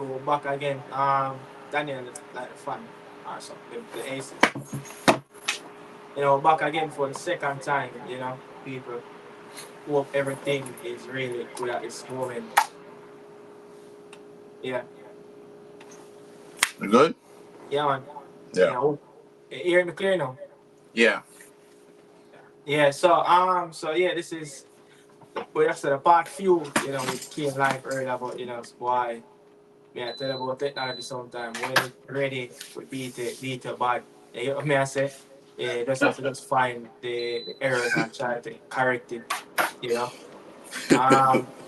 go back again. Daniel, like the fan or something, the aces. Back again for the second time. People hope everything is really good at this moment. Yeah, You good? yeah, man. Yeah. You hear me clear now? Yeah. Yeah. So yeah, this is we just said a part few. We came live earlier about why. Yeah, tell about technology sometime. When it's ready, we beat it bad. You know what I say? Yeah, just have to just find the errors and try to correct it. You know.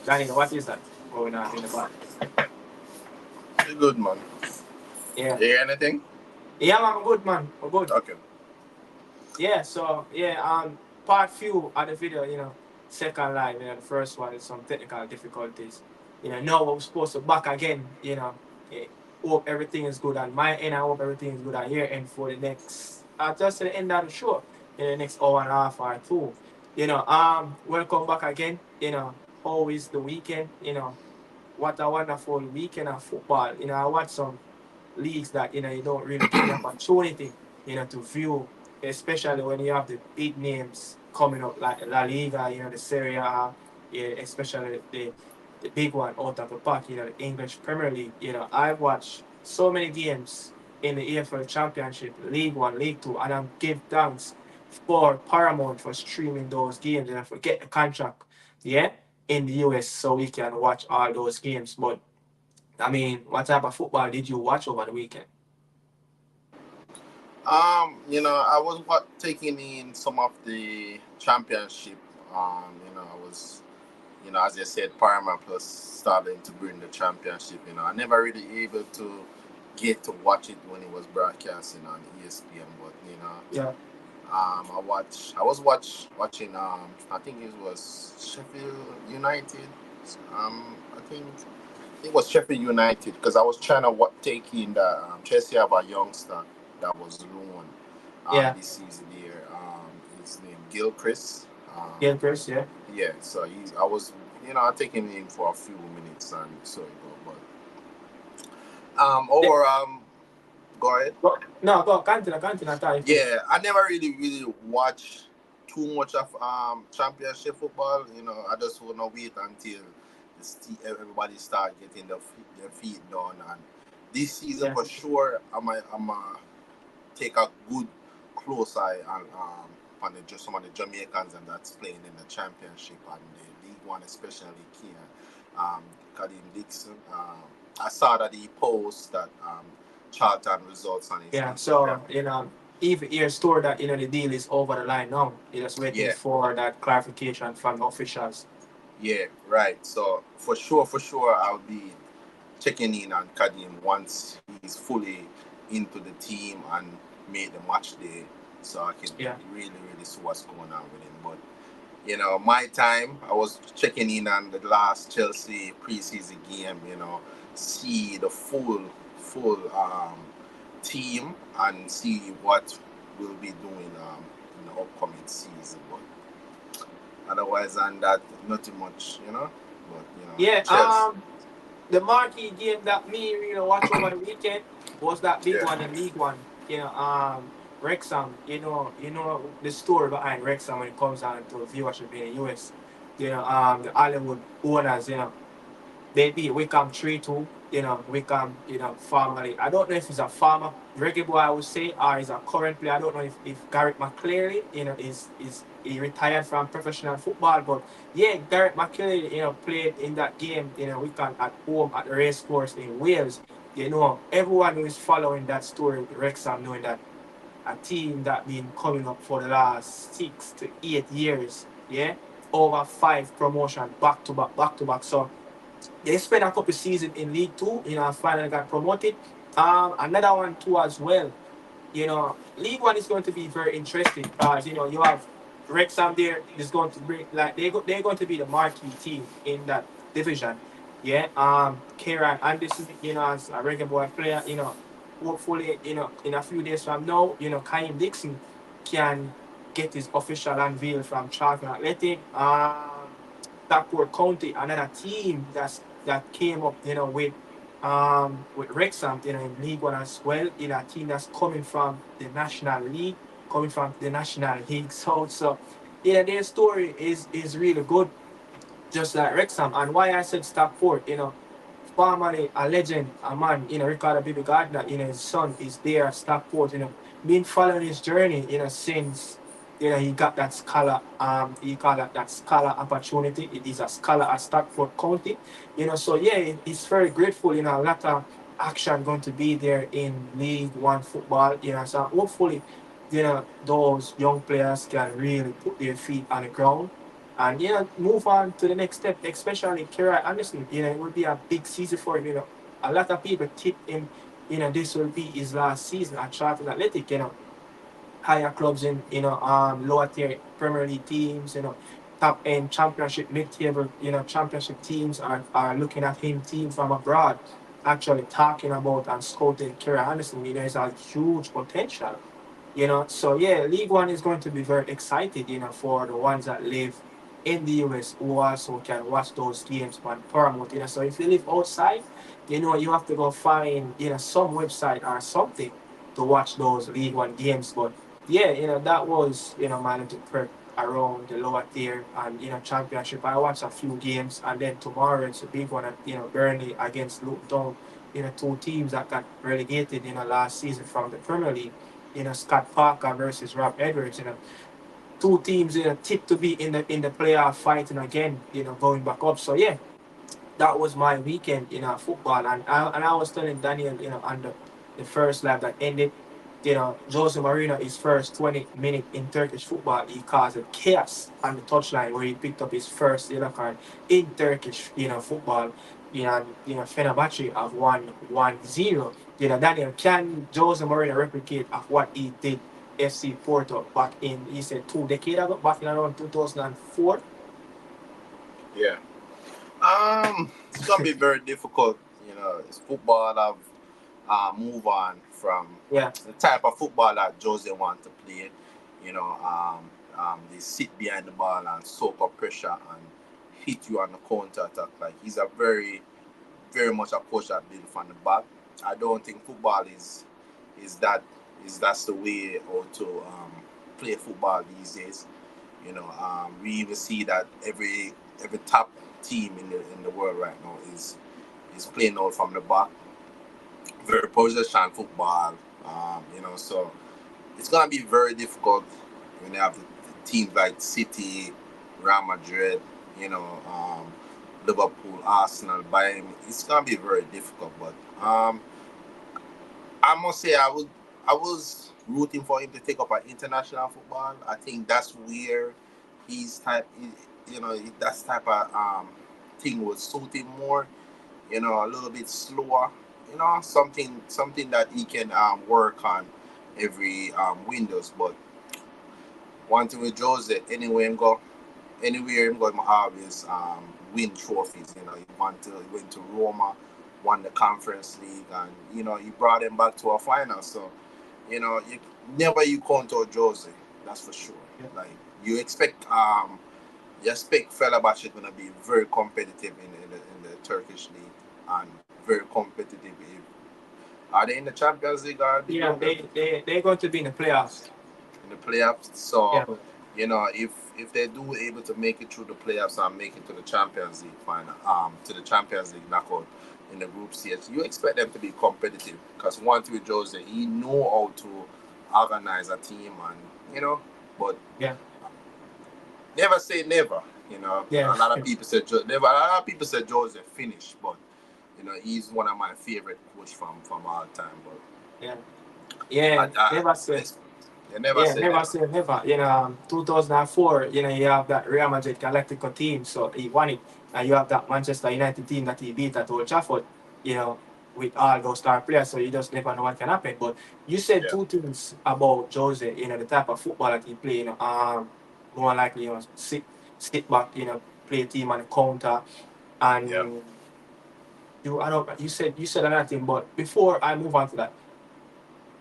Danny, what is that going on in the back? You good, man? Yeah. You hear anything? Yeah, man, I'm good, man. I'm good. Okay. Yeah, so yeah, part few of the video, second live, the first one is some technical difficulties. Now we're supposed to back again, eh, hope everything is good on my end. I hope everything is good on your end for the next just to the end of the show, in the next hour and a half or two. Welcome back again. Always the weekend, what a wonderful weekend of football. I watch some leagues that you don't really get the opportunity to view, especially when you have the big names coming up like La Liga, the Serie A, yeah, especially the big one out of the park, the English Premier League. I watch so many games in the AFL Championship, League One, League Two, and I give thanks for Paramount for streaming those games and I forget the contract, yeah, in the US so we can watch all those games. But I mean, what type of football did you watch over the weekend? I was taking in some of the championship. I was, as I said, Paramount Plus starting to bring the championship. I never really able to get to watch it when it was broadcasting on ESPN, but Yeah. I was watching. I think it was Sheffield United. I think it was Sheffield United because I was trying to take in the Chelsea have a youngster that was loaned Yeah. this season here. His name Gilchrist. Yeah, Chris, yeah. Yeah, so I was taking him for a few minutes and so it go, but Yeah. over go ahead. No, go continue, I Yeah, I never really watched too much of championship football. I just wanna wait until everybody start getting their feet done. And this season Yeah. for sure, I'm take a good close eye on just some of the Jamaicans and that's playing in the championship and the League One, especially Kia, Kadim Dixon. I saw that he posted that Charlton results on his Yeah. Instagram. So, even your store that the deal is over the line now. You're just waiting Yeah. for that clarification from the officials. Yeah, right. So for sure, I'll be checking in on Kadim once he's fully into the team and made the match day, so I can Yeah. really see what's going on with him. But my time, I was checking in on the last Chelsea preseason game. See the full team and see what we'll be doing in the upcoming season. But otherwise than that, nothing much. But Yeah. Chelsea. The marquee game that me watch over the weekend was that big Yeah. one in League One. Wrexham. The story behind Wrexham when it comes down to viewership in the US. The Hollywood owners. They beat Wickham 3-2. Wickham, formerly. I don't know if he's a farmer reggae boy, I would say, or he's a current player. I don't know if Garrett McCleary, is he retired from professional football. But yeah, Garrett McCleary, played in that game, Wickham at home at the race course in Wales. Everyone who is following that story with Wrexham knowing that a team that been coming up for the last 6 to 8 years, yeah, over 5 promotion back to back. So they spent a couple seasons in League Two, and finally got promoted. Another one too as well. League One is going to be very interesting because you have Wrexham there is going to bring like they're going to be the marquee team in that division. Yeah. Kieran Anderson, as a regular boy player, hopefully, in a few days from now, Kaim Dixon can get his official unveil from Charlton Athletic. Stockport County, another team that came up, with with Wrexham, in League One as well, in a team that's coming from the National League, coming from the National League. So their story is really good, just like Wrexham. And why I said Stockport, formerly a legend, a man, Ricardo Bibi Gardner, his son is there at Stockport, been following his journey, since he got that scholar, he call that scholar opportunity. It is a scholar at Stockport County, so yeah, he's very grateful, a lot of action going to be there in League One football, so hopefully, those young players can really put their feet on the ground and move on to the next step, especially Kira Anderson. It will be a big season for him. A lot of people tip him. This will be his last season at Charlton Athletic. Higher clubs in lower tier Premier League teams. Top end championship, mid table championship teams are looking at him. Team from abroad actually talking about and scouting Kira Anderson. There's a huge potential. So yeah, League One is going to be very excited, for the ones that live in the US who also can watch those games on Paramount. So if you live outside, you have to go find, some website or something to watch those League One games. But yeah, that was, my little prep around the lower tier and, championship. I watched a few games and then tomorrow it's a big one at, Burnley against Luton, two teams that got relegated, last season from the Premier League. Scott Parker versus Rob Edwards. Two teams tipped to be in the playoff fighting again. Going back up. So yeah, that was my weekend in football, and I was telling Daniel, on the first lap that ended. Jose Mourinho, his first 20 minutes in Turkish football, he caused a chaos on the touchline where he picked up his first yellow card in Turkish, football. Fenerbahce have won 1-0. Daniel, can Jose Mourinho replicate of what he did FC Porto back in, he said, 2 decades ago, back in around 2004? Yeah. It's gonna be very difficult. It's football have move on from Yeah, the type of football that Jose wants to play. They sit behind the ball and soak up pressure and hit you on the counter attack. Like he's a very, very much a coach that built from the back. I don't think football is that that's the way how to play football these days. We even see that every top team in the world right now is playing out from the back, very possession football. So it's gonna be very difficult when you have the teams like City, Real Madrid, Liverpool, Arsenal, Bayern. It's gonna be very difficult, but I must say I was rooting for him to take up an international football. I think that's where he's that's type of thing would suit him more. A little bit slower. Something that he can work on every windows. But one thing with Jose, anywhere him go, him always win trophies. He went to Roma, won the Conference League, and he brought him back to a final. So you count out Jose, that's for sure. yeah, Like you expect Fenerbahce is gonna be very competitive in the Turkish league and very competitive. Are they in the Champions League or the yeah. Europe They're going to be in the playoffs. in the playoffs? So Yeah, if they do able to make it through the playoffs and make it to the Champions League final, to the Champions League knockout in the group stage, you expect them to be competitive because once with Jose, he know how to organize a team and but yeah, never say never. yeah, A lot of people said never. A lot of people said Jose finished, but he's one of my favorite coach from all time. But yeah, yeah. Never say. they never Yeah, say never never. say never. 2004, you have that Real Madrid Galactico team, so he won it. And you have that Manchester United team that he beat at Old Trafford, you know, with all those star players, so you just never know what can happen. But you said Yeah, two things about Jose, the type of football that he play, more likely, sit back, play team on the counter. yeah, And you said another thing, but before I move on to that,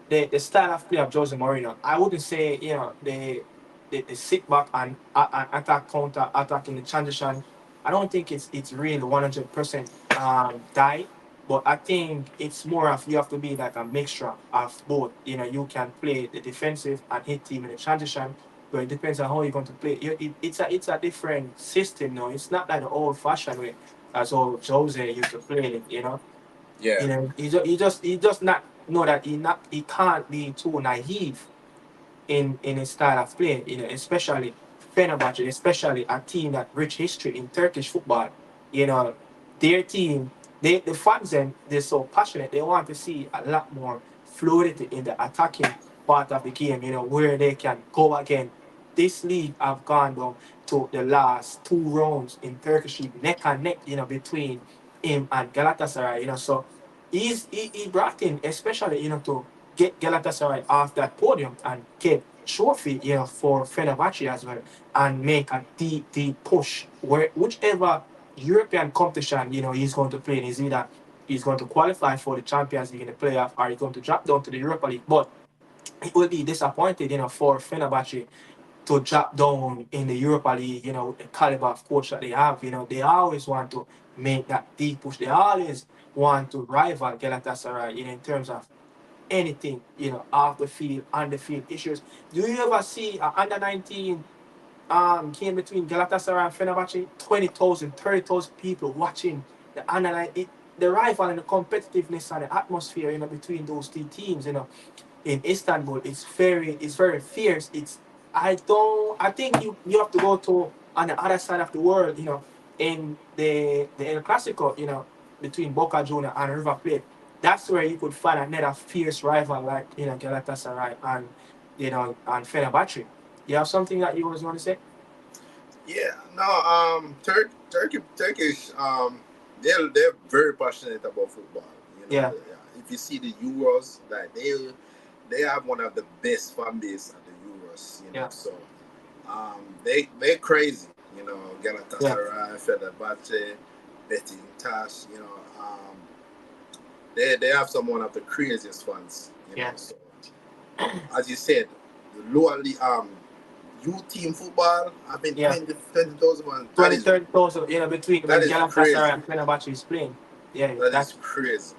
the style of play of Jose Mourinho, I wouldn't say they sit back and attack counter attack in the transition. I don't think it's really 100% die. But I think it's more of you have to be like a mixture of both. You can play the defensive and hit team in the transition, but it depends on how you're going to play. It's a different system now. It's not like the old fashioned way as old Jose used to play it. Yeah. He just not know that he can't be too naive in his style of play, especially Fenerbahce, especially a team that rich history in Turkish football. You know, their team, the fans them, they're so passionate. They want to see a lot more fluidity in the attacking part of the game, where they can go again. This league have gone down to the last two rounds in Turkish league, neck and neck, between him and Galatasaray, so he brought in, especially, to get Galatasaray off that podium and get trophy, for Fenerbahce as well, and make a deep push where whichever European competition, he's going to play in is either he's going to qualify for the Champions League in the playoff or he's going to drop down to the Europa League. But it will be disappointed, for Fenerbahce to drop down in the Europa League, the caliber of coach that they have. They always want to make that deep push. They always want to rival Galatasaray, in terms of anything, off the field, on the field issues. Do you ever see an under 19 game between Galatasaray and Fenerbahce? 20,000, 30,000 people watching the under 19, the rival and the competitiveness and the atmosphere, between those two teams, in Istanbul. It's very fierce. I think you have to go to on the other side of the world, in the El Clasico, between Boca Juniors and River Plate. That's where you could find another fierce rival like Galatasaray and Fenerbahce. You have something that you always want to say? Yeah, no, Turkish, they're very passionate about football. Yeah. If you see the Euros, like they have one of the best fan base at the Euros. Yeah. So they're crazy. Yeah. Galatasaray, Fenerbahce, Besiktas. They have some one of the craziest fans. Yeah. So as you said, the lower youth team football, I've been Yeah. 20,000 man. 20, 30,000, between when that is crazy. Galatasaray and Fenerbahce is playing. Yeah, That's crazy.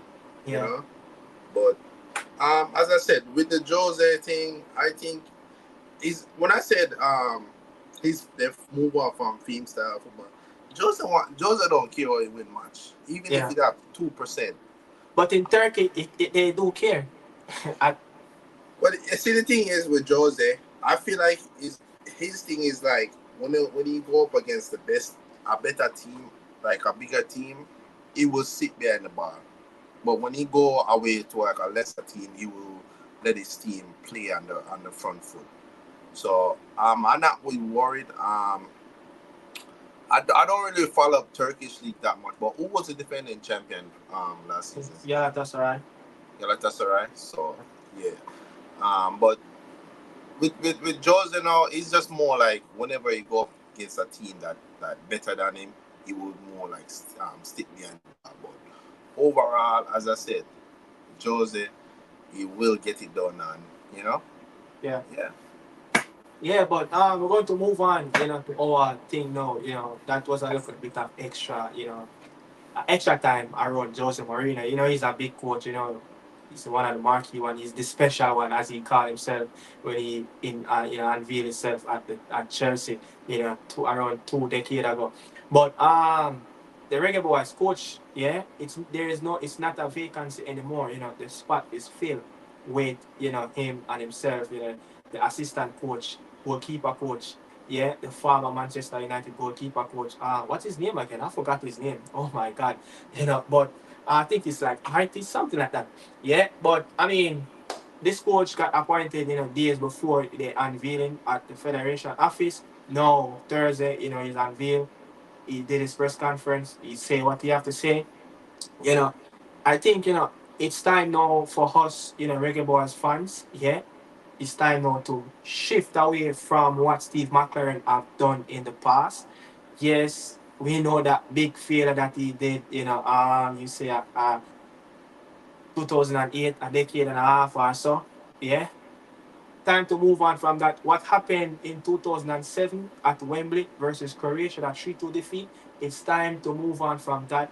yeah. But as I said, with the Jose thing, I think when I said they've moved on from theme style football. Jose don't care how he win match, even Yeah. if it have 2%. But in Turkey, they do care. But see, the thing is with Jose, I feel like his thing is like when he go up against a better team, like a bigger team, he will sit behind the bar. But when he go away to like a lesser team, he will let his team play on the front foot. So I'm not really worried. I don't really follow Turkish league that much. But who was the defending champion last season? Yeah, that's all right. Galatasaray. So yeah. But with Jose now, it's just more like whenever he go up against a team that better than him, he will more like stick behind the bar. But overall, as I said, Jose, he will get it done, and Yeah. yeah. Yeah, but we're going to move on, to our thing now. That was a little bit of extra time around Jose Mourinho. He's a big coach. He's one of the marquee one. He's the special one, as he called himself when he unveiled himself at Chelsea. Around 2 decades ago. But the Reggae Boyz coach, yeah, it's not a vacancy anymore. The spot is filled with him and himself. The assistant coach, goalkeeper coach. Yeah, the former Manchester United goalkeeper coach. What's his name again? I forgot his name. Oh my God. But I think it's like IT, something like that. Yeah, but I mean, this coach got appointed, days before the unveiling at the Federation office. No, Thursday, he's unveiled. He did his press conference. He say what he have to say. You know, I think, it's time now for us, Reggae Boys fans. Yeah, it's time now to shift away from what Steve McLaren have done in the past. Yes, we know that big failure that he did, you say 2008, a decade and a half or so. Yeah. Time to move on from that. What happened in 2007 at Wembley versus Croatia, that 3-2 defeat? It's time to move on from that.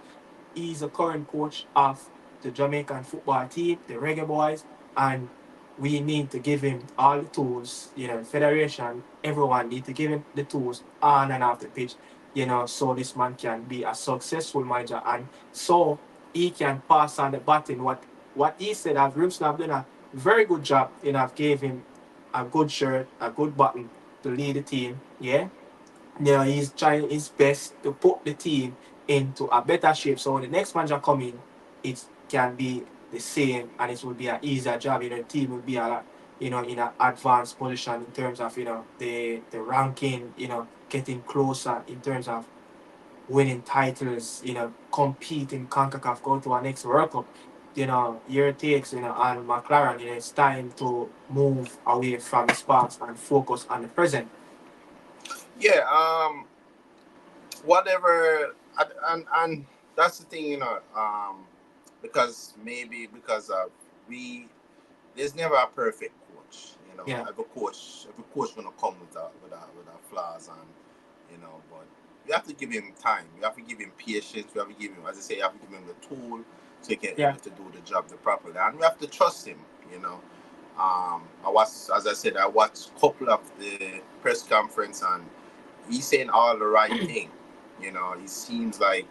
he's the current coach of the Jamaican football team, the Reggae Boys, and we need to give him all the tools. Federation, everyone need to give him the tools on and off the pitch. So this man can be a successful manager, and so he can pass on the baton. What he said, I've Grimson have done a very good job. I've gave him a good shirt, a good button to lead the team. Yeah, he's trying his best to put the team into a better shape. So when the next manager come in, it can be the same, and it will be an easier job. The team will be in an advanced position in terms of the ranking. Getting closer in terms of winning titles. Competing CONCACAF, go to our next World Cup. Year it takes. And McLaren. It's time to move away from the sparks and focus on the present. Yeah. Whatever, and that's the thing, because we there's never a perfect coach. Yeah. Every coach gonna come with a flaws, and but you have to give him time. You have to give him patience. You have to give him, as I say, you have to give him the tool so he can able to do the job properly, and we have to trust him. As I said, I watched a couple of the press conference, and he's saying all the right thing. He seemed like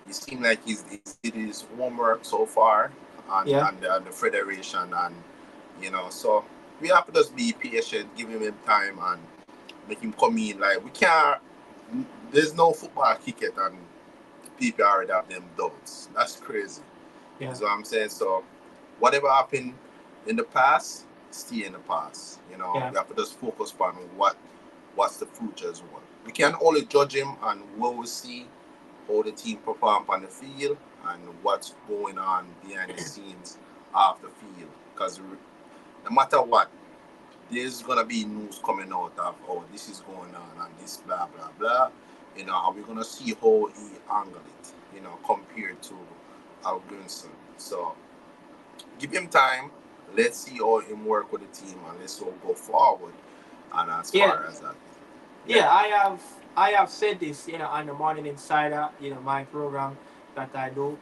he's did his homework so far on the federation, and so we have to just be patient, give him time, and make him come in. Like, we can't. There's no football cricket, and people already have them doubts. That's crazy. Yeah. That's what I'm saying. So whatever happened in the past, stay in the past. We have to just focus on what's the future's one. We can only judge him and what we see, how the team perform on the field, and what's going on behind the scenes off the field. Because no matter what, there's gonna be news coming out of, oh, this is going on and this blah blah blah. And we're gonna see how he angled it, compared to our grandson. So give him time. Let's see how him work with the team, and let's all go forward. And as far as that. Yeah, I have said this, on the Morning Insider, my program that I do.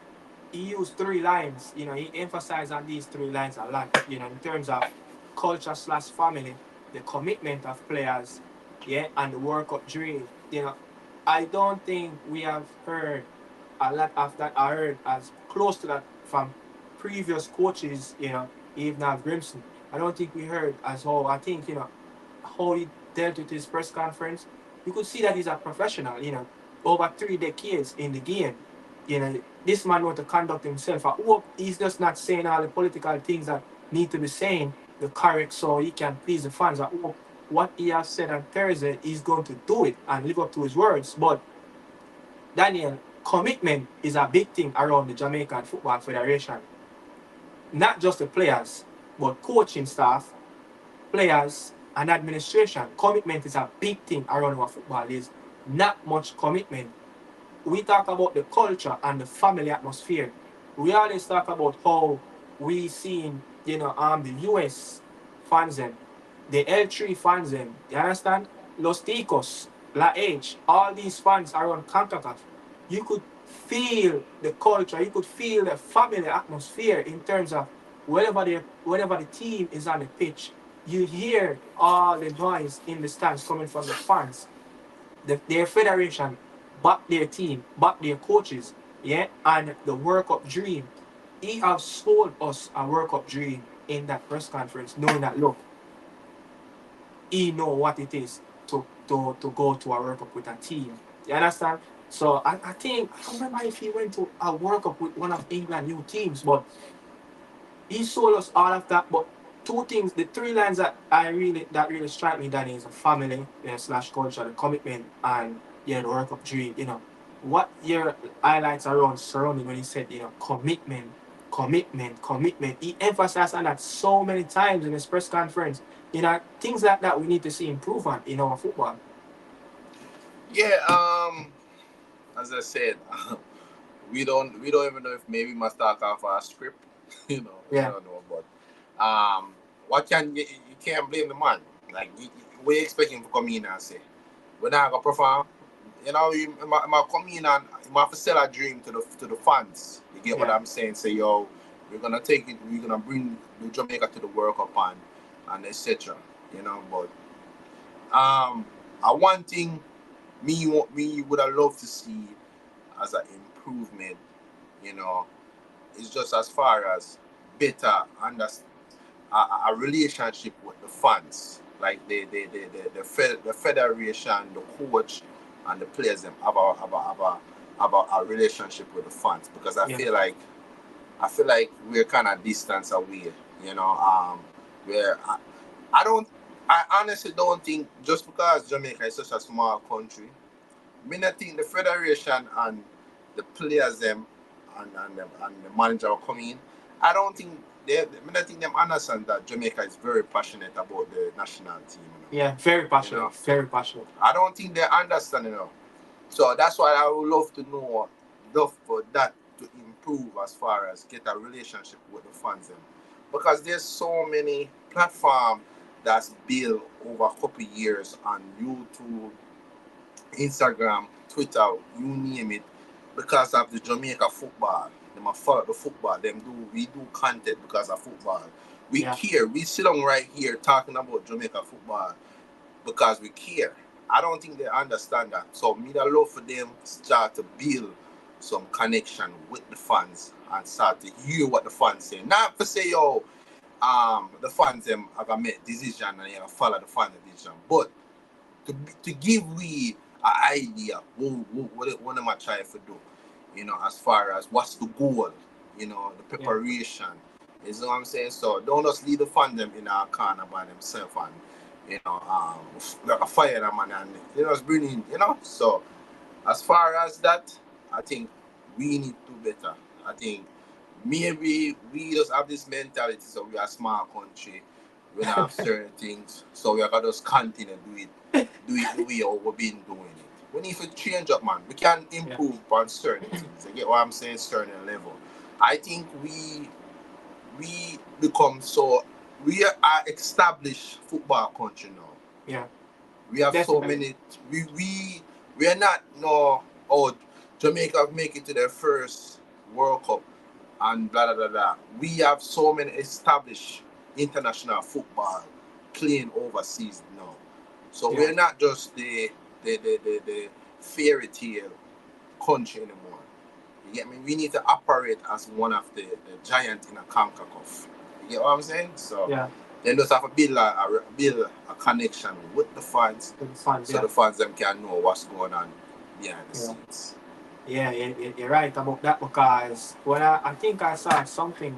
He used three lines. He emphasized on these three lines a lot. In terms of culture/family, the commitment of players, and the World Cup dream. I don't think we have heard a lot of that. I heard as close to that from previous coaches. Even now Grimson. I don't think we heard as how. I think how he dealt with his press conference. You could see that he's a professional. Over 3 decades in the game. This man want to conduct himself. I hope he's just not saying all the political things that need to be saying the correct so he can please the fans. I hope what he has said on Thursday, he's going to do it and live up to his words. But Daniel, commitment is a big thing around the Jamaican Football Federation. Not just the players, but coaching staff, players, and administration. Commitment is a big thing around our football. There's not much commitment. We talk about the culture and the family atmosphere. We always talk about how we seen, the US fans them, the L3 fans them. You understand? Los Ticos, La H, all these fans around CONCACAF. You could feel the culture, you could feel the family atmosphere in terms of whenever the team is on the pitch, you hear all the noise in the stands coming from the fans. Their federation back their team, back their coaches, and the World Cup dream. He has sold us a World Cup dream in that press conference, knowing that, look, he know what it is to go to a World Cup with a team. You understand? So I think, I don't remember if he went to a World Cup with one of England new teams, but he sold us all of that. But two things, the three lines that really strike me, Danny, is a family slash culture, the commitment, and the World Cup dream. What your highlights around surrounding when he said, commitment, commitment, commitment. He emphasized on that so many times in his press conference. Things like that we need to see improvement in our football. Yeah, as I said, we don't even know if maybe must start off our script. I don't know, but what you can't blame the man. Like, we expect him to come in and say, we're not gonna perform. You know, you might come in and you might have to sell a dream to the fans. You get what Yeah. I'm saying? Say, yo, we're gonna take it. We're gonna bring the Jamaica to the World Cup and etc. You know, but one thing me would have loved to see as an improvement, you know, is just as far as better understand a relationship with the fans, like the federation, the coach, and the players them have a relationship with the fans, because Yeah. I feel like we're kind of distance away, you know. Where I don't, I honestly don't think just because Jamaica is such a small country, me not think the federation and the players them and the manager will come in. I don't think me not think them understand that Jamaica is very passionate about the national team. Yeah. Very You know, passionate. Very passionate. I don't think they understand enough. So that's why I would love to know, love for that to improve as far as get a relationship with the fans them. Because there's so many platforms that's built over a couple of years on YouTube, Instagram, Twitter, you name it, because of the Jamaica football. Them a follow the football. We do content because of football. We Yeah. care. We sit on right here talking about Jamaica football because we care. I don't think they understand that. So me I love for them start to build some connection with the fans and start to hear what the fans say. Not for say, yo, the fans them are gonna make decision and you follow the fans decision, but to give we an idea what am I trying to do, you know, as far as what's the goal, you know, the Yeah. preparation. You know what I'm saying? So don't just leave the fund them in our corner by themselves and you know, like a fire them and you know, it's bringing, you know. So as far as that, I think we need to do better. I think maybe we just have this mentality, so we are a small country, we don't have certain things, so we are gonna just continue do it the way we've been doing it. We need to change up, man. We can Yeah. improve on certain things. You get what I'm saying? Certain level. I think we become so we are established football country now. Yeah. We have so Definitely. many. We are not no. Oh, Jamaica make it to their first World Cup and blah blah blah blah. We have so many established international football playing overseas now. So Yeah. we're not just the fairy tale country anymore. You get me? We need to operate as one of the giant in a CONCACAF. You get what I'm saying? So Yeah. then just have to build a connection with the fans, With the fans. so Yeah. the fans them can know what's going on behind the Yeah. scenes. Yeah, you're right about that because when I think I saw something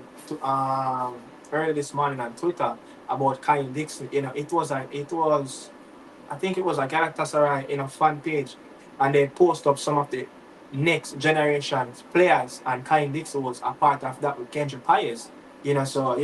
early this morning on Twitter about Kyle Dixon. You know, it was I think it was a Galatasaray in a fan page, and they post up some of the next generation players, and Kyle Dixon was a part of that with Kendrick Pius. You know, so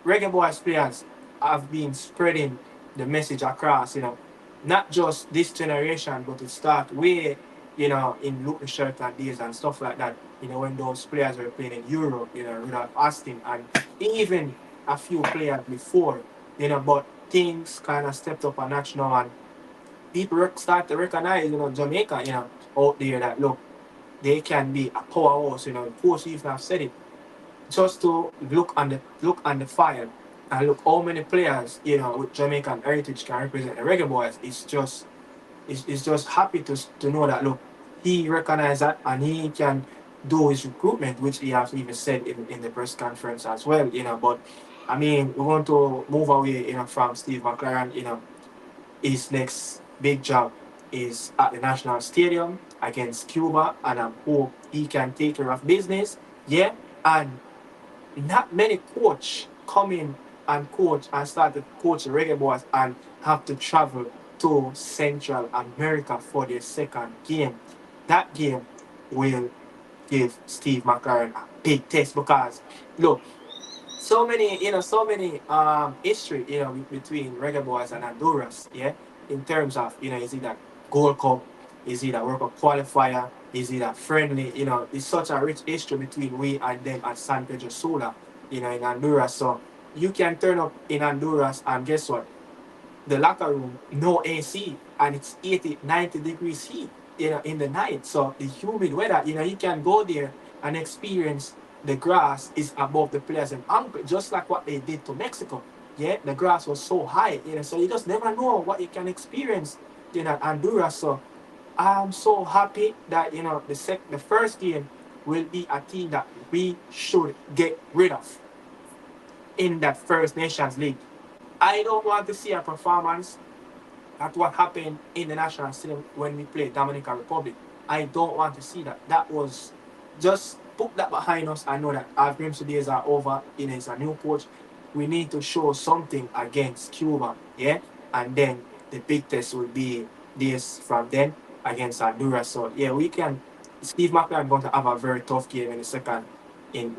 Reggae Boys players have been spreading the message across. You know, not just this generation, but it start way in Luton shirt and days and stuff like that. You know, when those players were playing in Europe, Rudolph Austin and even a few players before, but things kind of stepped up a notch now and people start to recognize, Jamaica, out there that look, they can be a powerhouse, coach even have said it. Just to look on the file and look how many players, with Jamaican heritage can represent the Reggae Boys. It's just happy to know that look, he recognized that and he can do his recruitment, which he has even said in the press conference as well. But I mean, we want to move away, from Steve McLaren. His next big job is at the National Stadium against Cuba, and I hope he can take care of business. Yeah, and not many coach come in and coach and start to coach the Reggae Boys and have to travel to Central America for their second game. That game will give Steve McLaren a big test because look, so many history, between Reggae Boys and Honduras, yeah, in terms of, is it a Gold Cup, is it a World Cup qualifier, is it a friendly, it's such a rich history between we and them at San Pedro Sula, in Honduras. So you can turn up in Honduras and guess what? The locker room, no AC, and it's 80, 90 degrees heat. in the night. So the humid weather, you can go there and experience the grass is above the players' ankle, just like what they did to Mexico. Yeah, the grass was so high, so you just never know what you can experience, at Honduras. So I'm so happy that the first game will be a team that we should get rid of in that First Nations League. I don't want to see a performance at what happened in the national stadium when we played Dominican Republic. I don't want to see that. That was just put that behind us. I know that our Grimsby days are over. It's a new coach. We need to show something against Cuba, yeah, and then the big test will be this from then against Honduras. So yeah, we can. Steve McLaren going to have a very tough game in the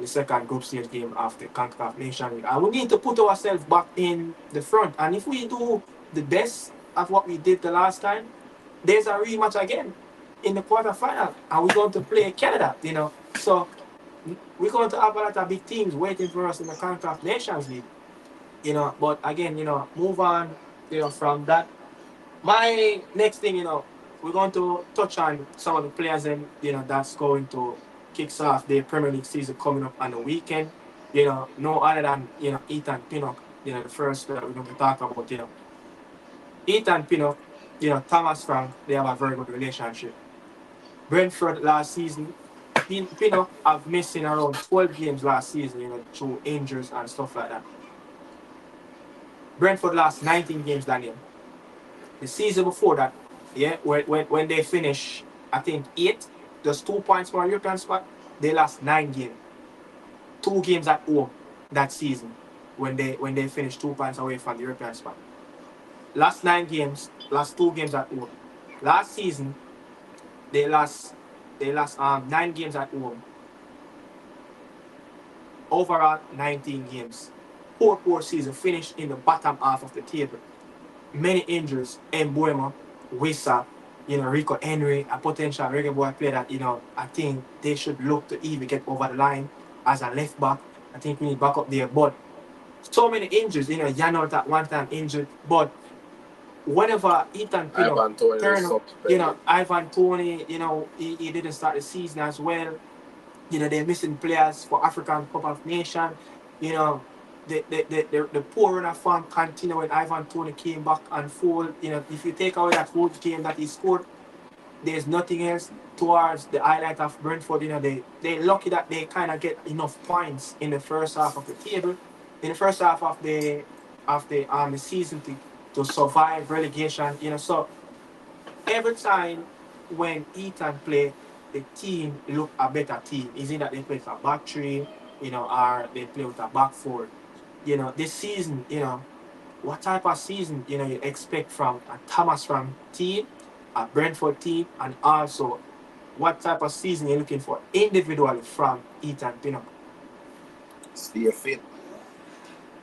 second group stage game of the CONCACAF Nation League. And we need to put ourselves back in the front. And if we do the best of what we did the last time, there's a rematch again in the quarterfinal, and we're going to play Canada. So we're going to have a lot of big teams waiting for us in the CONCACAF Nations League. But again, move on. From that. My next thing, we're going to touch on some of the players, and that's going to kicks off the Premier League season coming up on the weekend. No other than Ethan Pinnock. The first player we're going to talk about. Ethan Pinnock, Thomas Frank, they have a very good relationship. Brentford last season, Pinnock have missing around 12 games last season, through injuries and stuff like that. Brentford lost 19 games that year. The season before that, yeah, when they finished, I think 8, just 2 points for a European spot, they lost 9 games. 2 games at home that season when they finished 2 points away from the European spot. Last 9 games, last 2 games at home. Last season, they lost 9 games at home. Overall, 19 games. Poor season, finished in the bottom half of the table. Many injuries. Mbuemo, Wissa, Rico Henry, a potential Reggae boy player that, I think they should look to even get over the line as a left back. I think we need back up there. But so many injuries, Janot at one time injured. But whenever Ethan Ivan Toney turn is up, suspended. Ivan Toney, he didn't start the season as well. They're missing players for African Cup of Nation. The poor run of form continued when Ivan Toney came back and full. If you take away that whole game that he scored, there's nothing else towards the highlight of Brentford. They're lucky that they kind of get enough points in the first half of the table, in the first half of the season to survive relegation. So every time when Ethan play, the team look a better team. Is it that they play with a back three, or they play with a back four? This season, what type of season, you expect from a Thomas Frank team, a Brentford team, and also what type of season you're looking for individually from Ethan Pinnock? Stay fit.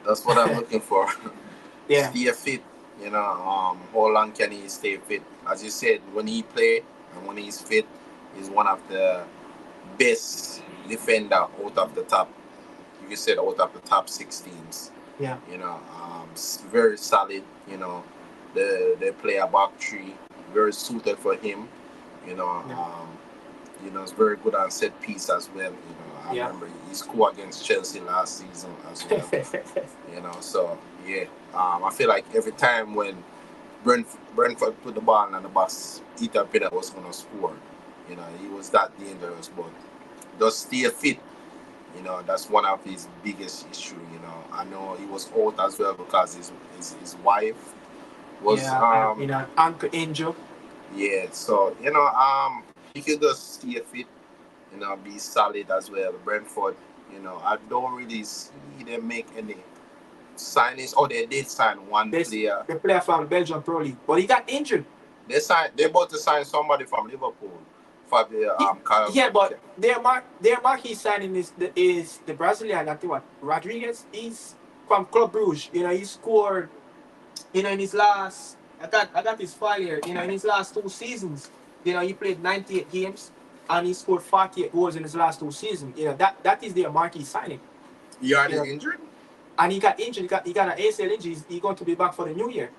That's what I'm looking for. Yeah. Stay fit. How long can he stay fit? As you said, when he play and when he's fit, he's one of the best defender out of the top. You said out of the top 6 teams. Yeah. Very solid. They play a back three, very suited for him. It's very good on set piece as well. I remember he scored against Chelsea last season as well. So yeah, I feel like every time when Brentford put the ball on the box, Ethan Pinnock was gonna score. He was that dangerous, but just stay fit. That's one of his biggest issues. I know he was out as well because his wife was ankle injury. Yeah, so he could just stay fit, be solid as well. Brentford, I don't really see them make any signings. Oh, they did sign one player. The player from Belgium Pro League, but he got injured. They're about to sign somebody from Liverpool for the Yeah, but their marquee signing is the Brazilian. I think what Rodriguez. He's from Club Brugge. He scored. In his last, I got his file here. In his last 2 seasons, he played 98 games and he scored 48 goals in his last 2 seasons. That is their marquee signing. He already injured? And he got injured. He got an ACL injury. He's going to be back for the new year.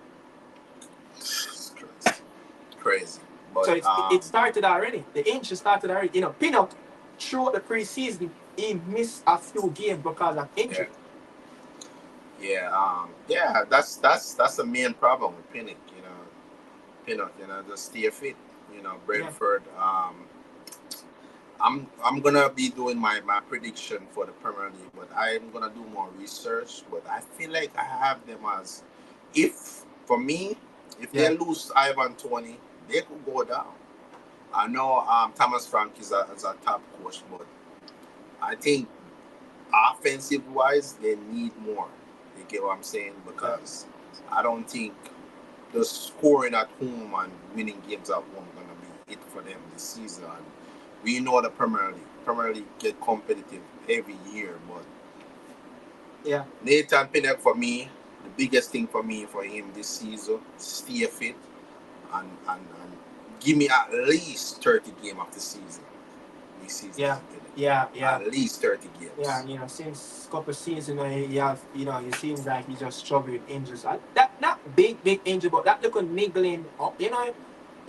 Crazy. But So it started already. The injury started already. You know, Pinnock, throughout the preseason, he missed a few games because of injury. Yeah, that's the main problem with Pinnock. Pinnock, just stay fit. Brentford. I'm gonna be doing my prediction for the Premier League, but I'm gonna do more research. But I feel like I have them as, if for me, if they lose Ivan Toney, they could go down. I know Thomas Frank is a top coach, but I think offensive wise they need more. You get what I'm saying? Because I don't think the scoring at home and winning games at home gonna be it for them this season. And we know the Premier League get competitive every year, but Nathan Pinnock, for me, the biggest thing for him this season, stay fit and give me at least 30 games of the season. This season. At least 30 games. Yeah, since couple seasons, it seems like he just struggled with injuries. That not big injury, but that little niggling up,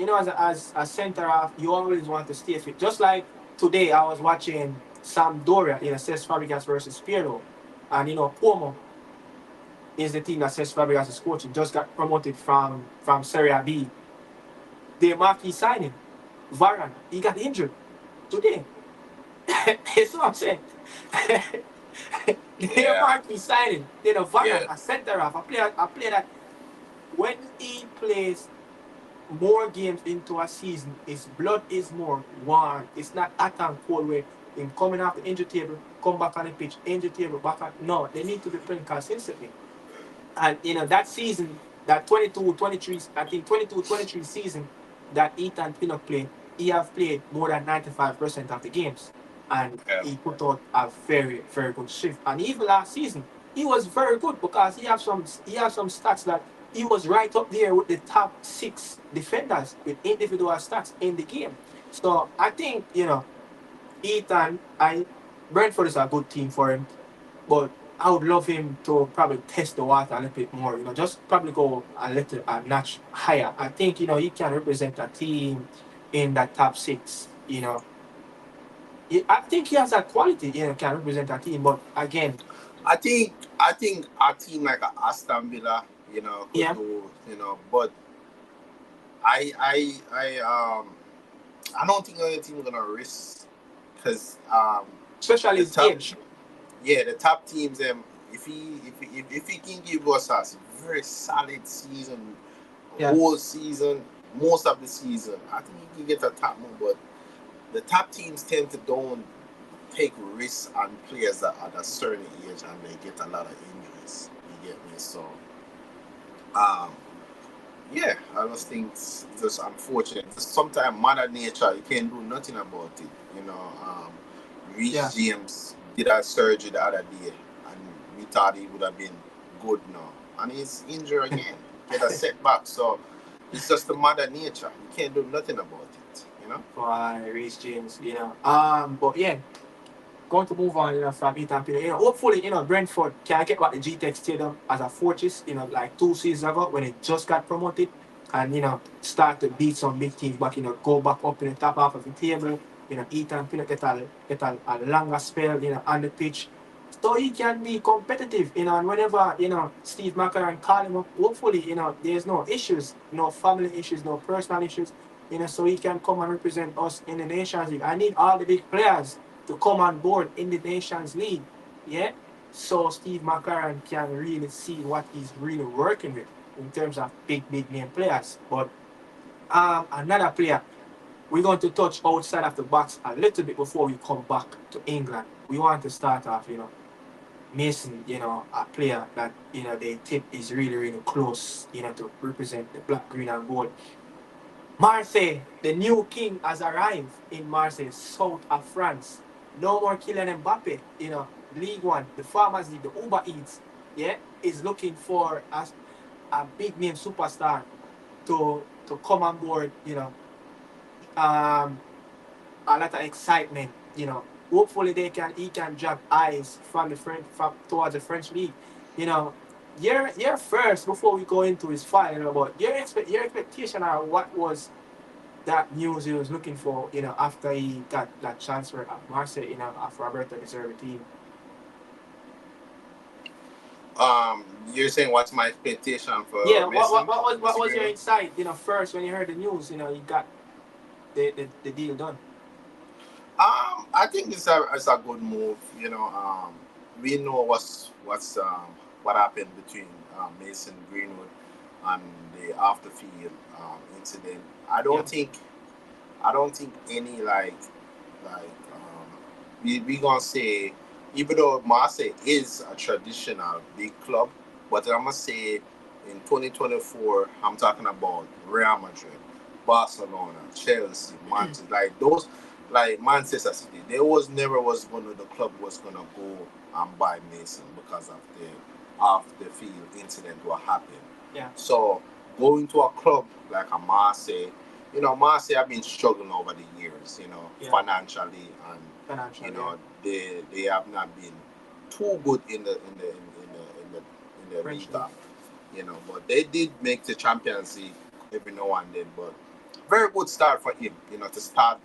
as a centre half, you always want to stay fit. Just like today, I was watching Sampdoria in Cesc Fabregas versus Pirlo, and Como is the team that Cesc Fabregas is coaching. Just got promoted from Serie B. They marquee signing Varane. He got injured today. That's what I'm saying. They marquee signing. Varane, a centre half, a player that when he plays more games into a season, his blood is more warm. It's not hot and cold where him coming off the injury table, come back on the pitch, injury table, back on. No, they need to be playing consistently. And that season, that 22-23, I think 22-23 season that Ethan Pinnock played, he have played more than 95% of the games. And he put out a very, very good shift. And even last season, he was very good because he have some stats that he was right up there with the top 6 defenders with individual stats in the game. So I think, Ethan, Brentford is a good team for him, but I would love him to probably test the water a little bit more, just probably go a notch higher. I think, he can represent a team in that top 6, I think he has that quality, can represent a team, but again, I think a team like Aston Villa, could do, but I don't think any team is gonna risk, because especially his age. Yeah, the top teams, if he can give us a very solid season, whole season, most of the season, I think he can get a top move. But the top teams tend to don't take risks on players that are at a certain age and they get a lot of injuries. You get me? So, I just think it's just unfortunate. Sometimes Mother Nature, you can't do nothing about it. Reid James did a surgery the other day, and we thought he would have been good now, and he's injured again, get a setback. So it's just the Mother Nature. You can't do nothing about it. For Reid James, but going to move on, from Ethan Pinnock. Hopefully, Brentford can get back the GTEC Stadium as a fortress, like 2 seasons ago when it just got promoted, and, start to beat some big teams back, go back up in the top half of the table. Ethan Pinnock get a longer spell, on the pitch, so he can be competitive, and whenever, Steve McLaren call him up, hopefully, there's no issues, no family issues, no personal issues, so he can come and represent us in the Nations League. I need all the big players to come on board in the Nations League, so Steve McLaren can really see what he's really working with in terms of big name players. But another player we're going to touch outside of the box a little bit before we come back to England. We want to start off, Mason, a player that, they tip is really, really close, to represent the black, green and gold. Marseille, the new king has arrived in Marseille, south of France. No more Kylian Mbappe, League One, the Farmers League, the Uber Eats, is looking for a big name superstar to come on board, a lot of excitement, Hopefully he can drag eyes from towards the French league, Your first, before we go into his final, but your expectation are what was that news he was looking for, after he got that transfer at Marseille, after Roberto deserved team. You're saying what's my expectation for Yeah, Mason? what Mr. was your Greenwood? insight, first when you heard the news, you got the deal done? I think it's a good move. We know what happened between Mason Greenwood and the after field incident. I Yeah. don't think I don't think any we gonna say, even though Marseille is a traditional big club, but I'm gonna say in 2024 I'm talking about Real Madrid, Barcelona, Chelsea, Manchester, like those, like Manchester City. There was never was gonna the club was gonna go and buy Mason because of the off the field incident what happened. Yeah. So going to a club like a Marseille, Marseille have been struggling over the years, Yeah. financially, and Financial, they have not been too good in the French league, league. but they did make the Champions League every now and then. But very good start for him, to start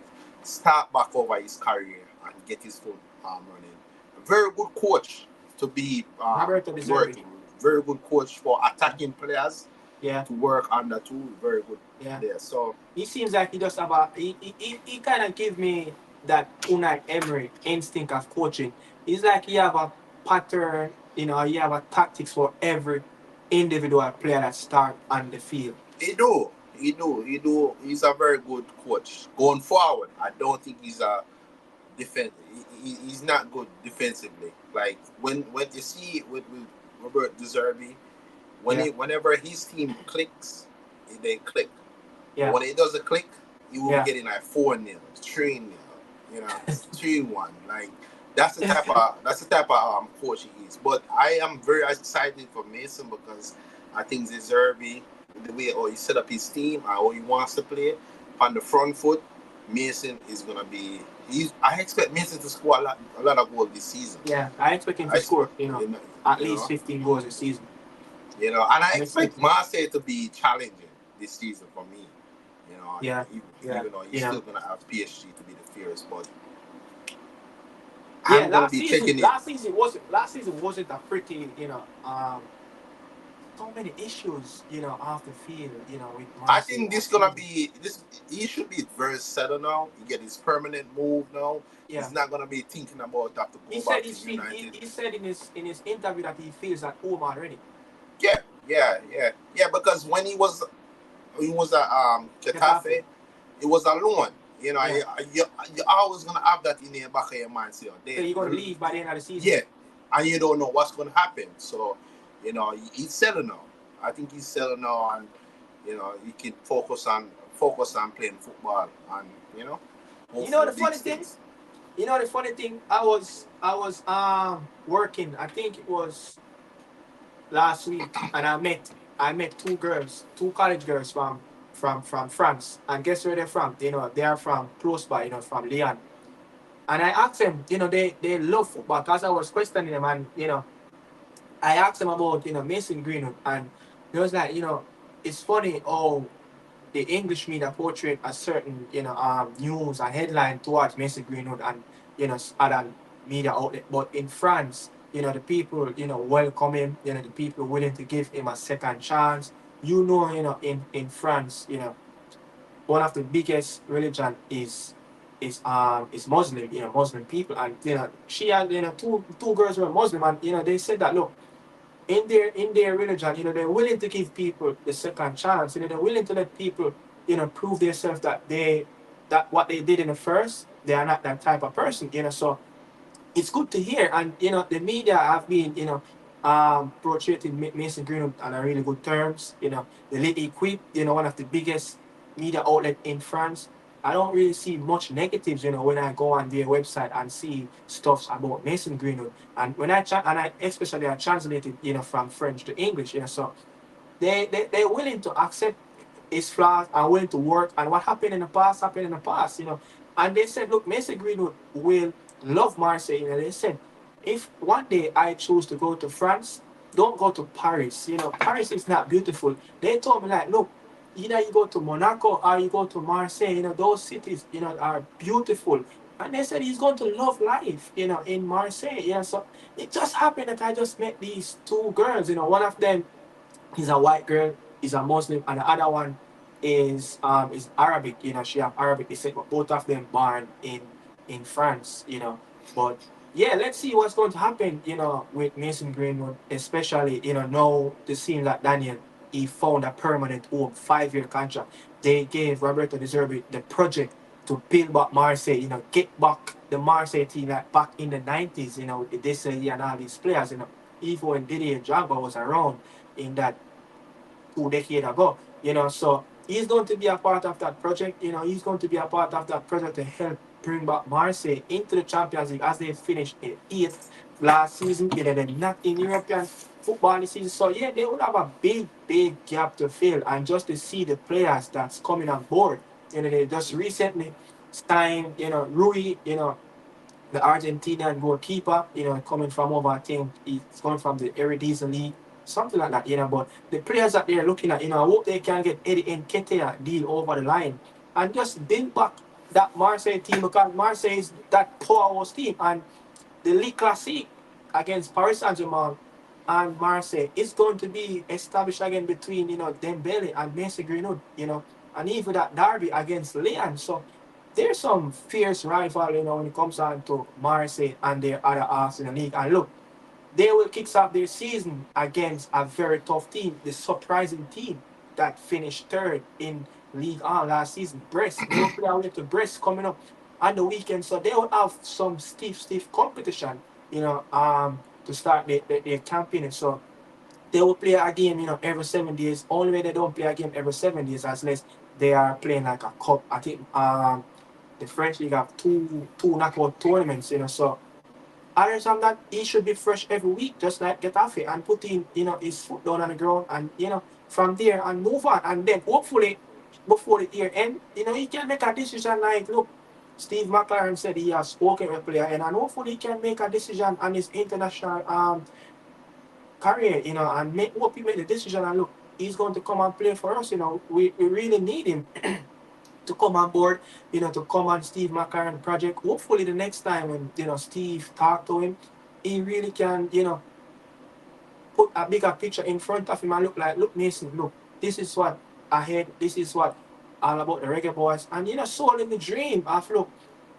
back over his career and get his foot running. A very good coach to be Roberto deserved it. working. Very good coach for attacking players Yeah. to work under too. Very good Yeah. there. So He seems like he just he kind of give me that Unai Emery instinct of coaching. It's like he have a pattern, he have a tactics for every individual player that start on the field. he do. He's a very good coach. Going forward, I don't think he's a defense. He's not good defensively. Like when you see with Robert Deserby, Yeah. whenever his team clicks, they click. Yeah. But when it doesn't click, you will Yeah. be getting like 4-0, 3-0, 3-1. Like that's the type of coach he is. But I am very excited for Mason because I think Deserby, the way he set up his team and how he wants to play on the front foot, Mason is gonna be. I expect Mason to score a lot of goals this season. Yeah, I expect him to score, at least 15 goals a season. And I expect Marseille to be challenging this season for me. Yeah. Even though he's still gonna have PSG to be the fierce, but yeah, I'm gonna be taking it. Last season wasn't a pretty, so many issues, off the field, with Marseille. I think this gonna be this. He should be very settled now. He get his permanent move now. Yeah. He's not gonna be thinking about that to go He back said to United. he said in his interview that he feels at home already. Yeah. Because when he was at Getafe, it was alone. Yeah. You're always gonna have that in the back of your mind. So you're gonna leave by the end of the season. Yeah, and you don't know what's gonna happen. So he's settled now. I think he's settled now, and he can focus on playing football, and the funny thing. The funny thing. I was working. I think it was last week, and I met two college girls from France, and guess where they're from? They are from close by, from Lyon. And I asked them, they love football, because I was questioning them, and I asked them about Mason Greenwood, and it was like, it's funny how the English media portrayed a certain news and headline towards Mason Greenwood and other media outlet, but in France, the people welcome him, the people willing to give him a second chance. In France, one of the biggest religion is Muslim, Muslim people, and she had two girls who were Muslim, and they said that, look, in their religion, they're willing to give people the second chance. They're willing to let people, prove themselves that what they did in the first, they are not that type of person. So it's good to hear, and the media have been, portraying Mason Greenwood on a really good terms. The Lit Equip, one of the biggest media outlet in France. I don't really see much negatives, when I go on their website and see stuff about Mason Greenwood. And when I especially I translated, from French to English, so they're willing to accept his flaws and willing to work. And what happened in the past happened in the past, And they said, look, Mason Greenwood will love Marseille. They said, if one day I choose to go to France, don't go to Paris. Paris is not beautiful. They told me, like, look, either you go to Monaco or you go to Marseille. Those cities, are beautiful. And they said he's going to love life, in Marseille. Yeah, so it just happened that I just met these two girls. One of them is a white girl, is a Muslim, and the other one is Arabic. She have Arabic descent, but both of them born in France. But yeah, let's see what's going to happen. With Mason Greenwood, especially now the scene that Daniel he found a permanent home, 5-year contract. They gave Roberto De Zerbi the project to build back Marseille. Get back the Marseille team like back in the 90s. With Desailly and all these players. Even when Didier Drogba was around in that 2 decades ago. So he's going to be a part of that project. He's going to be a part of that project to help bring back Marseille into the Champions League as they finished in 8th last season. They're not in European football this season. So yeah, they will have a big, big gap to fill. And just to see the players that's coming on board. They just recently signed, Rui, the Argentinian goalkeeper, coming from over, I think he's coming from the Eredivisie League, something like that, But the players that they're looking at, I hope they can get Eddie Nketiah deal over the line and just build back that Marseille team, because Marseille is that powerhouse team. And the League Classique against Paris Saint-Germain and Marseille is going to be established again between, Dembele and Mason Greenwood, and even that derby against Lyon. So there's some fierce rival, when it comes down to Marseille and their other halves in the league. And look, they will kick off their season against a very tough team, the surprising team that finished third in League On last season, Brest. They will play away to Brest coming up on the weekend, so they will have some stiff competition, to start their campaign. So they will play a game, every 7 days. Only way they don't play a game every 7 days, unless they are playing like a cup. I think the French league have two knockout tournaments, So other than that, he should be fresh every week, just like Getafe, and put in, his foot down on the ground, and from there and move on. And then hopefully before the year end, he can make a decision like, look, Steve McLaren said he has spoken with player, and hopefully he can make a decision on his international career, and hope he make the decision and look, he's going to come and play for us. We really need him to come on board, to come on Steve McLaren project. Hopefully the next time when, Steve talk to him, he really can, put a bigger picture in front of him and look, Mason, look, this is what ahead, this is what all about the Reggae Boys. And, sold him the dream of, look,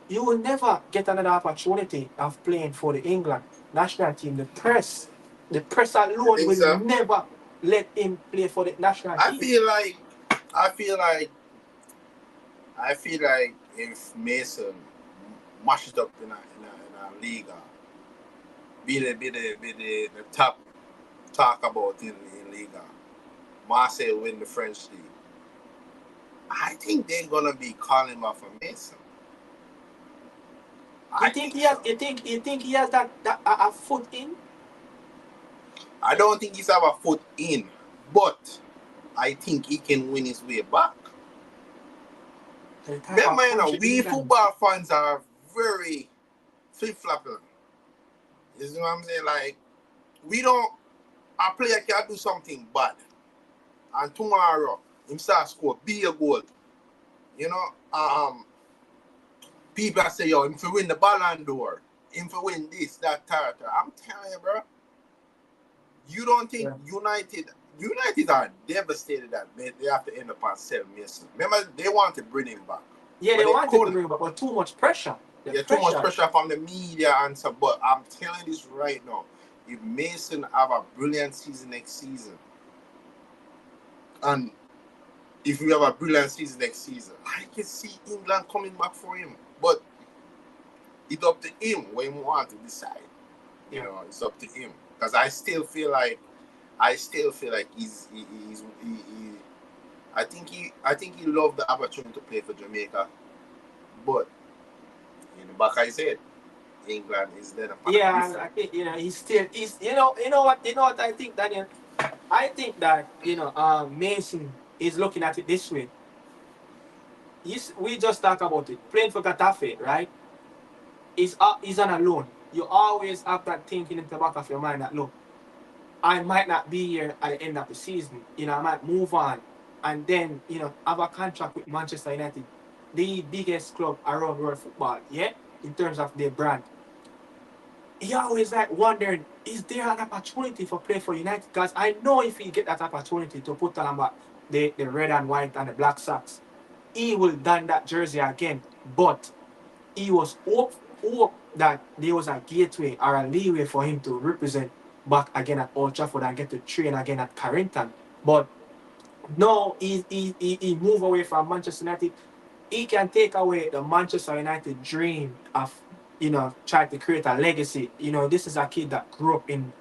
you will never get another opportunity of playing for the England national team. The press I alone think will so. never let him play for the national I team. feel like I feel like I feel like if Mason mashes up in a league, be the top talk about in Liga, Marseille win the French league. I think they're gonna be calling him for Mason. You I think think he has? so. You think he has that a foot in? I don't think he's have a foot in, but I think he can win his way back. The type of Remember, country we England. football fans are very flip flopping. You know what I'm saying? Like, we don't. A player can do something bad, and tomorrow him start score be a goal. You know, people say, yo, him to win the Ballon d'Or, him to win this, that, that. I'm telling you, bro. You don't think Yeah. United are devastated that they have to end up on 7 Mason. Remember, they want to bring him back, Yeah, but they they wanted to couldn't. bring him back, but too much pressure. The Yeah, too much pressure. pressure from the media and stuff. But I'm telling you this right now, if Mason have a brilliant season next season, and if we have a brilliant season next season, I can see England coming back for him. But it's up to him when he want to decide. Yeah. It's up to him. Because I still feel like he's I think he loved the opportunity to play for Jamaica, but in the back of his head, England is then a part Yeah, and different. I think he's you know what I think, Daniel. I think that Mason is looking at it this way. We just talk about it. Playing for Getafe, right? Is on a loan. You always have that thinking in the back of your mind that look, I might not be here at the end of the season. I might move on and then have a contract with Manchester United, the biggest club around world football, yeah, in terms of their brand. He always like wondering, is there an opportunity for play for United? Because I know if he get that opportunity to put on the red and white and the black socks, he will don that jersey again. But he was hope that there was a gateway or a leeway for him to represent back again at Old Trafford and get to train again at Carrington. But no, he moved away from Manchester United. He can take away the Manchester United dream of try to create a legacy. This is a kid that grew up in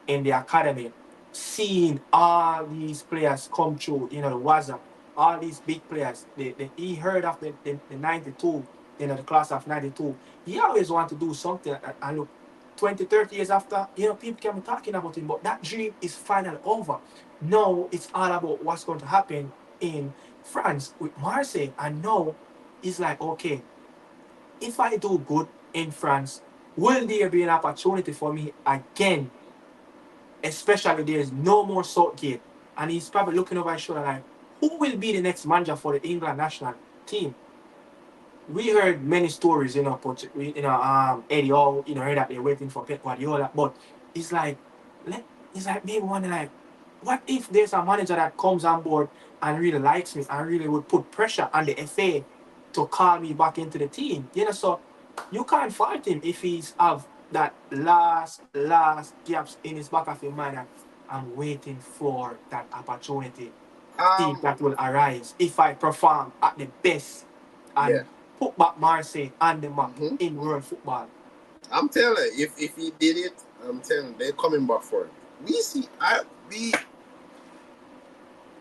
the academy, seeing all these players come through, the WhatsApp, all these big players. He heard of the 92, the class of 92. He always wanted to do something. And look, 20, 30 years after, people can be talking about him, but that dream is finally over. Now it's all about what's going to happen in France with Marseille. And now it's like, okay, if I do good in France, will there be an opportunity for me again? Especially there's no more Southgate. And he's probably looking over his shoulder like, who will be the next manager for the England national team? We heard many stories, Eddie Howe, heard that they're waiting for Pep Guardiola. But it's like, maybe wondering like, what if there's a manager that comes on board and really likes me and really would put pressure on the FA to call me back into the team? So you can't fault him if he's have that last gaps in his back of your mind. And I'm waiting for that opportunity. That will arise if I perform at the best and put back Marseille on the map in world football. I'm telling you, if he did it, I'm telling you, they're coming back for it.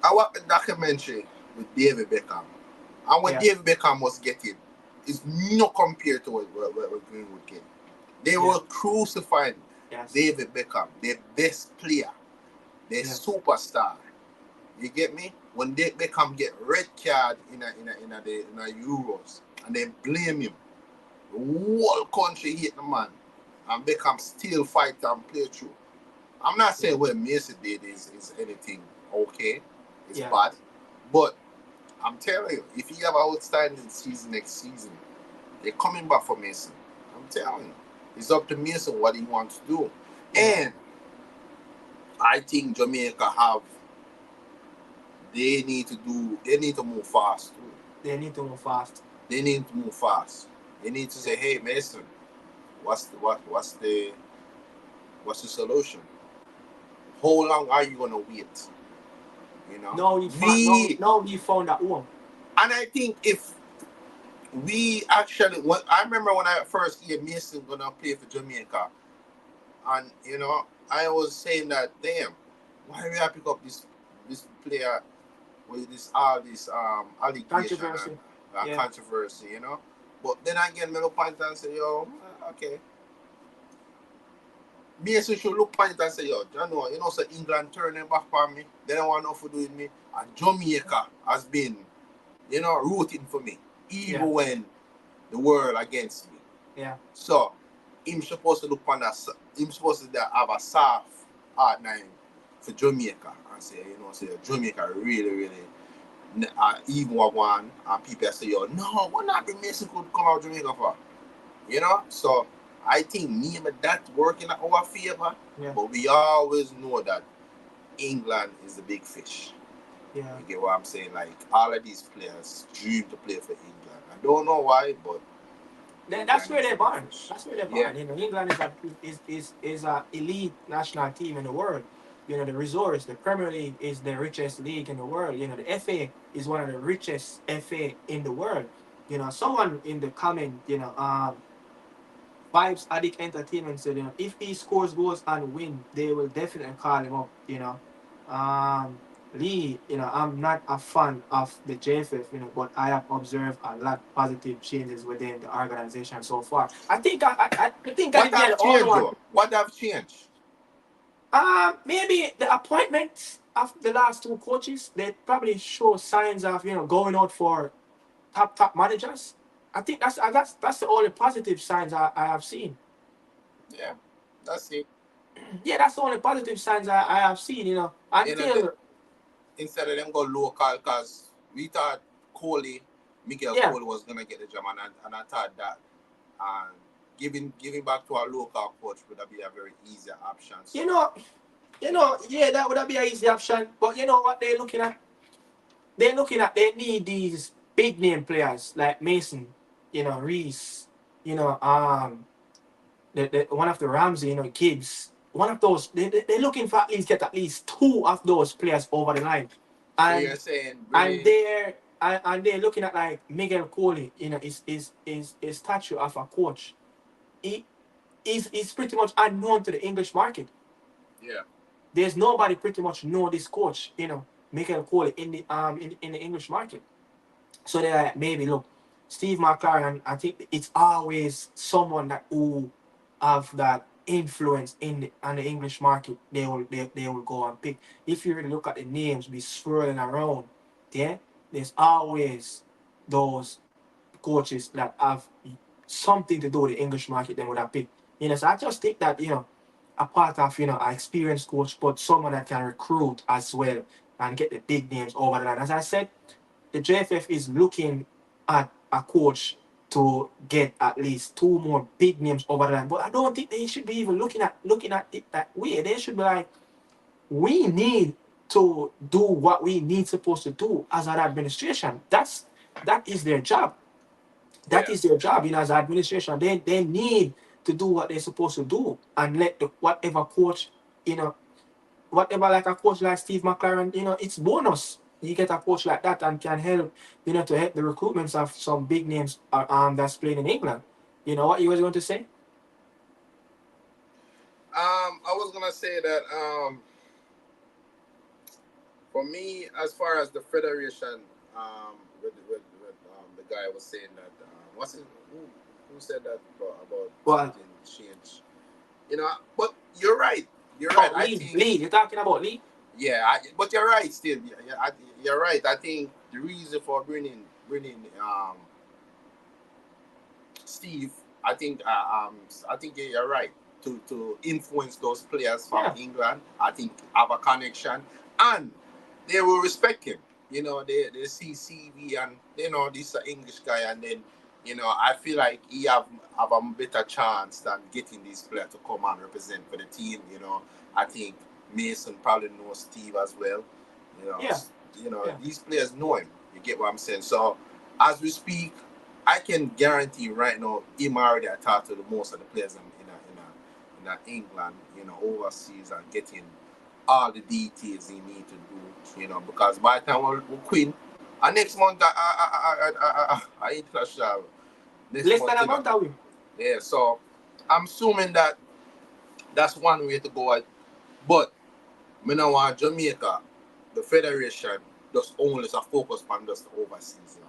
I watched a documentary with David Beckham. And when David Beckham was getting, it's not compared to what Greenwood get. They were crucifying David Beckham, their best player, their superstar. You get me? When David Beckham get red card in the Euros and they blame him, the whole country hate the man, and Beckham still fight and play through. I'm not saying what Mason did is anything okay. It's bad. But I'm telling you, if he have an outstanding season next season, they're coming back for Mason. I'm telling you. It's up to Mason what he wants to do. And I think Jamaica they need to move fast too. They need to move fast. They need to say, hey Mason, what's the solution? How long are you gonna wait? No, he found that one. And I think if we actually, I remember when I first hear Mason gonna play for Jamaica, and I was saying that, damn, why do we have to pick up this player with all this allegation and controversy, But then again, me look point and say, yo, okay. Mason should look point and say, yo, so England turning back on me. They don't want nothing to do with me. And Jamaica has been, rooting for me, even when the world against me. Yeah. So, him supposed to look on that. Him supposed to have a soft heart nine for Jamaica and say, Jamaica really, really, even one, and people say, yo, no, what not the Mason could come out of Jamaica for? So I think maybe that's working in our favor, but we always know that England is the big fish. Yeah. You get what I'm saying? Like, all of these players dream to play for England. I don't know why, but that's where they're born. That's where they're born. England is a elite national team in the world. The resource, the Premier League is the richest league in the world. The FA is one of the richest FA in the world. Someone in the comment, Vibes Addict Entertainment said, if he scores goals and win, they will definitely call him up. Lee, I'm not a fan of the JFF, but I have observed a lot of positive changes within the organization so far. I think I What have changed? Maybe the appointments of the last two coaches, they probably show signs of going out for top managers. I think that's the only positive signs I have seen. Yeah, that's it. Yeah, that's the only positive signs I have seen. Until instead of them go local, because we thought Miguel Yeah. Coley was gonna get the job, and I thought that giving back to our local coach would be a very easy option. So Yeah, that would be an easy option. But you know what they're looking at? They need these big name players like Mason, Reese, one of the Ramsey, Gibbs. One of those, they're looking for get at least two of those players over the line. so you're And saying and they're looking at like Miguel Coley, is statue of a coach. He is pretty much unknown to the English market. yeah. There's nobody pretty much know this coach, Miguel Coley in the English market. So they're like, maybe look, Steve McLaren, I think it's always someone that who have that influence on the English market. They will go and pick. If you really look at the names be swirling around, yeah, there's always those coaches that have something to do with the English market. They would have picked. So I just think that a part of an experienced coach, but someone that can recruit as well and get the big names over the line. As I said, the JFF is looking at a coach to get at least two more big names over the line. But I don't think they should be even looking at it that way. They should be like, we need to do what we need supposed to do as an administration. That is their job. That is their job, as administration. They need to do what they're supposed to do and let whatever coach, whatever like a coach like Steve McLaren, it's bonus. You get a coach like that and can help, to help the recruitments of some big names that's playing in England. You know what you was going to say? I was gonna say that for me, as far as the federation, with the guy was saying that who said that about change? But you're right. You're right. Lee, you're talking about Lee? Yeah, but you're right still. You're right. I think the reason for bringing Steve, I think you're right to influence those players from England. I think have a connection, and they will respect him. They see CV and this is an English guy, and then I feel like he have a better chance than getting these players to come and represent for the team. I think Mason probably knows Steve as well. These players know him. You get what I'm saying? So as we speak, I can guarantee right now him already talked to the most of the players in England, overseas, and getting all the details he need to do, because by the time we'll quit, and next month I international. Less than a month away. Yeah, so I'm assuming that that's one way to go. But I don't want Jamaica, the federation, just only to focus on just the overseas.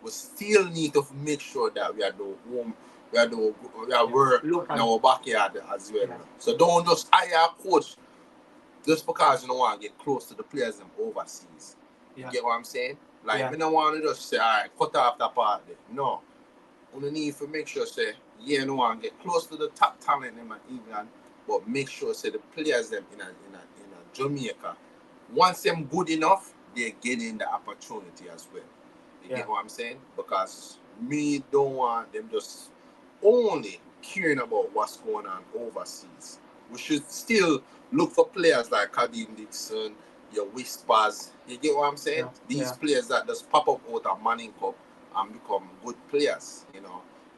We still need to make sure that we are doing home, we are work in our backyard as well. Yeah. So don't just hire a coach just because you don't want to get close to the players in overseas. You get what I'm saying? Like, we don't want to just say, all right, cut off that part there. No. We need to make sure, say, you don't want to get close to the top talent in England, but make sure, say, the players them in Jamaica, once them good enough, they're getting the opportunity as well. You get what I'm saying? Because me don't want them just only caring about what's going on overseas. We should still look for players like Kadeem Dixon, your Whispers. You get what I'm saying? These players that just pop up out of Manone Cup and become good players.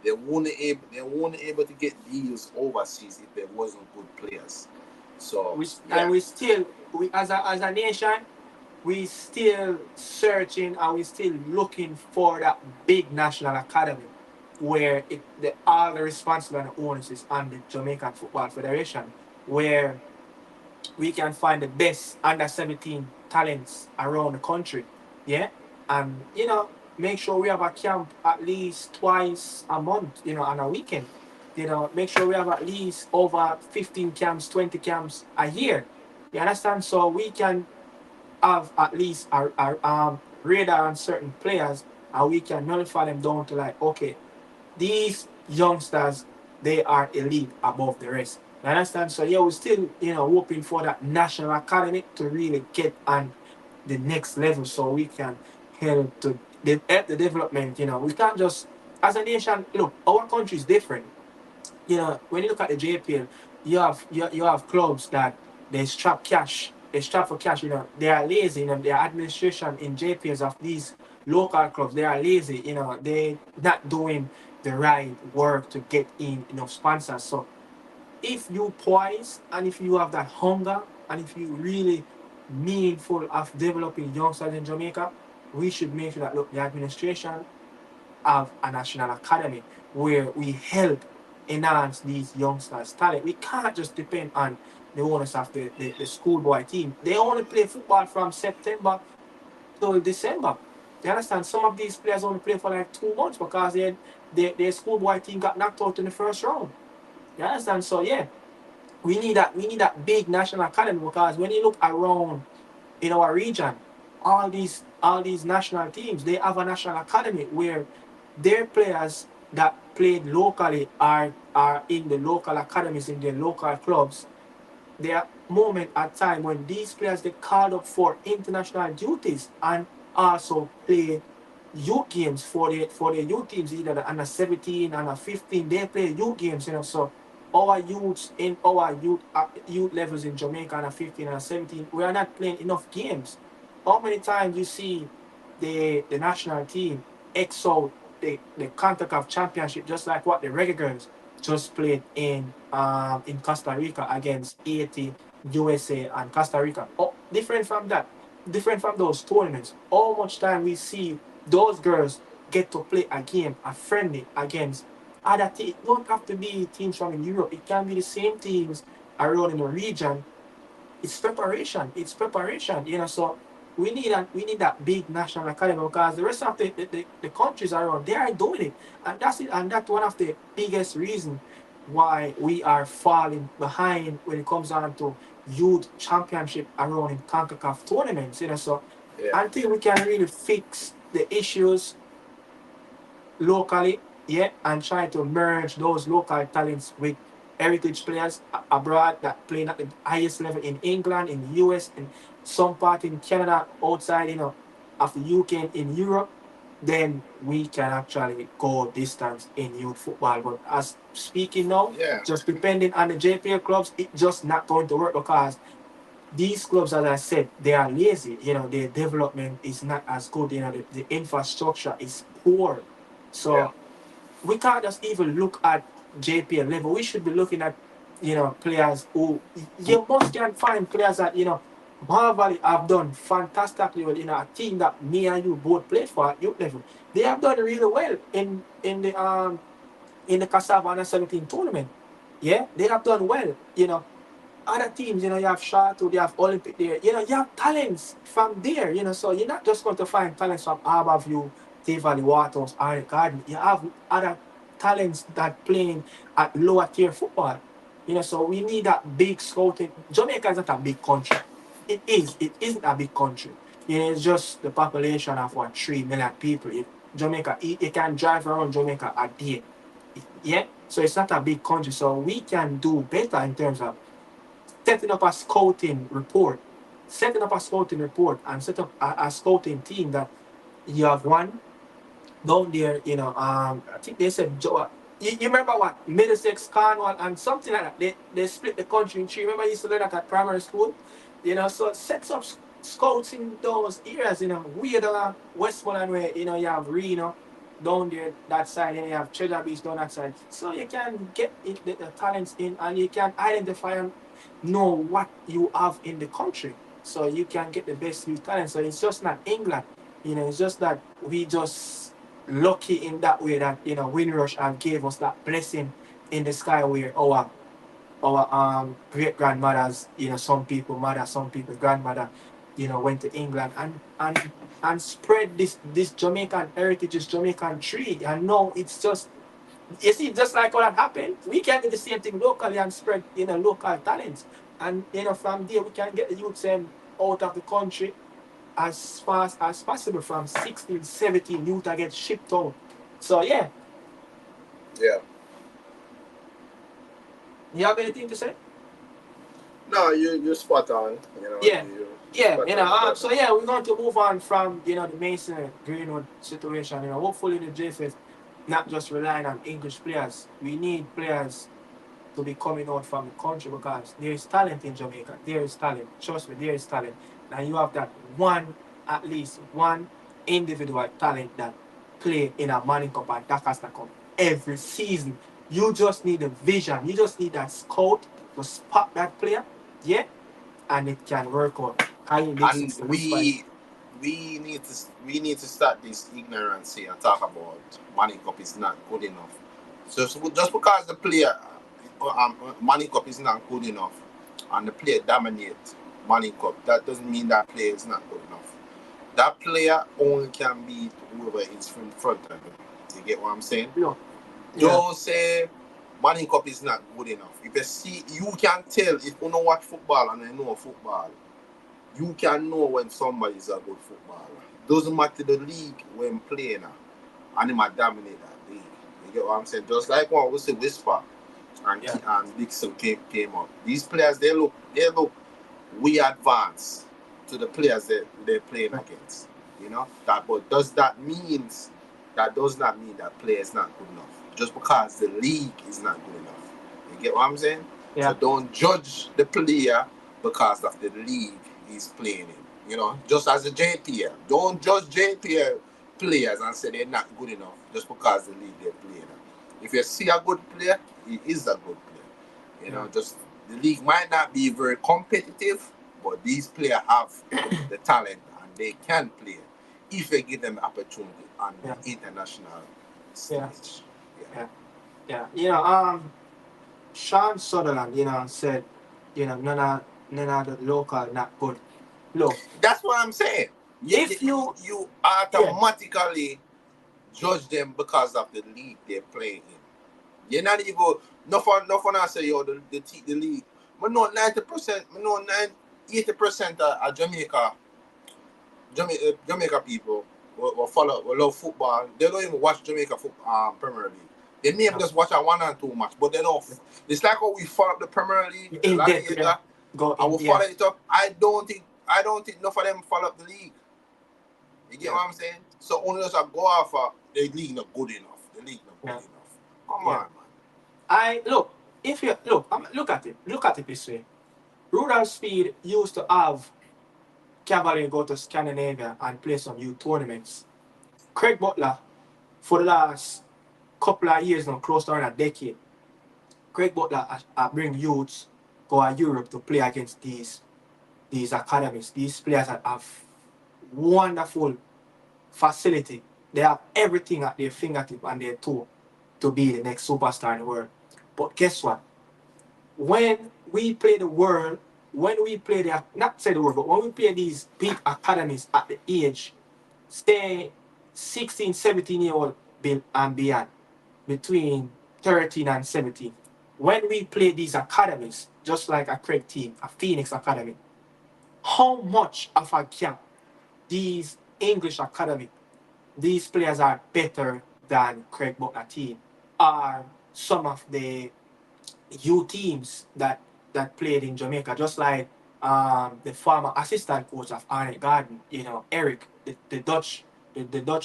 They won't able to get deals overseas if they wasn't good players. So and we as a nation, we still searching and we still looking for that big national academy where all the responsibility and the onus is on the Jamaican Football Federation, where we can find the best under 17 talents around the country. Yeah. And make sure we have a camp at least twice a month, on a weekend. Make sure we have at least over 15 camps, 20 camps a year. You understand? So we can have at least our radar on certain players, and we can nullify them down to like, okay, these youngsters, they are elite above the rest. You understand? So we're still, hoping for that national academy to really get and the next level, so we can help to help the development. We can't just, as a nation, look, our country is different. When you look at the JPL, you have clubs that they strap cash, they strap for cash. They are lazy. Their administration in JPLs of these local clubs, they are lazy. They not doing the right work to get in enough sponsors. So if you poise and if you have that hunger and if you really meaningful of developing youngsters in Jamaica, we should make sure that, look, the administration have a national academy where we help enhance these youngsters' talent. We can't just depend on the owners of the schoolboy team. They only play football from September till December. You understand? Some of these players only play for like 2 months because their schoolboy team got knocked out in the first round. You understand? So yeah, we need that big national academy, because when you look around in our region, all these national teams, they have a national academy where their players that played locally are in the local academies in their local clubs. There are moments at time when these players get called up for international duties and also play youth games for the youth teams, either the under 17 under 15. They play youth games. So our youths in our youth levels in Jamaica under 15 and 17, we are not playing enough games. How many times you see the national team excel the CONCACAF championship, just like what the Reggae girls just played in Costa Rica against 80 USA and Costa Rica. Oh, different from those tournaments. How much time we see those girls get to play a game, a friendly against other teams. It don't have to be teams from in Europe. It can be the same teams around in the region. It's preparation. It's preparation. So we need that big national academy, because the rest of the countries around, they are doing it. And that's it. And that's one of the biggest reasons why we are falling behind when it comes down to youth championship around in CONCACAF tournaments. So Yeah. until we can really fix the issues locally, yeah, and try to merge those local talents with heritage players abroad that playing at the highest level in England, in the US, and some part in Canada, outside, of the UK and in Europe, then we can actually go distance in youth football. But as speaking now, Yeah. just depending on the JPL clubs, it's just not going to work, because these clubs, as I said, they are lazy. Their development is not as good. The infrastructure is poor. Yeah. So we can't just even look at JPL level. We should be looking at, players who you must can find players that, Marvally have done fantastically well in a team that me and you both played for at youth level. They have done really well in the Cassava Under 17 tournament. Yeah, they have done well. Other teams, you have Shartu, you have Olympic there. You have talents from there, so you're not just going to find talents from Harborview, Tay Valley Waters, or Garden. You have other talents that playing at lower tier football. So we need that big scouting. Jamaica is not a big country. It is. It isn't a big country. It's just the population of what, 3 million people. Jamaica, you can drive around Jamaica a day. Yeah. So it's not a big country. So we can do better in terms of setting up a scouting report, and set up a scouting team that you have one down there. I think they said You remember what, Middlesex, Cornwall, and something like that. They split the country in three. Remember, you used to learn that at primary school. So set up scouts in those areas. Weird, Westmoreland, where you have Reno down there that side, and you have Treasure Beach down that side. So you can get the talents in, and you can identify and know what you have in the country, so you can get the best youth talent. So it's just not England. It's just that we just lucky in that way that Windrush and gave us that blessing in the sky, where our great grandmothers, some people mother, some people grandmother, went to England and spread this Jamaican heritage, this Jamaican tree. And now it's just, you see, just like what had happened, we can do the same thing locally and spread, local talents. And from there we can get the youths out of the country as fast as possible. From 16, 17 youth that get shipped out. So yeah. Yeah. You have anything to say? No, you're spot on. Yeah. Yeah, so yeah, we're going to move on from the Mason Greenwood situation. Hopefully the JFF not just relying on English players. We need players to be coming out from the country because there is talent in Jamaica. There is talent. Trust me, there is talent. Now you have that at least one individual talent that play in a Manone Cup, and that has to come every season. You just need a vision. You just need that scout to spot that player, yeah, and it can work out. And we need to start this ignorance here and talk about Manone Cup is not good enough. So just because the player Manone Cup is not good enough and the player dominates Manone Cup, that doesn't mean that player is not good enough. That player only can beat whoever is in front of him. You get what I'm saying? Yeah. Don't say Manone Cup is not good enough. If you see, you can tell if you know watch football and you know football. You can know when somebody is a good footballer. Doesn't matter the league when playing and he might dominate that league. You get what I'm saying? Just like what we say Whisper and Dixon came up. These players they look we advance to the players that they're playing against. But does not mean that player is not good enough. Just because the league is not good enough. You get what I'm saying? Yeah. So don't judge the player because of the league he's playing in. Just as a JPL. Don't judge JPL players and say they're not good enough just because the league they're playing in. If you see a good player, he is a good player. Just the league might not be very competitive, but these players have the talent and they can play if they give them opportunity on the international stage. Sean Sutherland, said, none of the local not good. Look, that's what I'm saying. If you automatically judge them because of the league they're playing in. You're not even no fun I say the league. But no 90%, 80% of Jamaica people will love football. They don't even watch Jamaica Premier League. They may just watch a 1 and 2 match, but they don't. It's like how we follow the Premier League, the La Liga, and we follow it up. I don't think enough of them follow up the league. You get what I'm saying? So only us go off the league not good enough. The league not good enough. Come on, man. Look at it this way. Rudolph Speed used to have Cavalier go to Scandinavia and play some youth tournaments. Craig Butler, for the last couple of years now, close to a decade, Craig Butler bring youths go to Europe to play against these academies. These players that have wonderful facility. They have everything at their fingertip and their toe to be the next superstar in the world. But guess what? When we play the world, when we play but when we play these big academies at the age, say 16, 17-year-old and beyond, between 13 and 17, when we play these academies, just like a Craig team, a Phoenix Academy, how much of a gap these English academy, these players are better than Craig Butler team, are some of the youth teams that played in Jamaica, just like the former assistant coach of Arnett Garden, Eric, the Dutch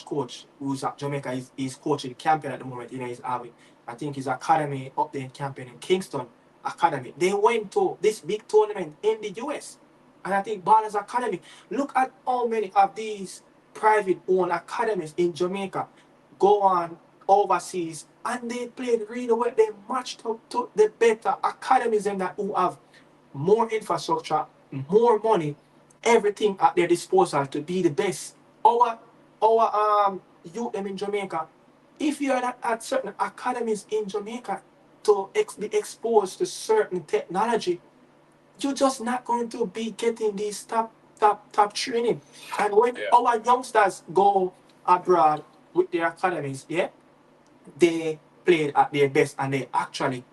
coach who's at Jamaica, he's coaching Campion at the moment. He's having, I think his academy up there in Campion in Kingston Academy. They went to this big tournament in the US. And I think Ballers Academy, look at how many of these private owned academies in Jamaica go on overseas and they played really well. They matched up to the better academies than that who have more infrastructure, more money, everything at their disposal to be the best. Our youth in Jamaica, if you are at certain academies in Jamaica to be exposed to certain technology, you're just not going to be getting these top training. And when our youngsters go abroad with their academies, they played at their best and they actually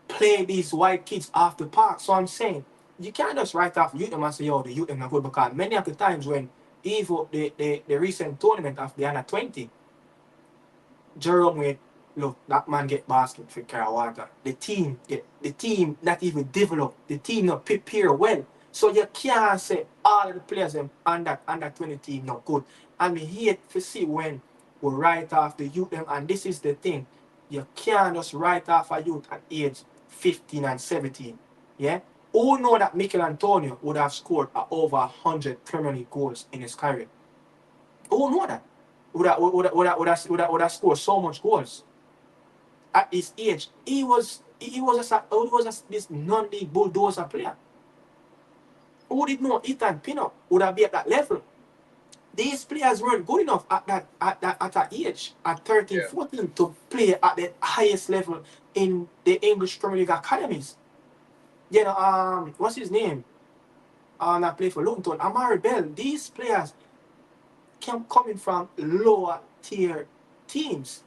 play these white kids off the park. So I'm saying, you can't just write off youth and say, the youth are good, because many of the times when the recent tournament of the under 20, Jerome Wade, look, that man get basket for Water. The team not even developed. The team not prepare well. So you can't say all of the players on that under 20 team not good. And we hate to see when we write off the youth them, and this is the thing. You can't just write off a youth at age 15 and 17. Yeah? Who know that Mikel Antonio would have scored over 100 Premier League goals in his career? Who know that? Would have scored so much goals at his age. He was just this non-league bulldozer player. Who did know Ethan Pinnock would have been at that level? These players weren't good enough at that age, at 13, 14, to play at the highest level in the English Premier League academies. What's his name? That played for Luton, Omari Bell. These players coming from lower tier teams.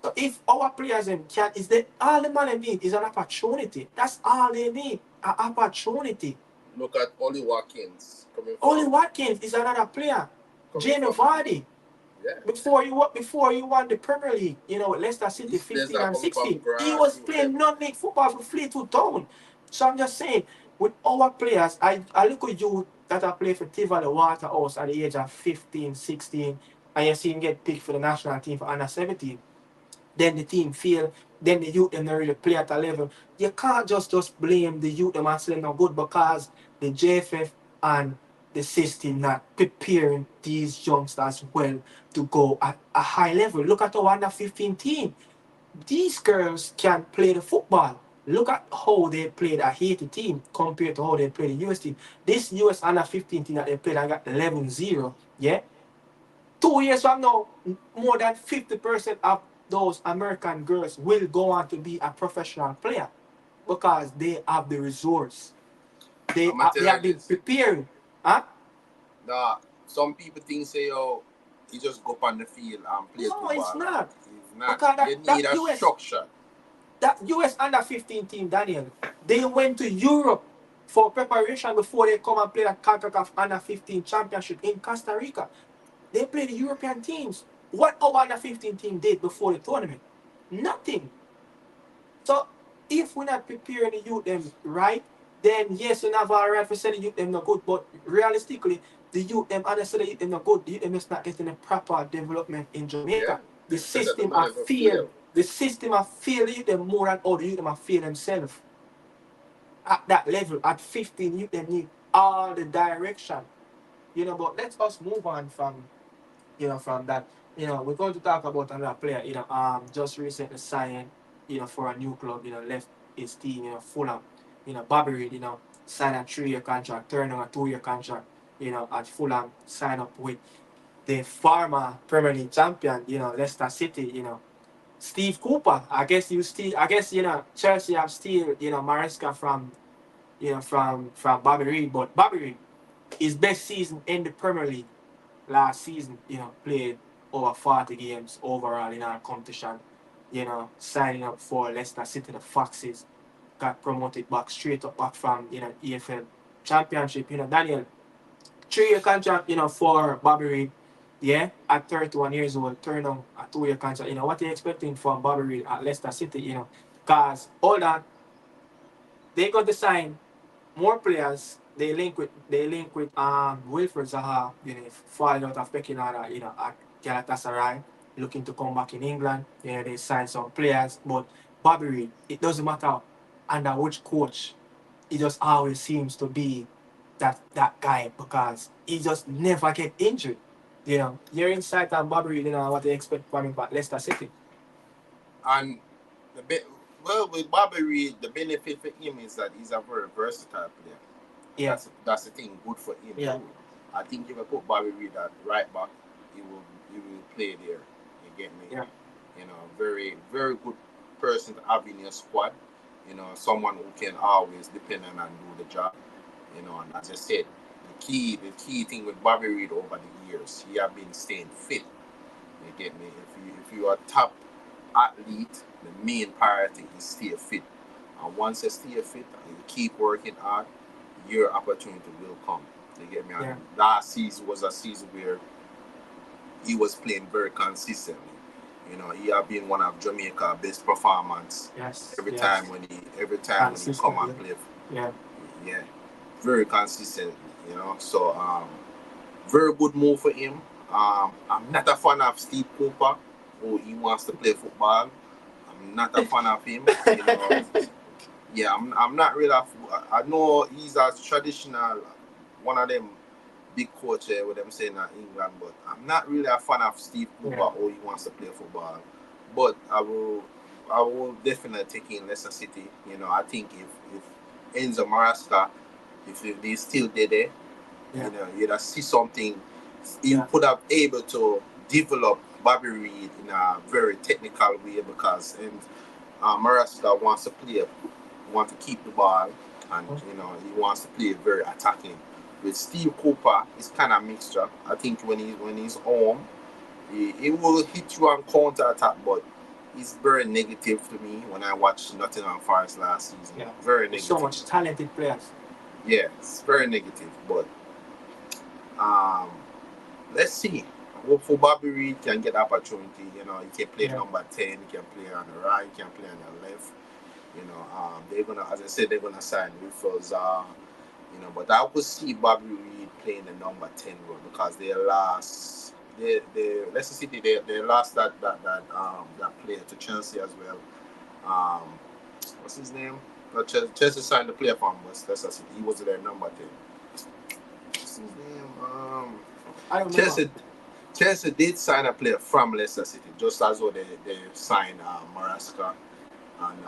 So if our players can, all the man need is an opportunity. That's all they need, an opportunity. Look at Ollie Watkins. Ollie Watkins is another player. Jamie Vardy. Yeah. Before you won the Premier League, Leicester City 15 and 16, he was playing non-league football for Fleetwood Town. So I'm just saying, with our players, I look at you that are playing for Tivoli Waterhouse at the age of 15, 16, and you see him get picked for the national team for under 17. Then the team fail, then the youth them not really play at a level. You can't just blame the youth them and say they're not good, because the JFF and the system not preparing these youngsters well to go at a high level. Look at our under 15 team. These girls can play the football. Look at how they played a Haiti team compared to how they played the US team. This US under 15 team that they played, I got 11-0. Yeah? 2 years from now, more than 50% of those American girls will go on to be a professional player, because they have the resource. They have been preparing. Huh? Nah, some people think say, you just go up on the field and play football. No, it's not. It's not. Because you need a structure. That US under 15 team, Daniel, they went to Europe for preparation before they come and play the CONCACAF under 15 championship in Costa Rica. They play the European teams. What our under 15 team did before the tournament? Nothing. So if we're not preparing the youth them right, then yes, we have all right for saying the youth them not good, but realistically, the youth them, honestly, the youth them not good. The youth them is not getting a proper development in Jamaica. Yeah. The system have failed. The system have failed the youth them more than all the youth them have failed themselves. At that level, at 15, youth them need all the direction. But let us move on from that. We're going to talk about another player, just recently signed, for a new club, left his team, Fulham. Bobby Reid, signed a 3-year contract, turned on a 2-year contract, at Fulham, signed up with the former Premier League champion, Leicester City, Steve Cooper. I guess, Chelsea have still, Maresca from Bobby Reid, but Bobby Reid, his best season in the Premier League last season, played over 40 games overall in our competition, signing up for Leicester City, the Foxes, got promoted straight up from, EFL Championship. Daniel, 3-year contract, for Bobby Reid, at 31 years old, turned on a 2-year contract. What are you expecting from Bobby Reid at Leicester City, because all that, they got to sign more players. They link with Wilfred Zaha, falling out of pecking order, at Galatasaray, looking to come back in England. They signed some players, but Bobby Reid, it doesn't matter under which coach, he just always seems to be that guy, because he just never get injured. Your insight on Bobby Reid, what they expect from him at Leicester City. And with Bobby Reid, the benefit for him is that he's a very versatile player. Yeah. That's the thing, good for him. Yeah. Too. I think if I put Bobby Reid at right back, he will play there. You get me? Yeah. Very, very good person to have in your squad. Someone who can always depend on and do the job. And as I said, the key thing with Bobby Reid over the years, he have been staying fit. You get me? If you are top athlete, the main priority is stay fit. And once you stay fit and you keep working hard, your opportunity will come. You get me? Yeah. And last season was a season where he was playing very consistently. He have been one of Jamaica's best performance. Yes. Every time when he come and play. Yeah. Yeah. very consistent, you know. So very good move for him. I'm not a fan of Steve Cooper, who he wants to play football. I'm not a fan of him, you know. Yeah, I'm not really. I know he's a traditional one of them big coach with them saying in England, but I'm not really a fan of Steve Cooper or he wants to play football. But I will definitely take in Leicester City. You know, I think if Enzo Maresca, if they still there, you know, you'd see something. He could have able to develop Bobby Reid in a very technical way because Maresca wants to keep the ball, and you know he wants to play very attacking. With Steve Cooper, it's kind of mixture. I think when he's home, he will hit you on counter attack, but he's very negative to me when I watched Nottingham Forest last season. Yeah. Very negative. So much talented players. Yeah, it's very negative. But let's see. Hopefully Bobby Reid can get opportunity. You know, he can play number 10, he can play on the right, he can play on the left. You know, they're gonna, as I said, they're gonna sign Wiffles. You know, but I would see Bobby Reid playing the number 10 role because Leicester City they lost that player to Chelsea as well. What's his name? Chelsea signed the player from Leicester City. He was their number 10. What's his name? I don't know. Chelsea did sign a player from Leicester City, just as though they signed Maresca. And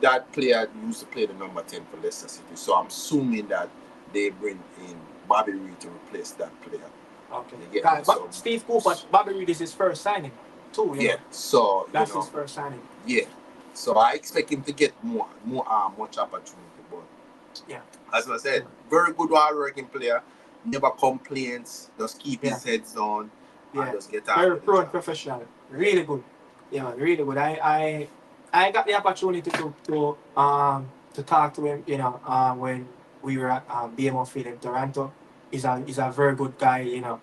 that player used to play the number 10 for Leicester City. So I'm assuming that they bring in Bobby Reid to replace that player. Okay. But Steve Cooper, Bobby Reid is his first signing too. You know? So that's his first signing. Yeah. So I expect him to get much opportunity. But as I said, very good hard-working player. Never complains. Just keep his heads down. And just get out. Very pro and professional. Really good. Yeah, really good. I got the opportunity to talk to him, you know, when we were at BMO Field in Toronto. He's a very good guy, you know.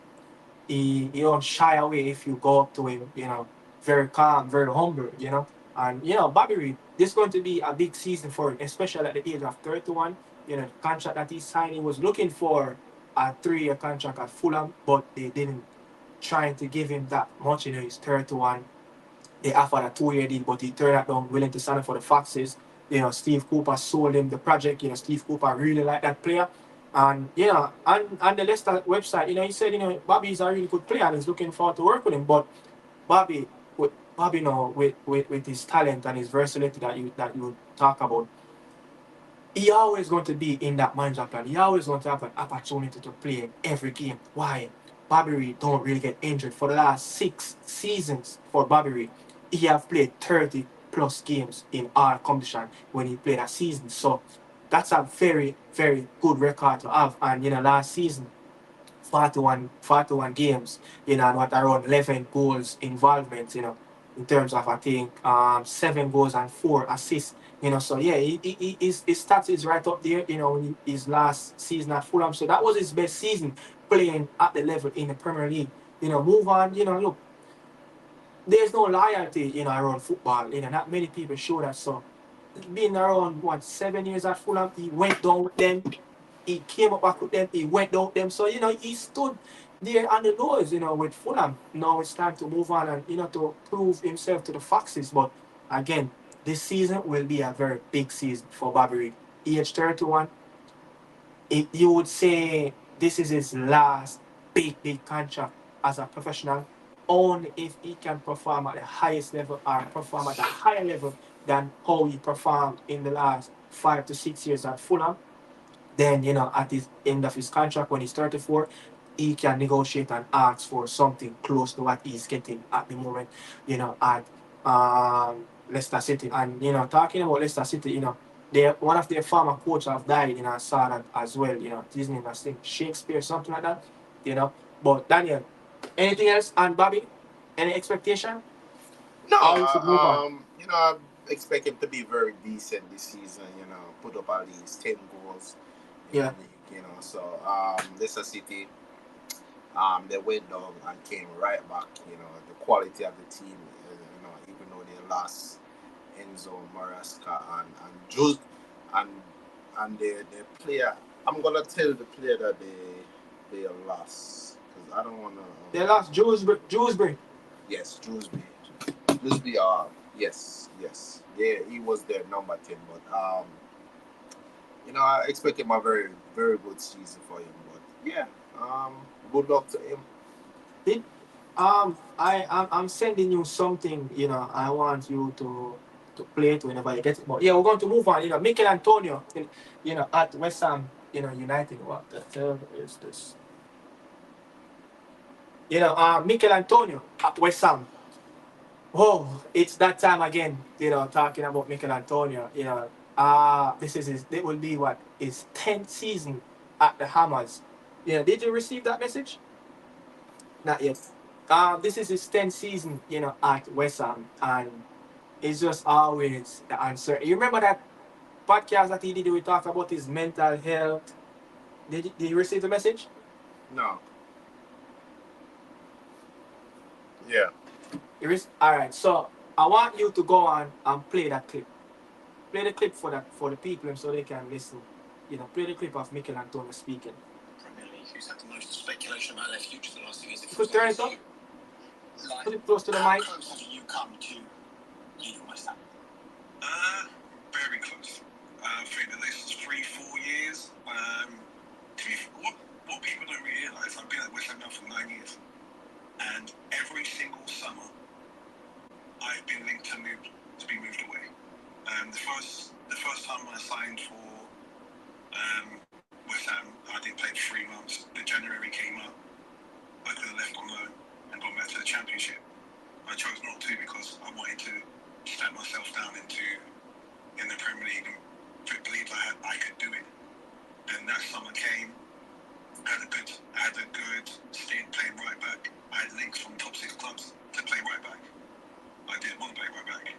He don't shy away if you go up to him, you know. Very calm, very humble, you know. And you know, Bobby Reid, this is going to be a big season for him, especially at the age of 31. You know, the contract that he signed, he was looking for a 3-year contract at Fulham, but they didn't trying to give him that much. You know, he's 31. They offered a 2-year deal, but he turned that down, willing to sign up for the Foxes. You know, Steve Cooper sold him the project. You know, Steve Cooper really liked that player. And, you know, on the Leicester website, you know, he said, you know, Bobby's a really good player and he's looking forward to work with him. But Bobby, you know, with his talent and his versatility that you talk about, he always going to be in that manager plan. He always going to have an opportunity to play every game. Why? Bobby Reid don't really get injured. For the last 6 seasons for Bobby Reid, he have played 30 plus games in all competition when he played a season. So that's a very, very good record to have. And, you know, last season, 41 games, you know, and what around 11 goals involvement, you know, in terms of, I think, 7 goals and 4 assists. You know, so yeah, his stats is right up there, you know, his last season at Fulham. So that was his best season playing at the level in the Premier League. You know, move on, you know, look, there's no loyalty, you know, around football. You know, not many people show that. So being around, 7 years at Fulham, he went down with them. He came up back with them. He went down with them. So, you know, he stood there on the lows, you know, with Fulham. Now it's time to move on and, you know, to prove himself to the Foxes. But again, this season will be a very big season for Bobby Reid. Age 31, you would say this is his last big contract as a professional. Only if he can perform at the highest level or perform at a higher level than how he performed in the last 5 to 6 years at Fulham, then, you know, at the end of his contract when he's 34, he can negotiate and ask for something close to what he's getting at the moment, you know, at Leicester City. And, you know, talking about Leicester City, you know, one of their former coaches have died, you know, I saw that as well, you know, his name, I think Shakespeare, something like that, you know. But Daniel, anything else on Bobby? Any expectation? No, you know, I expect him to be very decent this season, you know, put up at least 10 goals. Yeah. You know, so Leicester City, they went down and came right back. You know, the quality of the team, you know, even though they lost Enzo Maresca and the player I'm gonna tell the player that they lost because I don't wanna. They lost Dewsbury. Yes, Dewsbury. Dewsbury. Yes. Yeah, he was their number 10, but I expect him a very, very good season for him. But yeah, good luck to him. Did I'm sending you something. I want you to play it whenever you get it. But yeah, we're going to move on. Mikel Antonio. At West Ham. United. What the hell is this? Mikel Antonio at West Ham. Oh, it's that time again. Talking about Mikel Antonio. It will be what his 10th season at the Hammers. Did you receive that message? Not yet. This is his 10th season. At West Ham, and it's just always the answer. You remember that podcast that he did? We talked about his mental health. Did you receive the message? No. Yeah. All right. So I want you to go on and play that clip. Play the clip for the people so they can listen. Play the clip of Mikel Antonio speaking. Premier League, who's had the most speculation about their future the last 2 years. Could turn it up. Put it close to the mic. How close have you come to leaving West Ham? Very close. For the last 3-4 years. What people don't realise, I've been at West Ham now for 9 years, and every single summer, I've been linked to be moved away. The first time I signed for West Ham, I didn't play for 3 months. The January came up, I could have left on loan and gone back to the Championship. I chose not to because I wanted to stamp myself down in the Premier League and believed I could do it. And that summer came, had a good stint playing right back. I had links from top 6 clubs to play right back. I didn't want to play right back,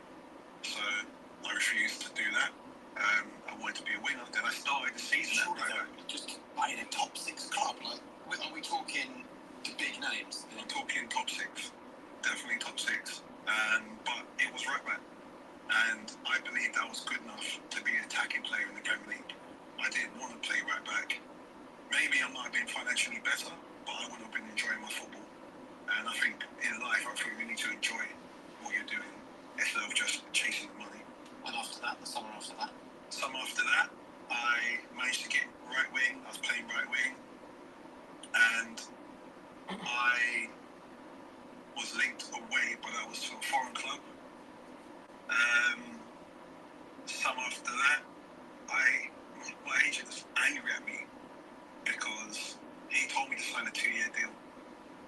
so I refused to do that. I wanted to be a winger. Then I started the season at right back. Just in a top 6 club, are we talking the big names? I'm talking top 6, definitely top 6. But it was right back, and I believed I was good enough to be an attacking player in the Premier League. I didn't want to play right back. Maybe I might have been financially better, but I would have been enjoying my football. And I think in life, I think we need to enjoy what you're doing instead of just chasing the money. And after that, the summer after that? Summer after that, I managed to get right wing. I was playing right wing. And I was linked away, but that was to a foreign club. Summer after that, my agent was angry at me because he told me to sign a 2-year deal.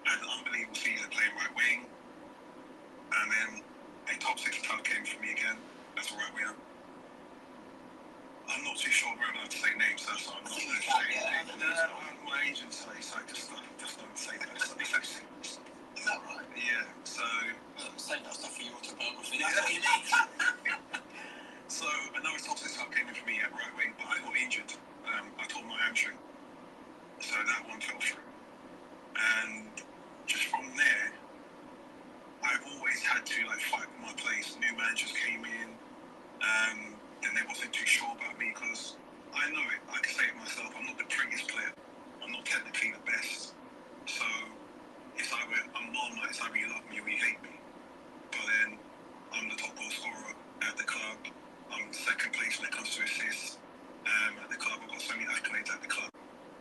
I had an unbelievable season playing right wing, and then a top 6 club came for me again as a right winger. I'm not too sure whether I'm allowed to say names, so I'm not going to say names. My agent says just don't say that. It's so serious. Is that right? Yeah. So. Say that stuff for your autobiography. That's what you need. So another top 6 club came in for me at right wing, but I got injured. I tore my hamstring, so that one fell through. And just from there, I've always had to fight for my place. New managers came in, and they wasn't too sure about me because I know it. I can say it myself. I'm not the prettiest player. I'm not technically the best. So it's either I'm Marmite, it's either you love me or you hate me. But then I'm the top goal scorer at the club. I'm second place when it comes to assists. At the club, I've got so many accolades at the club.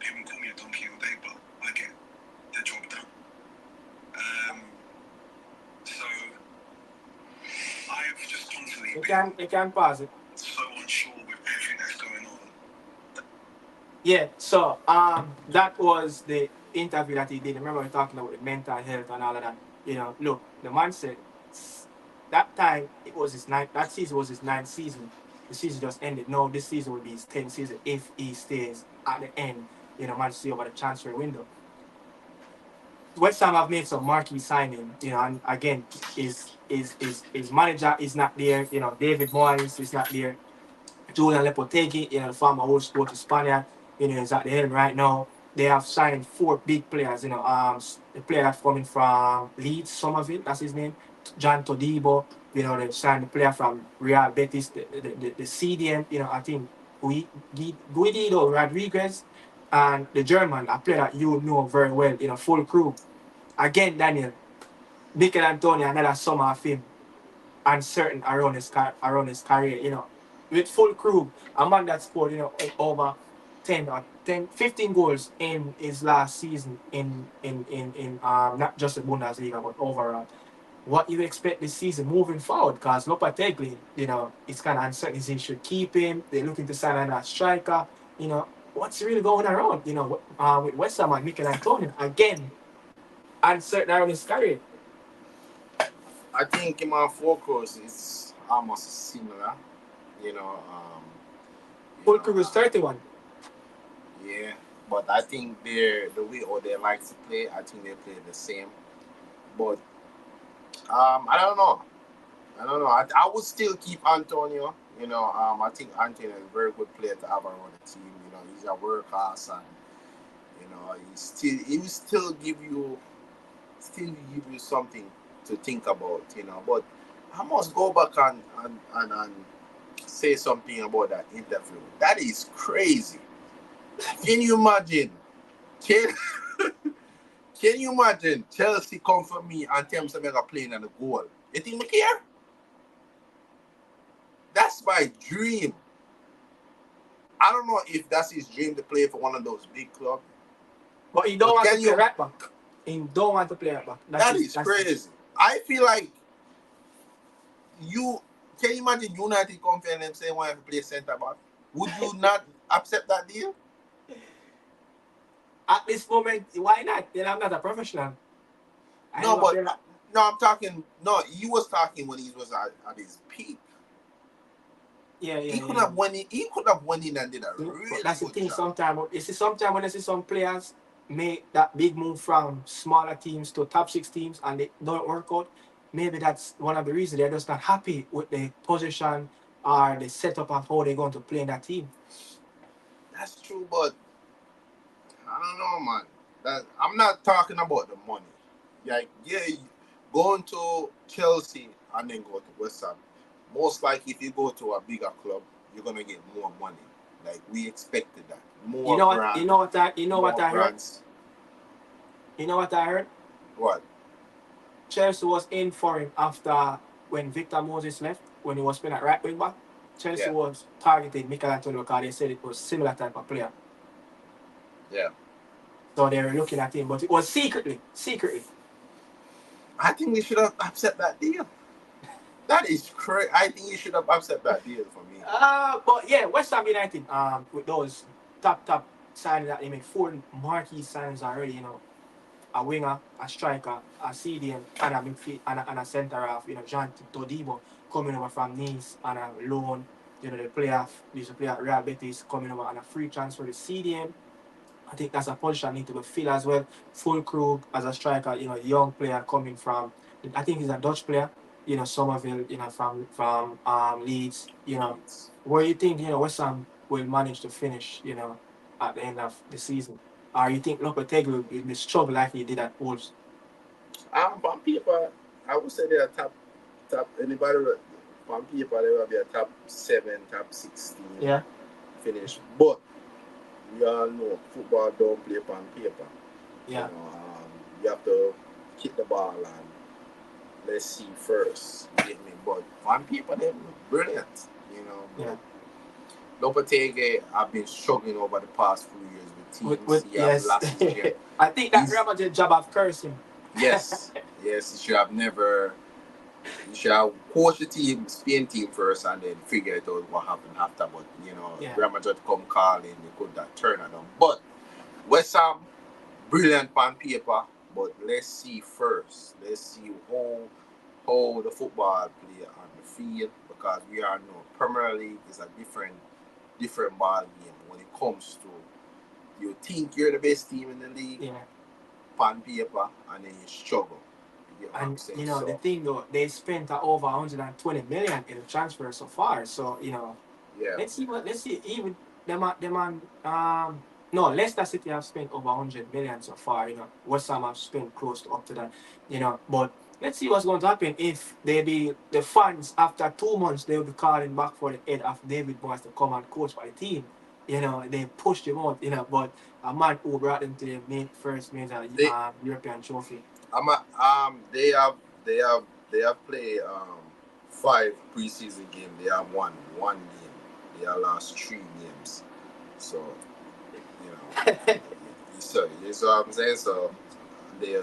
People call me a donkey all day, but I get the job done. So I've just constantly You can pause it. So unsure with everything that's going on. Yeah, so that was the interview that he did. Remember we talking about the mental health and all of that. Look, the man said that time that season was his 9th season. The season just ended. No, this season will be his 10th season if he stays at the end, Man see over the transfer window. West Ham have made some marquee signing, and again, his manager is not there, David Moyes is not there. Julian Lopetegui, the former old sport Spaniard, is at the helm right now. They have signed 4 big players, the player that's coming from Leeds, Somerville, that's his name, John Todibo, they've signed the player from Real Betis, the CDM, I think Guido Rodriguez, and the German, a player that you know very well, Fullkrug. Again, Daniel, Mikel Antonio, another summer of him, uncertain around his career, with Fullkrug, a man that scored, over 15 goals in his last season in not just the Bundesliga but overall. What you expect this season moving forward? Because Lopetegui, it's kind of uncertain. They should keep him. They're looking to sign another striker. What's really going around? With West Ham and Mikel Antonio again, uncertain around his career. I think in my focus is almost similar. Fullkrug is 31. Yeah, but I think the way or they like to play, I think they play the same. But I don't know. I would still keep Antonio. I think Antonio is a very good player to have around the team. He's a workhorse and he will still give you something to think about. But I must go back and say something about that interview. That is crazy. Can you imagine? Can you imagine Chelsea come for me and tell me something about playing on the goal? You think I care? That's my dream. I don't know if that's his dream to play for one of those big clubs. But he don't want to play right back. He don't want to play right back. That is crazy. I feel like can you imagine United come for them saying want to play centre back? Would you not accept that deal? At this moment, why not? Then I'm not a professional. I'm talking. No, he was talking when he was at his peak. Yeah. He could have won it. He could have won it and did a really good job. That's the thing. Sometimes when I see some players make that big move from smaller teams to top 6 teams and they don't work out, maybe that's one of the reasons they're just not happy with the position or the setup of how they're going to play in that team. That's true, but I don't know, man. I'm not talking about the money. Going to Chelsea and then go to West Ham. Most likely, if you go to a bigger club, you're gonna get more money. Like we expected that. More. You know what I heard? You know what I heard? What? Chelsea was in for him after when Victor Moses left, when he was playing at right wing back. Chelsea was targeting Mikel Antonio because they said it was similar type of player. Yeah. So they were looking at him, but it was secretly. I think we should have accepted that deal. That is crazy. I think you should have accepted that deal for me. But yeah, West Ham United, with those top signings that they make, 4 marquee signings already, a winger, a striker, a CDM, and a midfield, and a centre half, Jean Todibo coming over from Nice on a loan. The player at Real Betis coming over on a free transfer to CDM. I think that's a position need to be filled as well. Fullkrug as a striker, young player coming from, I think he's a Dutch player, Somerville, from Leeds, where you think, West Ham will manage to finish, at the end of the season? Or you think Lopetegui will struggle like he did at Wolves? On paper, I would say they're top. Anybody on paper, they will be a top 7, top 16 finish. But we all know football don't play on paper. Yeah. You have to kick the ball and let's see first. You get me? But on paper, they look brilliant. Yeah. Lopetegui have been struggling over the past few years with teams. Yes. I think that Real Madrid job have cursed him. Yes. He should have never. You should have coached the Spain team first and then figure it out what happened after. But Real Madrid come calling, they could that turn it on. But West Ham, brilliant on paper. But let's see first. Let's see how the football play on the field, because we are know Premier League is a different ball game when it comes to you think you're the best team in the league on paper and then you struggle. And the thing though, they spent over 120 million in the transfer so far. So let's see even them No, Leicester City have spent over 100 million so far. West Ham have spent close to up to that. But let's see what's going to happen if the fans after 2 months they will be calling back for the head of David Moyes to come and coach for the team. They pushed him out. But a man who brought them to the first major European trophy. They have played 5 preseason games. They have won 1 game. They have lost 3 games. So so you know what I'm saying. So they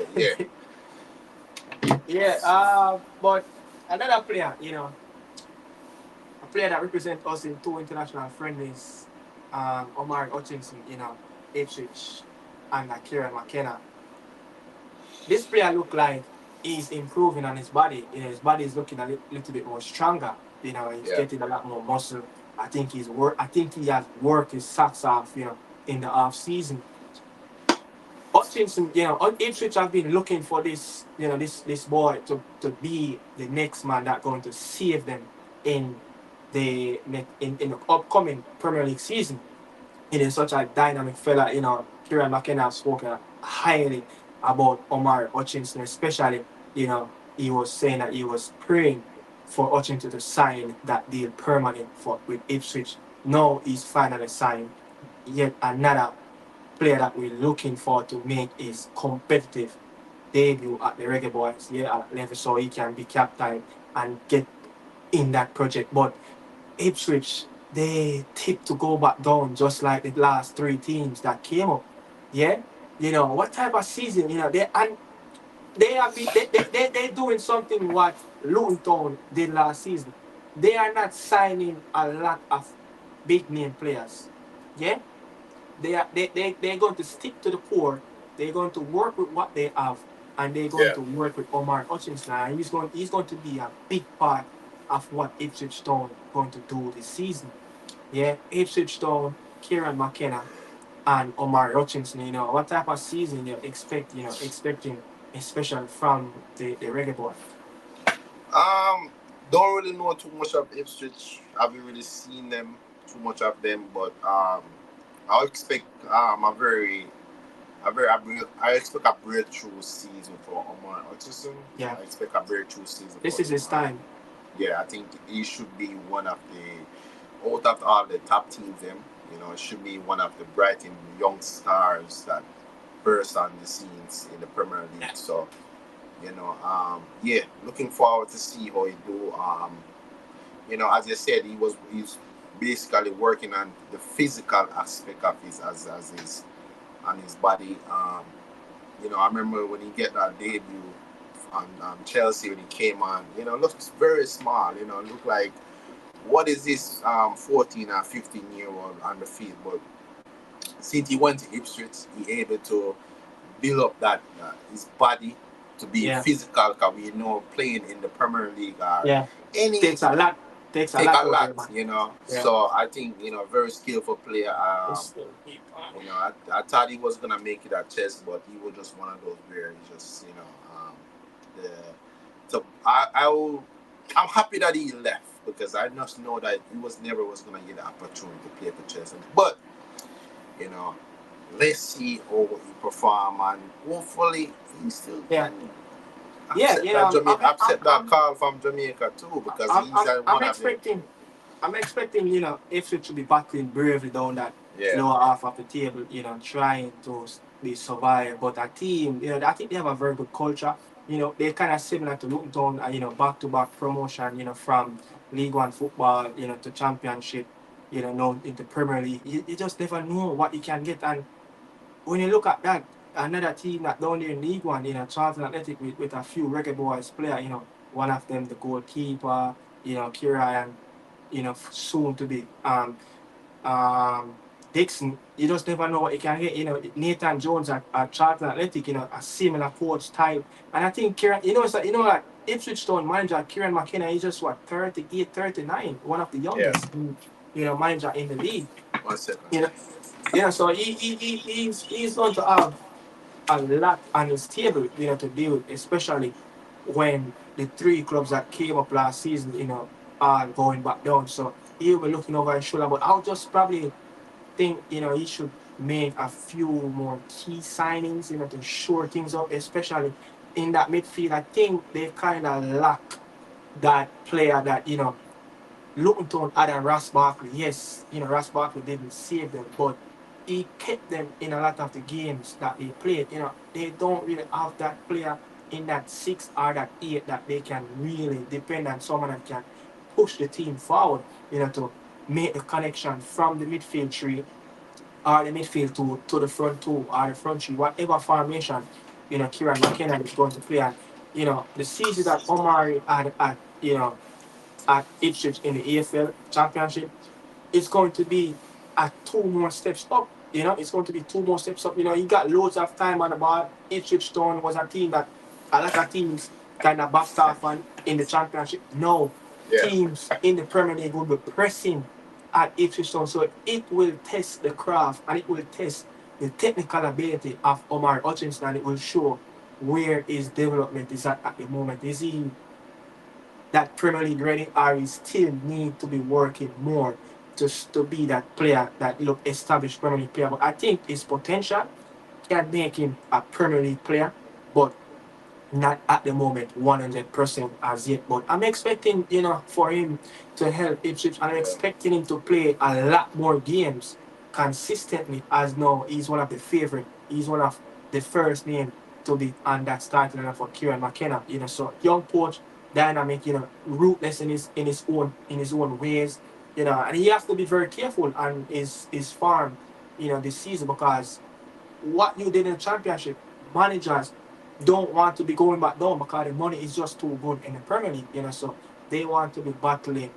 but another player, a player that represents us in 2 international friendlies, Omari Hutchinson, Ipswich, and Kieran McKenna. This player look like he's improving on his body. His body is looking a little bit more stronger. He's getting a lot more muscle. I think he has worked his socks off, in the off season. Hutchinson, Ipswich have been looking for this, this boy to be the next man that's going to save them in the upcoming Premier League season. It is such a dynamic fella, Kieran McKenna has spoken highly about Omari Hutchinson, especially, he was saying that he was praying for Hutchinson to sign that deal permanent with Ipswich. Now he's finally signed. Yet another player that we're looking for to make his competitive debut at the Reggae Boyz at level, so he can be captain and get in that project. But Ipswich, they tipped to go back down just like the last 3 teams that came up. Yeah, what type of season? They're doing something what Luton Town did last season. They are not signing a lot of big name players. Yeah, they're going to stick to the core. They're going to work with what they have, and they're going to work with Omari Hutchinson. And he's going to be a big part of what Ipswich Town going to do this season. Yeah, Ipswich Town, Kieran McKenna, and Omari Hutchinson. What type of season you're expecting, especially from the Reggae Boy? Don't really know too much of Ipswich. I haven't really seen them too much of them, but I expect I expect a breakthrough season for Omari Hutchinson. Yeah, I expect a breakthrough season. This is his time. Yeah, I think he should be one of the, out of all the top teams. It should be one of the brightened young stars that burst on the scenes in the Premier League. So, looking forward to see how he do. As I said, he's basically working on the physical aspect of his on his body. I remember when he get that debut on Chelsea when he came on. Looks very small. Look like, what is this 14 or 15-year-old on the field? But since he went to Ipswich, he able to build up that his body to be physical. Because we know playing in the Premier League takes a lot. So I think very skillful player. I thought he was gonna make it at chess, but he was just one of those where he just so I'm happy that he left, because I just know that he never was gonna get the opportunity to play for Chelsea. But let's see how he perform, and hopefully he still can. Accept that call from Jamaica too, because I'm expecting, Ipswich to be battling bravely down that lower half of the table, trying to be survived. But a team, I think they have a very good culture. They're kind of similar to Luton Town, back-to-back promotion, from League One football, to Championship, now into Premier League. You just never know what you can get. And when you look at that, another team that down there in League One, Charlton Athletic with a few Reggae Boyz player, one of them the goalkeeper, Kieran, soon to be Dixon. You just never know what you can get. Nathan Jones at Charlton Athletic, a similar coach type. And I think Kieran, like Ipswich Town manager Kieran McKenna, he's just 38, 39, one of the youngest, manager in the league. 1 second. So he's going to have a lot on his table, to deal with, especially when the 3 clubs that came up last season, are going back down. So he'll be looking over his shoulder. But I'll just probably think, he should make a few more key signings, to shore things up, especially in that midfield. I think they kind of lack that player that, Luton other than Ross Barkley. Yes, Ross Barkley didn't save them, but he kept them in a lot of the games that they played. They don't really have that player in that 6 or that 8 that they can really depend on someone that can push the team forward, to make the connection from the midfield tree or the midfield to the front two or the front three, whatever formation, Kieran McKenna is going to play. And, the season that Omari had at Ipswich in the AFL Championship, it's going to be at 2 more steps up. It's going to be 2 more steps up. He got loads of time on the ball. Ipswich Town was a team that a lot of teams kind of backed off on in the Championship. No, teams in the Premier League will be pressing at Ipswich Town. So it will test the craft and it will test the technical ability of Omar Hutchinson, and it will show where his development is at the moment. Is he that Premier League ready, or he still need to be working more to be that player, that established Premier League player? But I think his potential can make him a Premier League player, but not at the moment 100% as yet. But I'm expecting, for him to help Ipswich. I'm expecting him to play a lot more games consistently, as now he's one of the favorite. He's one of the first name to be on that starting lineup for Kieran McKenna. So young coach, dynamic, ruthless in his own ways. And he has to be very careful on his farm, this season, because what you did in the Championship, managers don't want to be going back down because the money is just too good in the Premier League. So they want to be battling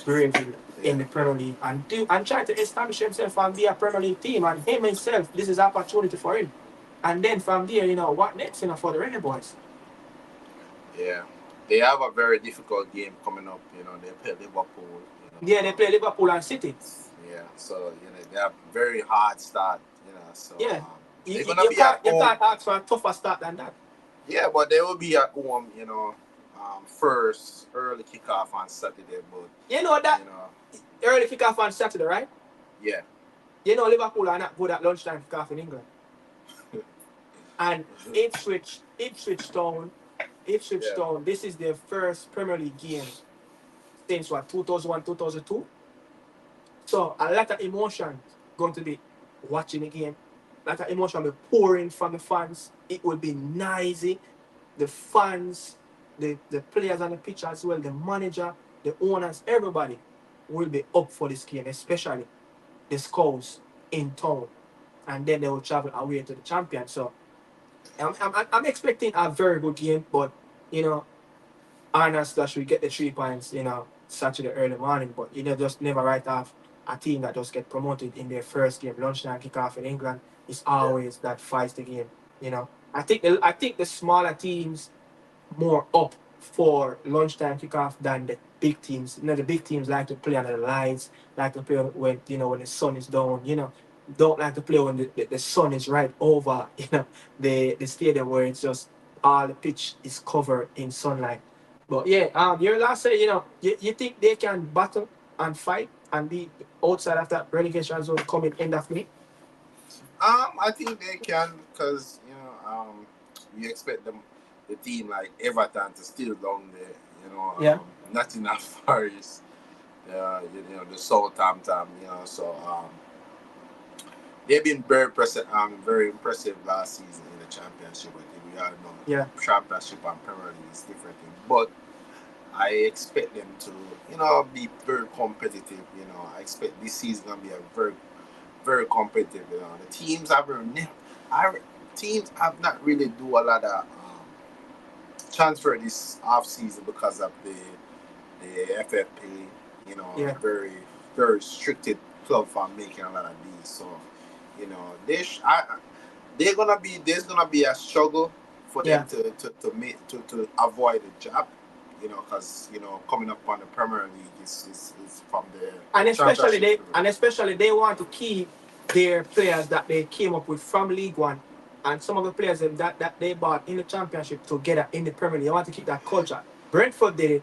bravely in the Premier League and try to establish himself and be a Premier League team. And him himself, this is opportunity for him. And then from there, what next, for the Reggae boys? Yeah. They have a very difficult game coming up. They play Liverpool. Yeah, they play Liverpool and City. Yeah, so they have very hard start. So yeah, they're you gonna be at home. You can't ask for a tougher start than that. Yeah, but they will be at home. First early kickoff on Saturday. But early kickoff on Saturday, right? Yeah. Liverpool are not good at lunchtime kickoff in England. And Ipswich Town, this is their first Premier League game since 2001, 2002. So a lot of emotion going to be watching the game. A lot of emotion will be pouring from the fans. It will be noisy. The fans, the players on the pitch as well, the manager, the owners, everybody will be up for this game, especially the scouts in town. And then they will travel away to the champion. So I'm expecting a very good game, but Arnold Slash will get the 3 points, Saturday early morning. But just never write off a team that just get promoted in their first game, lunchtime kickoff in England. It's always that fights the game. I think the smaller teams more up for lunchtime kickoff than the big teams. The big teams like to play under the lights, like to play when when the sun is down. Don't like to play when the sun is right over the stadium, where it's just all the pitch is covered in sunlight. But yeah, your last say, you think they can battle and fight and be outside of that relegation zone coming end of May? I think they can, because you expect the team like Everton to still down there. Nottingham Forest, the Southampton, so they've been very impressive last season in the Championship. I think we all know Championship and Premier League is different thing, but I expect them to be very competitive. I expect this season gonna be a very, very competitive. The teams have not really do a lot of transfer this off season because of the FFP. Very, very restricted club for making a lot of these. So there's gonna be a struggle for them to avoid the job. Because coming up on the Premier League is from the especially they want to keep their players that they came up with from League One, and some of the players that they bought in the Championship together in the Premier League. They want to keep that culture. Brentford did it.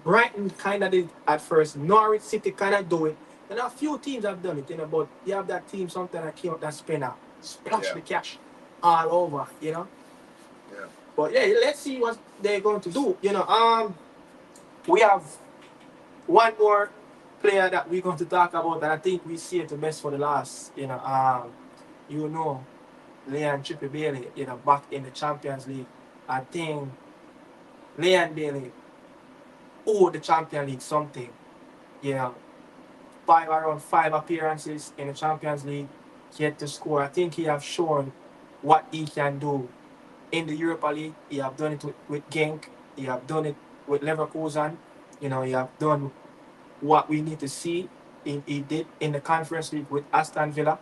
Brighton kind of did it at first. Norwich City kind of do it. A few teams have done it, but you have that team sometimes that came out that spinner, splash the cash all over. Yeah. But yeah, let's see what they're going to do. We have one more player that we're going to talk about that I think we see it the best for the last. You know, Leon Chippy Bailey, back in the Champions League. I think Leon Bailey owed the Champions League something. You know, around 5 appearances in the Champions League, yet to score. I think he have shown what he can do in the Europa League. He have done it with Genk. He have done it with Leverkusen. He have done what we need to see. He did in the Conference League with Aston Villa.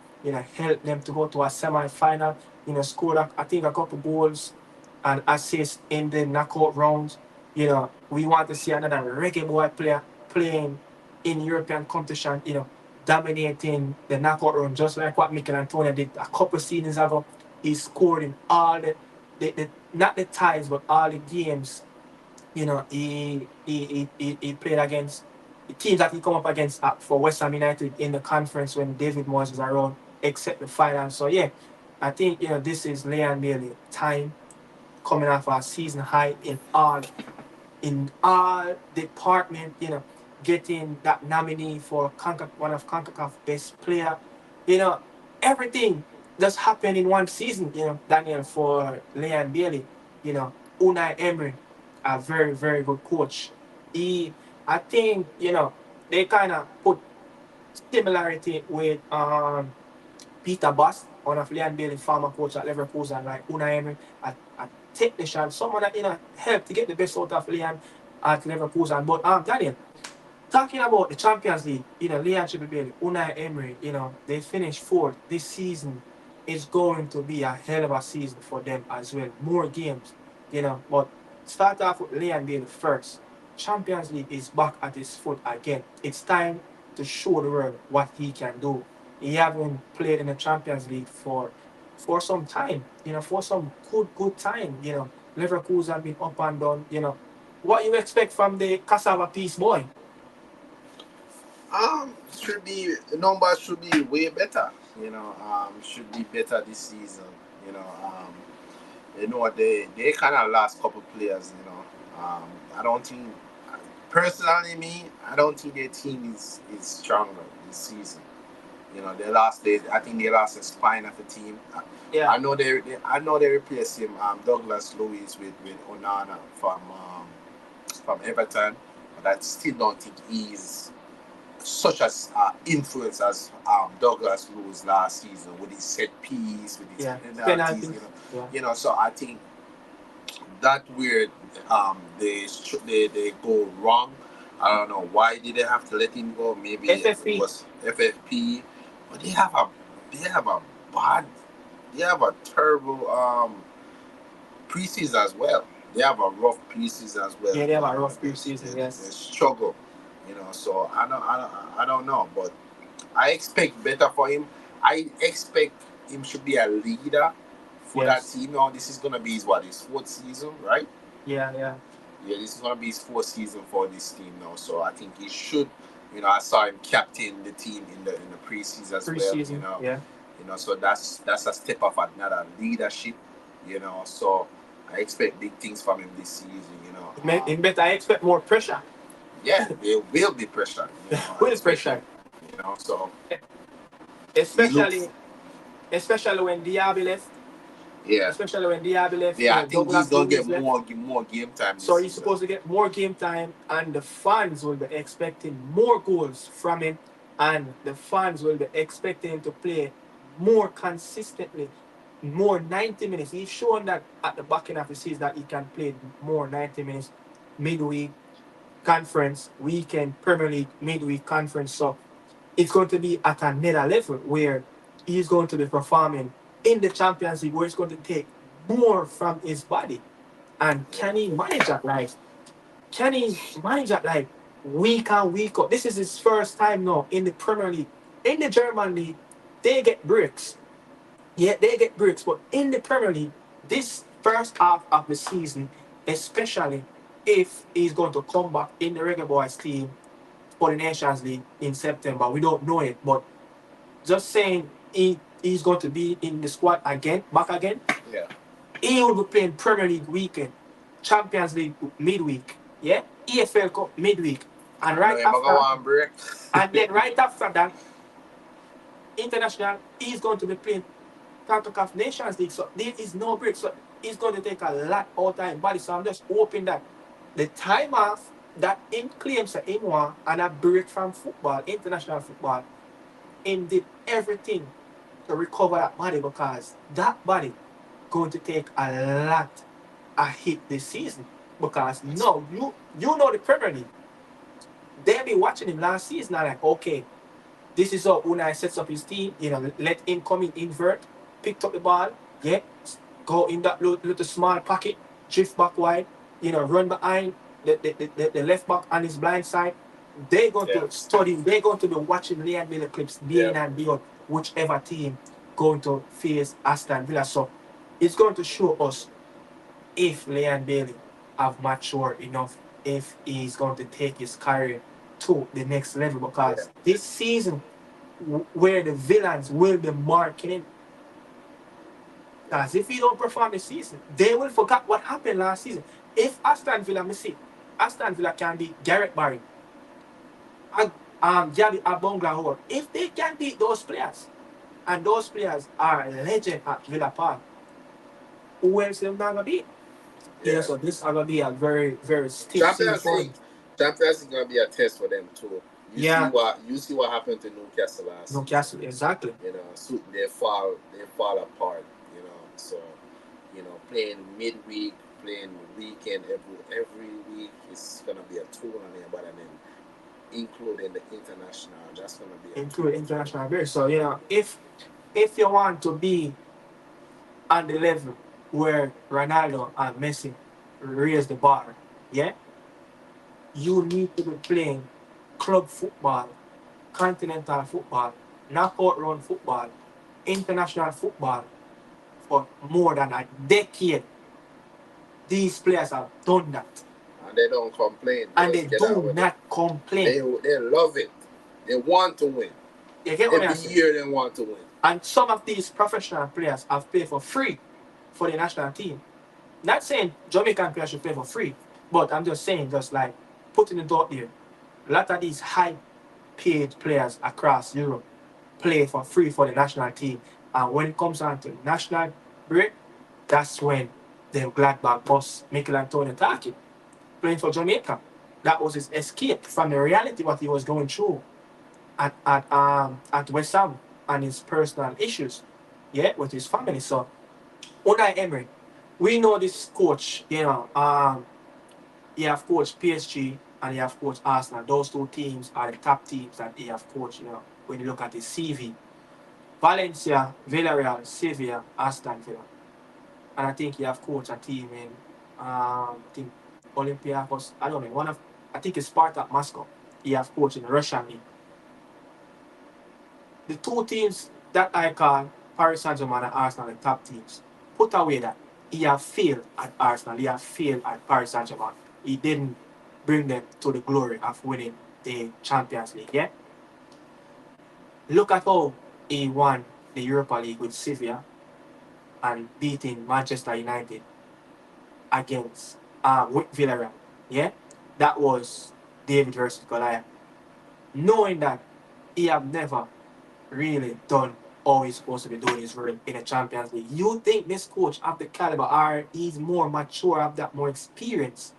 Helped them to go to a semi-final. Scored I think a couple goals and assists in the knockout rounds. We want to see another reggae boy player playing in European competition. Dominating the knockout round just like what Mikel Antonio did a couple seasons ago. He scored in all the not the ties but all the games. He played against the teams that he come up against for West Ham United in the conference when David Moyes was around, except the final. So yeah, I think this is Leon Bailey time coming off a season high in all department. Getting that nominee for one of CONCACAF best player. You know, everything just happened in one season. Daniel, for Leon Bailey. Unai Emery, a very very good coach. I think they kind of put similarity with Peter Boss, one of Leon Bailey's former coach at Leverkusen, like Unai Emery, a technician, someone that helped to get the best out of Leon at Leverkusen. But Daniel, talking about the Champions League, Leon Chippy Bailey, Unai Emery, they finished fourth. This season is going to be a hell of a season for them as well. More games, but start off with Leon Bailey first. Champions League is back at his foot again. It's time to show the world what he can do. He haven't played in the Champions League for some time, for some good time. Leverkusen been up and down. What you expect from the cassava piece boy? Should be the numbers should be way better. Should be better this season. You know, they kind of lost couple players. I don't think personally I don't think their team is stronger this season. They lost. I think they lost the spine of the team. Yeah. I know they replaced him, Douglas Luiz with Onana from Everton, but I still don't think he's such as influence as Douglas Luiz last season with his set piece, with his penalties. So I think that weird they go wrong. I don't know why did they have to let him go. Maybe FFP. It was FFP, but they have a terrible preseason as well. They have a rough preseason as well. Yeah, they have a rough preseason. Yes, they struggle. So I don't know, but I expect better for him. I expect him should be a leader for that team. This is gonna be his fourth season, right? Yeah. This is gonna be his fourth season for this team now. So I think he should. I saw him captain the team in the preseason as well. Yeah. So that's a step of another leadership. So I expect big things from him this season. I expect more pressure. Yeah, there will be pressure. With pressure. So especially when Diaby left. Yeah. Especially when Diaby left. Yeah, I think he's gonna get more game time. So he's supposed to get more game time, and the fans will be expecting more goals from him, and the fans will be expecting him to play more consistently, more 90 minutes. He's shown that at the back end of the season that he can play more 90 minutes midweek. Conference, weekend, Premier League, midweek conference. So it's going to be at another level where he's going to be performing in the Champions League, where he's going to take more from his body. And can he manage that week on week out? This is his first time now in the Premier League. In the German League, they get breaks. Yeah, they get breaks. But in the Premier League, this first half of the season, especially if he's going to come back in the Reggae Boys team for the Nations League in September. We don't know it, but just saying he's going to be in the squad again, back again. Yeah. He will be playing Premier League weekend, Champions League midweek, yeah, EFL Cup midweek, and right after, and then right after that, international, he's going to be playing CONCACAF Nations League. So there is no break. So he's going to take a lot out of his body. So I'm just hoping that the time off that him claims that him want and a break from football, international football, him did everything to recover that body, because that body going to take a lot of hit this season. Because no, you know the Premier League. They be watching him last season and like, okay, this is how Unai sets up his team. Let him come in, invert, pick up the ball, yeah, go in that little small pocket, drift back wide, run behind the left back on his blind side. They're going to study, they're going to be watching Leon Bailey clips day in and beyond, whichever team going to face Aston Villa. So it's going to show us if Leon Bailey have matured enough, if he's going to take his career to the next level, because this season where the villains will be marking him. Because if he don't perform this season, they will forget what happened last season. If Aston Villa can beat Gareth Barry, Javi Abongla, if they can beat those players, and those players are legend at Villa Park, who else they're not gonna beat? So this is gonna be a very, very stiff Champions season. League. Champions League gonna be a test for them too. You see what happened to Newcastle last season. Newcastle, exactly. So they fall apart. So playing midweek, playing weekend every week is gonna be a tool on them, but then including the international, that's gonna be international break. So if you want to be on the level where Ronaldo and Messi raise the bar, you need to be playing club football, continental football, knockout round football, international football for more than a decade. These players have done that. And they don't complain. And they do not complain. They love it. They want to win. Every year they want to win. And some of these professional players have played for free for the national team. Not saying Jamaican players should play for free, but I'm just saying, just like putting it out there, a lot of these high-paid players across Europe play for free for the national team. And when it comes on to national break, that's when the Gladbach boss, Mikel Antonio Taki, playing for Jamaica. That was his escape from the reality what he was going through at West Ham and his personal issues, with his family. So Unai Emery, we know this coach, he have coached PSG and he have coached Arsenal. Those two teams are the top teams that he have coached, when you look at his CV. Valencia, Villarreal, Sevilla, Aston Villa. And I think he have coached a team in, I think Olympiacos, I don't know, I think it's Spartak Moscow. He have coached in the Russian league. The two teams that I call Paris Saint-Germain and Arsenal, the top teams, put away that he have failed at Arsenal, he have failed at Paris Saint-Germain. He didn't bring them to the glory of winning the Champions League, Look at how he won the Europa League with Sevilla and beating Manchester United against with Villarreal, That was David versus Goliath. Knowing that he have never really done all he's supposed to be doing his work in the Champions League. You think this coach of the caliber, or he's more mature, have that more experience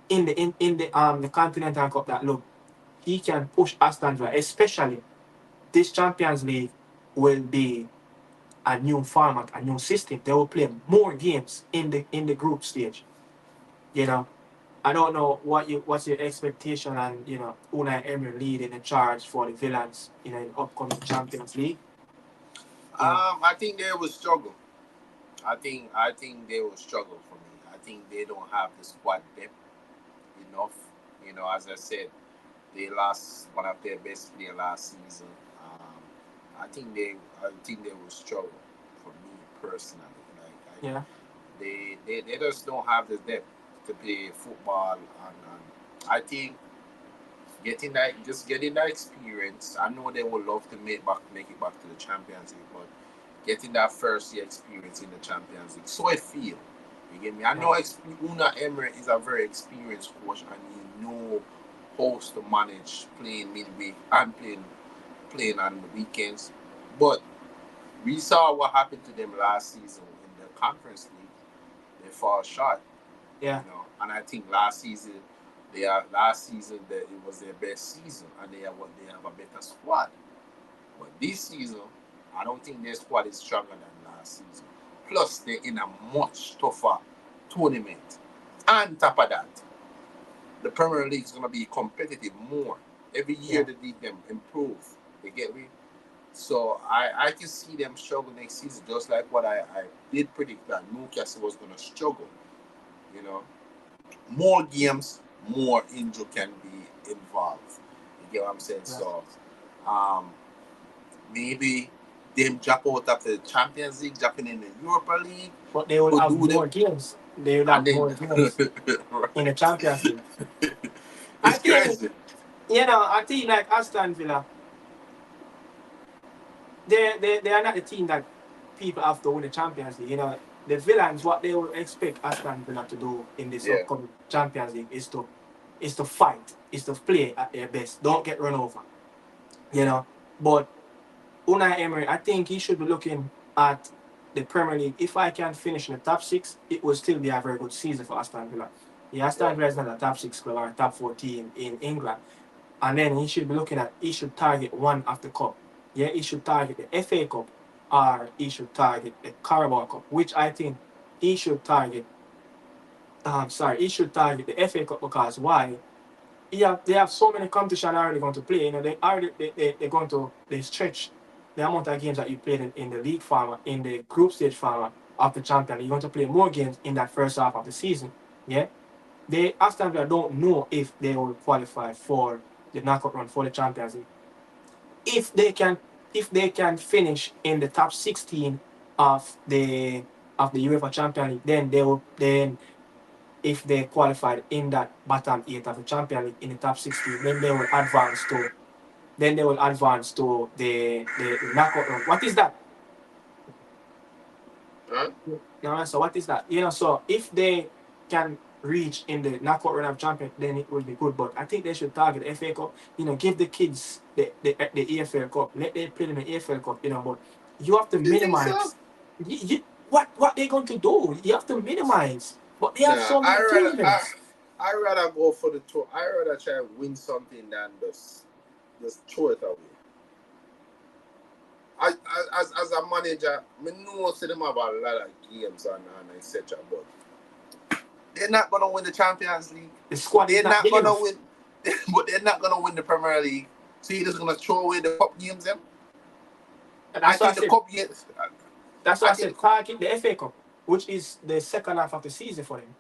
in the Continental Cup, that look, he can push Aston Villa, especially this Champions League will be a new format, a new system. They will play more games in the group stage. I don't know what's your expectation on Unai Emery leading the charge for the Villains in the upcoming Champions League. I think they will struggle. I think they will struggle for me. I think they don't have the squad depth enough. As I said, they lost one of their best players last season. I think they will struggle for me personally. They just don't have the depth to play football, and I think getting that experience. I know they would love to make it back to the Champions League, but getting that first year experience in the Champions League. So I feel. You get me? I know Unai Emery is a very experienced coach, and he know how to manage playing midweek and playing on the weekends. But we saw what happened to them last season in the Conference League. They fall short. Yeah. You know, and I think last season that it was their best season, and they have a better squad. But this season, I don't think their squad is stronger than last season. Plus, they're in a much tougher tournament. And top of that, the Premier League is going to be competitive more. Every year the league them improve. You get me? So I can see them struggle next season, just like what I did predict that Newcastle was going to struggle. You know, more games, more injury can be involved. You get what I'm saying? Yeah. So, maybe them drop out of the Champions League, dropping in the Europa League. But they will have more games. They will have more games in the Champions League. It's crazy. I think like Aston Villa, they are not the team that people have to win the Champions League. You know, the Villains, what they will expect Aston Villa to do in this upcoming Champions League is to fight, is to play at their best. Don't get run over. You know, but Unai Emery, I think he should be looking at the Premier League. If I can finish in the top 6, it will still be a very good season for Aston Villa. Aston Villa is not a top 6 club or a top 4 team in England. And then he should be looking at, he should target one of the cup. Yeah, he should target the FA Cup, or he should target the Carabao Cup, which I think he should target. He should target the FA Cup, because why? They have so many competitions already going to play. You know, they stretch the amount of games that you played in the league format, in the group stage format of the champion. You're going to play more games in that first half of the season. Yeah, Aston Villa don't know if they will qualify for the knockout run for the Champions League. If they can finish in the top 16 of the UEFA Champions League, then if they qualified in that bottom 8 of the Champions League in the top 16, then they will advance to the knockout run. What is that? Huh? No, so what is that? You know, so if they can reach in the knockout run of champions, then it will be good. But I think they should target the FA Cup. You know, give the kids the EFL Cup. Let them play in the EFL Cup. You know, but you have to minimize. What they're going to do? You have to minimize. But they have so many tournaments. I rather go for the tour. I rather try and win something than just throw it away. As a manager, I know them have a lot of games and etc. But they're not gonna win the Champions League. The squad they're not gonna win, but they're not gonna win the Premier League. So you're just gonna throw away the cup games, them. That's why I said target the FA Cup, which is the second half of the season for them.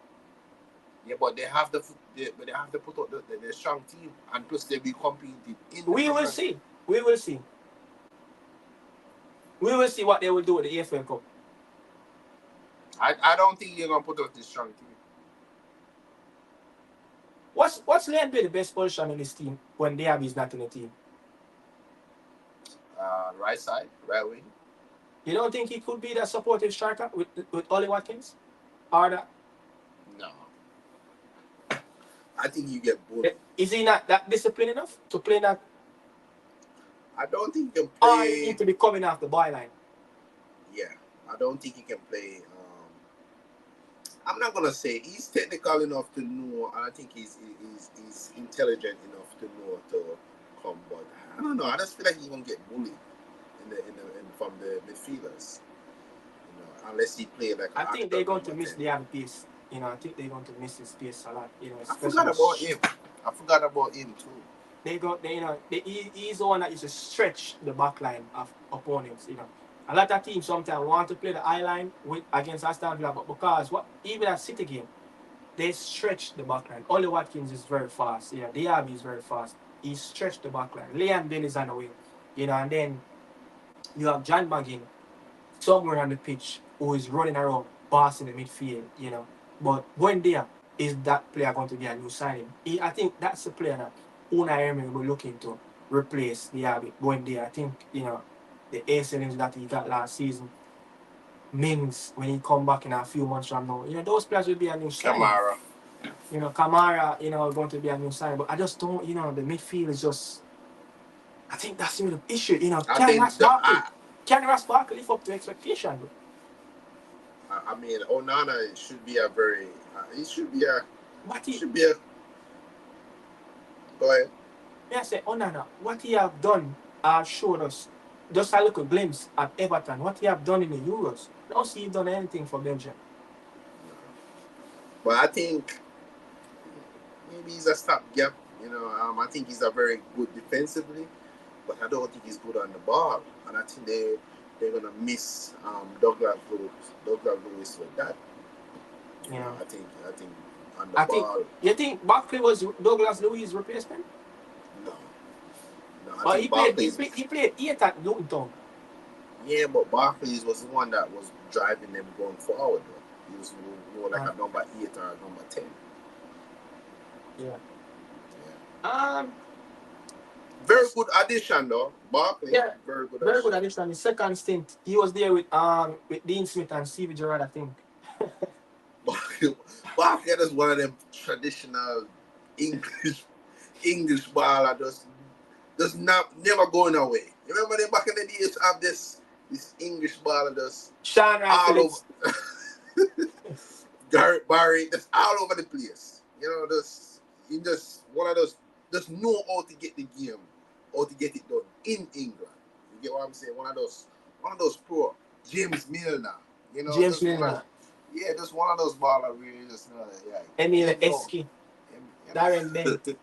Yeah, but they have to put out the strong team, and plus they be competing. We will see. We will see what they will do with the EFL Cup. I don't think you're gonna put out this strong team. What's Leon be the best position in this team when Diaby is not in the team? Right side, right wing. You don't think he could be that supportive striker with Ollie Watkins? Or that? No. I think you get bullied. Is he not that disciplined enough to play that? I don't think he can play. Or he need to be coming off the byline. Yeah, I don't think he can play. I'm not gonna say he's technical enough to know, and I think he's intelligent enough to know to come, but I don't know. I just feel like he's gonna get bullied from the midfielders. You know, unless he play like. I think they're going to miss the other piece. You know, I think they're going to miss his pace a lot. You know, I forgot about him too. He's the one that used to stretch the back line of opponents. You know, a lot of teams sometimes want to play the eye line against Aston Villa, but because even at City game, they stretch the back line. Ollie Watkins is very fast. Yeah, Diaby is very fast. He stretched the back line. Liam Dennis is on the wing. You know, and then you have John McGinn somewhere on the pitch who is running around, bossing the midfield. You know. But when there is that player going to be a new signing? I think that's the player that Unai Emery will looking to replace Diaby going there. I think, the ACLs that he got last season, Mings, when he come back in a few months from now, those players will be a new sign. Kamara. Kamara, going to be a new sign. But I just don't, the midfield is just, I think that's the issue. Can Ross Barkley live up to expectation? I mean, Onana should be a very, go ahead. I say, Onana, what he have done showed us just a little glimpse at Everton, what he have done in the Euros. Don't see he done anything for Belgium. But I think maybe he's a stopgap. I think he's a very good defensively, but I don't think he's good on the ball. And I think they're gonna miss Douglas Lewis with that. I think on the ball. You think Barkley was Douglas Lewis' replacement? No. But he played 8 at Luton Town. Yeah, but Barkley was the one that was driving them going forward. Though. He was more like a number 8 or a number 10. Yeah. Very good addition though, Barkley. Yeah, very good addition. His second stint, he was there with Dean Smith and Stevie Gerrard, I think. Barkley is one of them traditional English baller, just never going away. You remember them back in the days have this English baller just Sean all over. Garrett Barry, just all over the place. He just one of those. Just know how to get the game, how to get it done in England. You get what I'm saying? One of those pro James Milner. James Milner. Just one of those ballers where you just know that. Emile Eski. Darren Bent.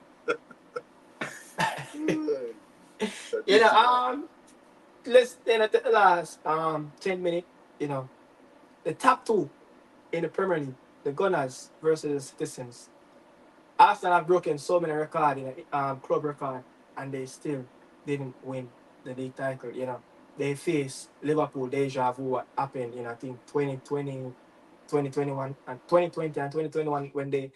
Let's then at the last 10 minutes. The top 2 in the Premier League, the Gunners versus the Citizens. Arsenal have broken so many records in the club record, and they still didn't win the league title. They faced Liverpool deja vu what happened in I think 2020, 2021, and 2020 and 2021 when they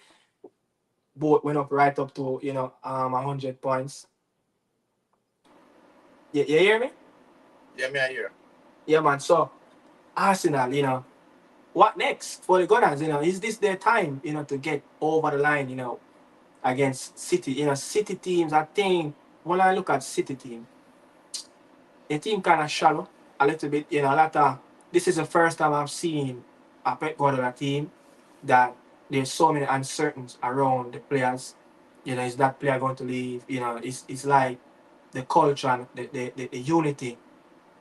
both went up right up to 100 points. You hear me? Yeah, me I hear. Yeah, man. So Arsenal, what next for the Gunners? Is this their time? To get over the line? Against City, City teams. I think when I look at City team, the team kind of shallow a little bit. This is the first time I've seen a Pep Guardiola team that there's so many uncertainties around the players. Is that player going to leave? It's like the culture and the unity.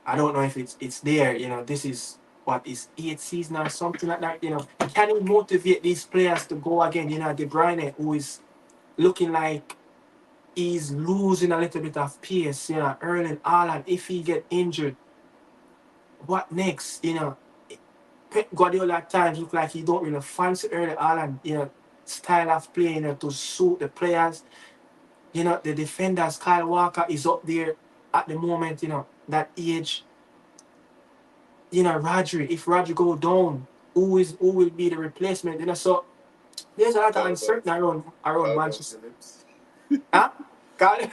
I don't know if it's there. This is what is 8th season or something like that. Can you motivate these players to go again? De Bruyne, who is looking like he's losing a little bit of pace, Erling Haaland, if he get injured, what next? Pep Guardiola at times look like he don't really fancy Erling Haaland, style of play, to suit the players. The defenders, Kyle Walker is up there at the moment, that age. Rodri, if Rodri go down, who will be the replacement? So there's a lot of uncertainty around Manchester. Huh? But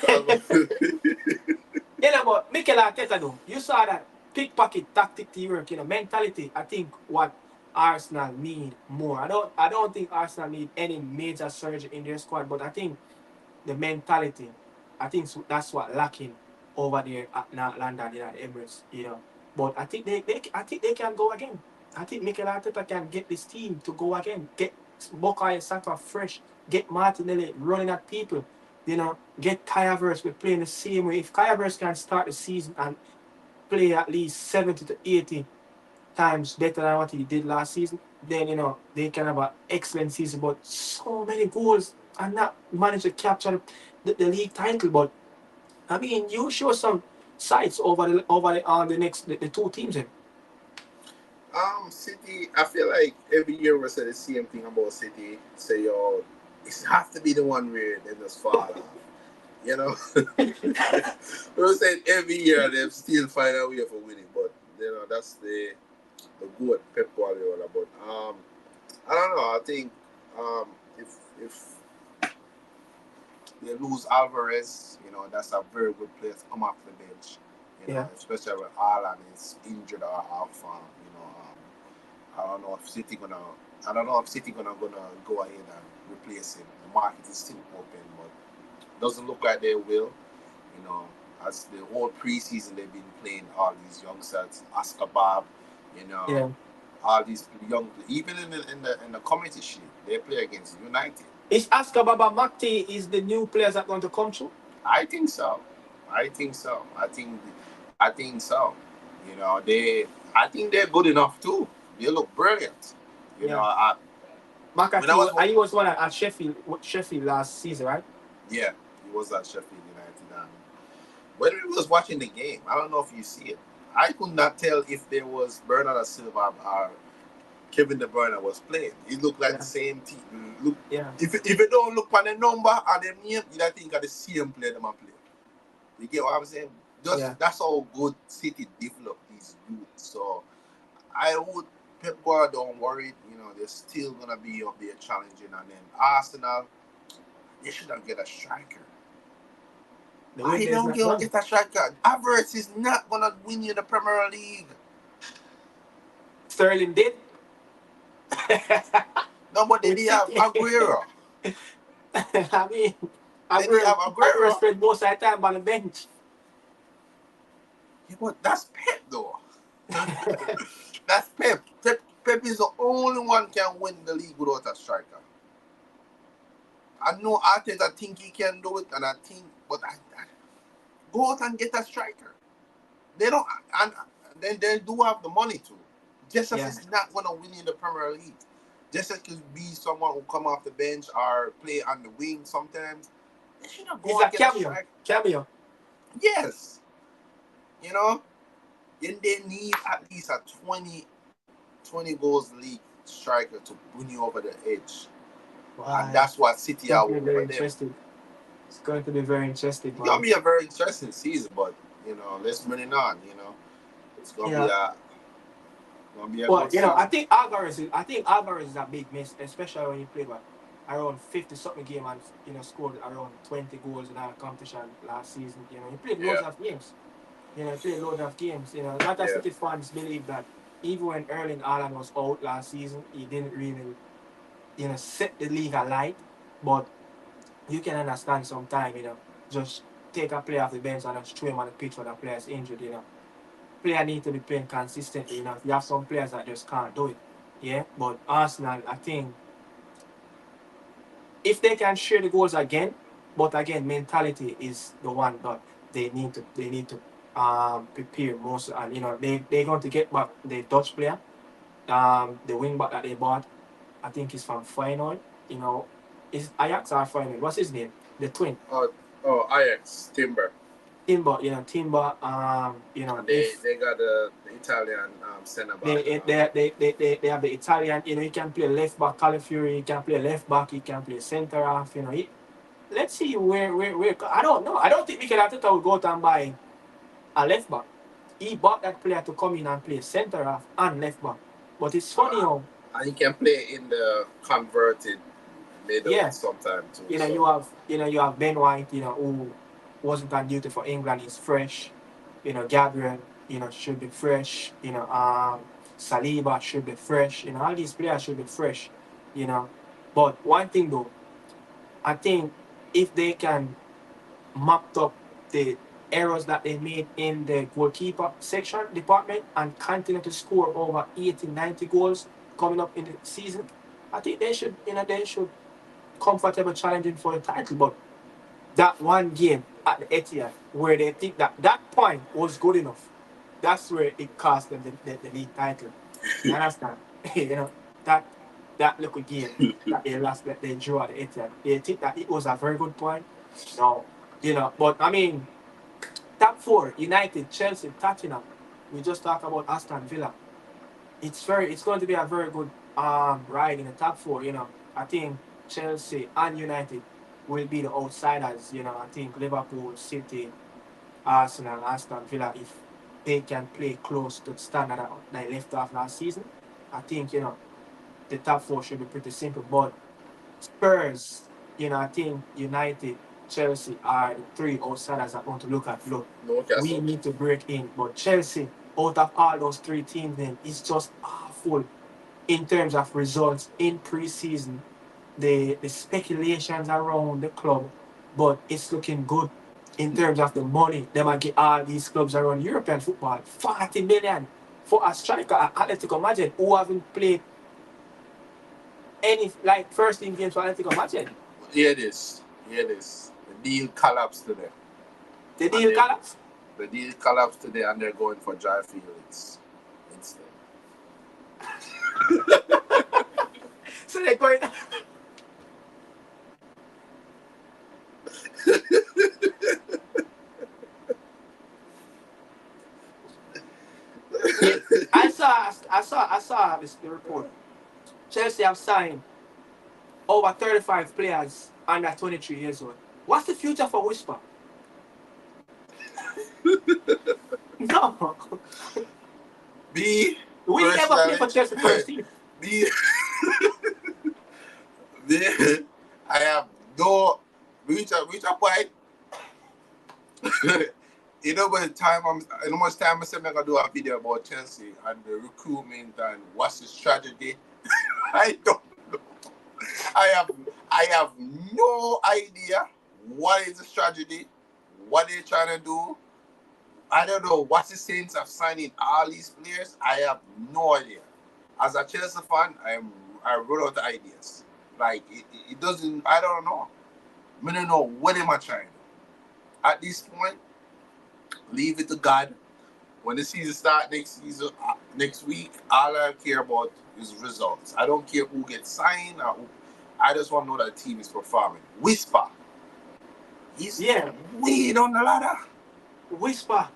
Mikel Arteta though, you saw that pickpocket tactic to work, mentality. I think what Arsenal need more. I don't think Arsenal need any major surgery in their squad, but I think the mentality, I think that's what lacking over there at London, at Emirates, But I think they can go again. I think Mikel Arteta can get this team to go again. Get Bukayo Saka fresh. Get Martinelli running at people. Get Kai Havertz. We're playing the same way. If Kai Havertz can start the season and play at least 70 to 80 times better than what he did last season, then, they can have an excellent season. But so many goals and not manage to capture the league title. But, I mean, you show some sights over the 2 teams then. City, I feel like every year we say the same thing about City. Say, it has to be the one where they just fall off. We're saying every year they still find a way for winning, but that's the good Pep Guardiola. But I don't know. I think if they lose Alvarez. You know, that's a very good player to come off the bench. You know, especially when Haaland is injured or off. You know, I don't know if City gonna go ahead and replace him. The market is still open, but doesn't look like they will. You know, as the whole preseason they've been playing all these youngsters, Ascabab, you know, all these young, even in the community shield, they play against United. Is Ascababa Makti is the new players that going to come through? I think so. I think so. You know, I think they're good enough too. They look brilliant. You know, McAtee, he was one at Sheffield last season, right? Yeah, he was at Sheffield United. When we was watching the game, I don't know if you see it, I could not tell if there was Bernardo Silva or Kevin De Bruyne was playing. He looked like the same team. Look, if you don't look on the number and the name, you don't think of the same player them play. You get what I'm saying? That's how good City develop these youths. So I would Pep Guardiola don't worry. You know, they're still gonna be up there challenging, and then Arsenal, they should not get a striker. Why don't get a striker? Havertz is not gonna win you the Premier League. Sterling did. No, but they have Aguero. I mean, Aguero spent most of the time on the bench. Yeah, but that's Pep though. That's Pep. Pep is the only one can win the league without a striker. I know Arteta think he can do it, and I think, but I go out and get a striker. They don't, and then they do have the money to. Jesus is not going to win in the Premier League. Jesus could be someone who come off the bench or play on the wing sometimes. They should not go and get a striker. Cameo. Yes. You know, then they need at least a 20 goals league striker to win you over the edge. Wow. And that's what City are over there. It's going to be very interesting. It's going to be a very interesting season, but, you know, let's bring it on, you know. It's going to be a good season. I think Alvarez is a big miss, especially when you played around 50-something game and, you know, scored around 20 goals in our competition last season. You know, he played loads of games. You know, You know, a lot of City fans believe that even when Erling Haaland was out last season, he didn't really, you know, set the league alight. But you can understand sometimes, you know, just take a player off the bench and just throw him on the pitch when the player is injured, you know. Player need to be playing consistently, you know. You have some players that just can't do it. Yeah. But Arsenal, I think, if they can share the goals again, but again, mentality is the one that they need to prepare most, and you know they're going to get back the Dutch player, the wing back that they bought. I think he's from Feyenoord. You know, is Ajax or Feyenoord? What's his name? The twin. Oh, Ajax, Timber. Timber. You know, Timber. You know, they got the Italian centre back. They have the Italian. You know, he can play left back. Calafiori. He can play left back. He can play centre half. You know, let's see where. I don't know. I don't think Mikel Arteta will go out and buy a left back. He bought that player to come in and play centre half and left back. But it's funny how. And he can play in the converted middle sometime too. You know, you have Ben White, you know, who wasn't on duty for England, is fresh. You know, Gabriel, you know, should be fresh. You know, Saliba should be fresh. You know, all these players should be fresh. You know. But one thing though, I think if they can map up the errors that they made in the goalkeeper section department and continue to score over 80, 90 goals coming up in the season, I think they should comfortable challenging for the title. But that one game at the Etihad where they think that point was good enough, that's where it cost them the league title. You understand? You know, that little game that they lost, that they drew at the Etihad, they think that it was a very good point. No, you know, but I mean, top four: United, Chelsea, Tottenham. We just talked about Aston Villa. It's going to be a very good ride in the top four. You know, I think Chelsea and United will be the outsiders. You know, I think Liverpool, City, Arsenal, Aston Villa, if they can play close to the standard that they left off last season, I think, you know, the top four should be pretty simple. But Spurs, you know, I think United, Chelsea are the three outsiders I want to look at. Look, Newcastle. we need to break in. But Chelsea, out of all those three teams, then it's just awful in terms of results in pre-season. The speculations around the club, but it's looking good in terms of the money. They might get all these clubs around European football 40 million for a striker at Atletico Madrid who haven't played any like first team games for Atletico Madrid. Here it is. Here it is. The deal collapsed today. The deal collapsed? The deal collapsed today and they're going for Joy Felix instead. So they're going. I saw this report. Chelsea have signed over 35 players under 23 years old. What's the future for Whisper? No. B. We never play for Chelsea first team. B. I have no reach a point. You know, by the time how much time I said I'm gonna do a video about Chelsea and the recruitment and what's the strategy. I don't know. I have no idea what is the strategy, what they're trying to do. I don't know what's the sense of signing all these players. I have no idea. As a Chelsea fan, I run out of ideas. Like it doesn't. I don't know. I don't know what am I trying to do. At this point, leave it to God. When the season starts next week, all I care about is results. I don't care who gets signed. I just want to know that the team is performing. Whisper. He's way on the ladder. Whisper.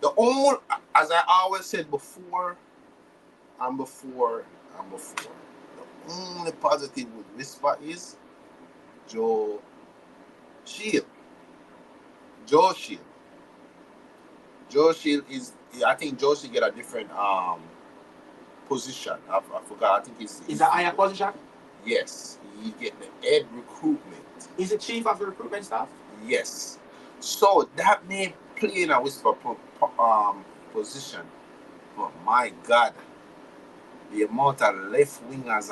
The only, as I always said before, the only positive with Whisper is Joe Shield. Joe Shield is, I think Joe Shield get a different position. I forgot. I think he's a higher position? Yes. He get the head recruitment. He's the chief of the recruitment staff? Yes. So that may play in a Whisper position. But my God, the amount of left wingers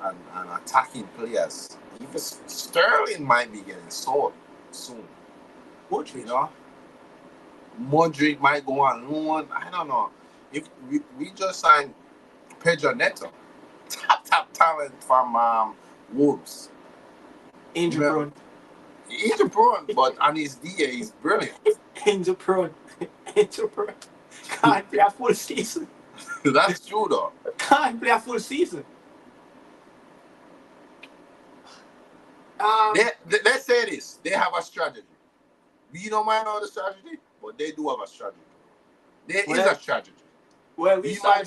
and attacking players, even Sterling might be getting sold soon. What, you know? Modric might go on loan. I don't know. If we just signed Pedro Neto, top talent from Wolves. Injury prone, but on his DA, he's brilliant. Injury prone. Can't play a full season. That's true, though. Can't play a full season. Let's say this. They have a strategy. We don't mind all the strategy, but they do have a strategy. There is a strategy. Well, we saw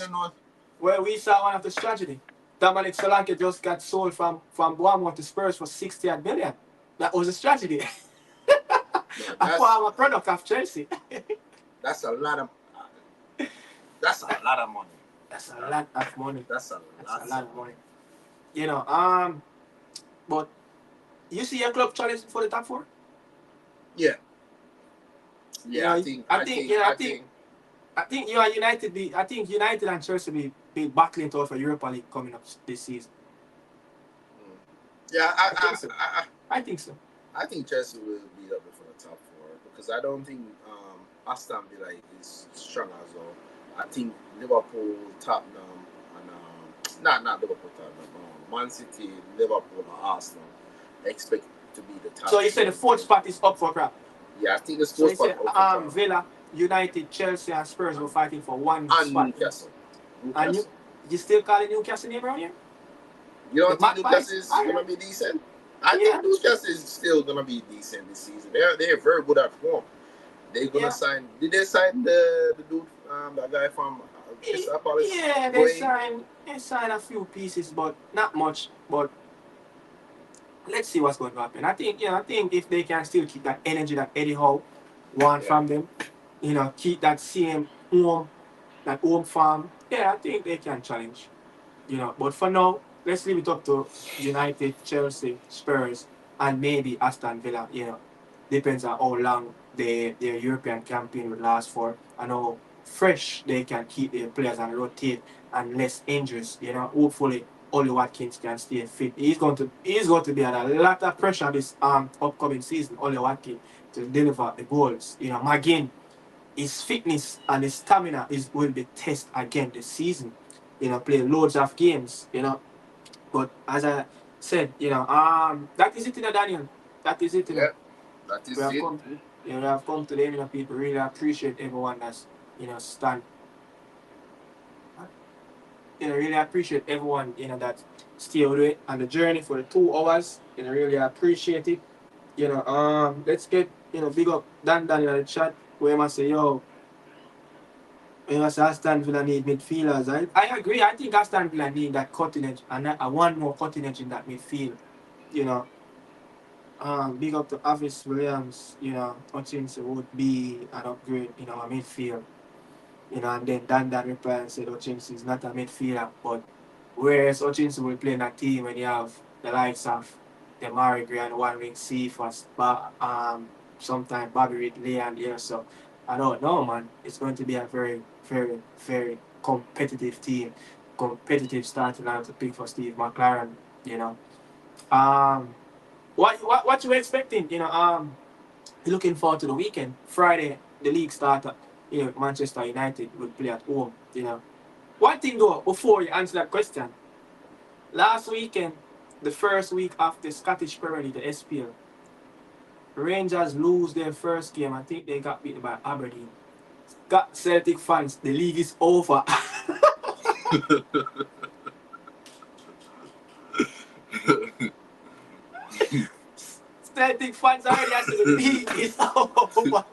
one of the strategy. Dominic Solanke just got sold from Bournemouth to Spurs for 60 million. That was a strategy. A former product of Chelsea. That's a lot of money. That's a lot of money. That's a lot of money. You know, but you see your club challenging for the top four? Yeah. Yeah, I think you are United. I think United and Chelsea be battling it out for Europa League coming up this season. Yeah, I think so. I think Chelsea will be up for the top four because I don't think Aston Villa is strong as well. I think Liverpool, Tottenham, and not Liverpool, Tottenham, Man City, Liverpool, and Arsenal expect to be the top. So you say the fourth spot is up for grab? Yeah, I think the fourth spot is up for grab. Villa, United, Chelsea, and Spurs were fighting for one and spot. Newcastle. And you still calling Newcastle name around here? You don't think Newcastle is going to be decent? I think Newcastle is still going to be decent this season. They're very good at form. They're going to sign. Did they sign the dude, that guy from Crystal Palace? Yeah, they signed a few pieces, but not much. But let's see what's going to happen. I think if they can still keep that energy that Eddie Howe want from them, keep that same home farm. Yeah, I think they can challenge. But for now, let's leave it up to United, Chelsea, Spurs, and maybe Aston Villa, depends on how long their European campaign will last for and how fresh they can keep their players and rotate and less injuries. Hopefully Ollie Watkins can stay fit. He's going to be under a lot of pressure this upcoming season, Ollie Watkins, to deliver the goals. Again, his fitness and his stamina will be tested again this season. Play loads of games, But as I said, that is it, Daniel. That is it, Yeah, that is We have it. come to, we have come to the end, people. Really appreciate everyone that's, stand. Really appreciate everyone, that stay with it on the journey for the 2 hours. Really appreciate it. Let's get, big up Dan in the chat where I must say, yo, we must Aston Villa need midfielders. I agree. I think Aston Villa need that cutting edge and one more cutting edge in that midfield. You know, big up to Avis Williams. Hutchinson would be an upgrade in our midfield. And then Dan replied and said Hutchinson is not a midfielder, but whereas Hutchinson will play in a team when you have the likes of the Omari and one wing C first, but sometimes Bobby Ridley and so I don't know, man. It's going to be a very, very, very competitive team, competitive starting line to pick for Steve McLaren. What you expecting? Looking forward to the weekend. Friday, the league starts. Manchester United will play at home. One thing though, before you answer that question, last weekend, the first week of the Scottish Premier League, the SPL, Rangers lose their first game. I think they got beaten by Aberdeen. Got Celtic fans, the league is over. Celtic fans already after the league is over.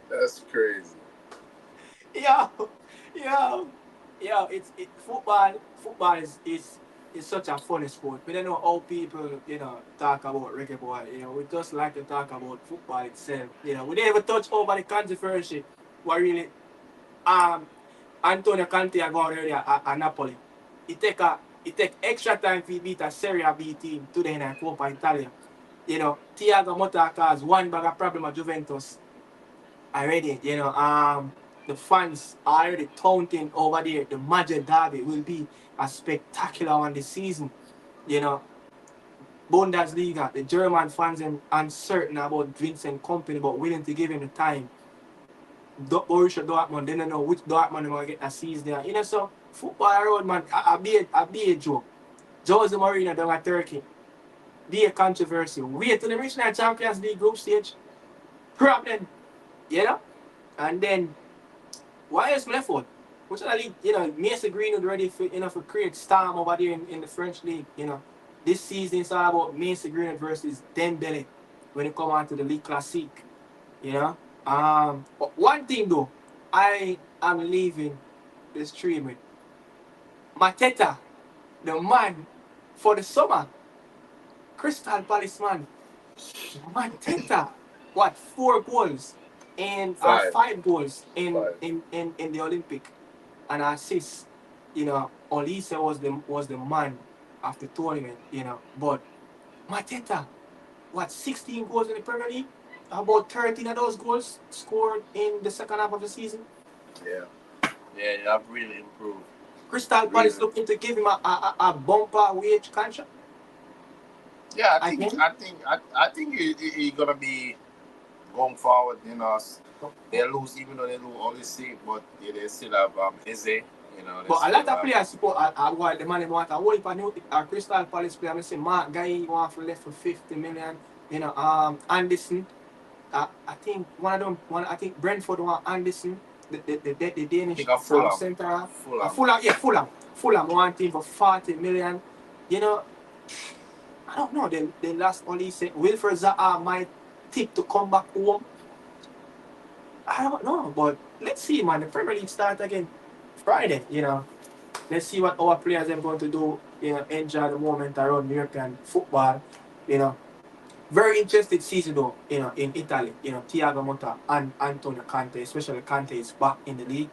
That's crazy. It's football. Football is such a funny sport. We don't know how people talk about reggae boy. We just like to talk about football itself. We never touch over the controversy. What really Antonio Conte and go earlier at Napoli. It take extra time to beat a Serie A B team today in Coppa Italia. Thiago Motta caused one bag of problem at Juventus already. The fans are already taunting over there. The Madrid derby will be a spectacular one this season. Bundesliga, the German fans are uncertain about Vincent Kompany, but willing to give him the time. Borussia Dortmund, they don't know which Dortmund they're going to get a season there. So football around, man, I be a joke. Jose Mourinho down at Turkey. Be a controversy. Wait till the reach the Champions League group stage. Problem. And then why is left out? Which other league, Mason Greenwood ready for create storm over there in the French league. This season it's all about Mason Greenwood versus Dembele when it come on to the League Classique. But one thing though, I am leaving the stream with Mateta, the man for the summer. Crystal Palace man. Mateta. What, 4 goals and 5 goals in the Olympic and assist. Olise was the man of the tournament, But Mateta, 16 goals in the Premier League? About 13 of those goals scored in the second half of the season. Yeah, I've really improved. Crystal Palace looking to give him a bumper wage contract. Yeah, I think he's gonna be going forward. They lose even though they lose Olise, but they still have Eze. But a lot of players support the money want a whole heap of new Crystal Palace player. I say Mark Guy want to left for 50 million. Anderson. I think I think Brentford want Anderson, the Danish centre half. Fulham want him for 40 million. I don't know. They last only said Wilfred Zaha might tip to come back home. I don't know, but let's see, man. The Premier League starts again Friday. Let's see what our players are going to do. Enjoy the moment around European football. Very interesting season though, in Italy. Thiago Motta and Antonio Conte, especially Conte is back in the league.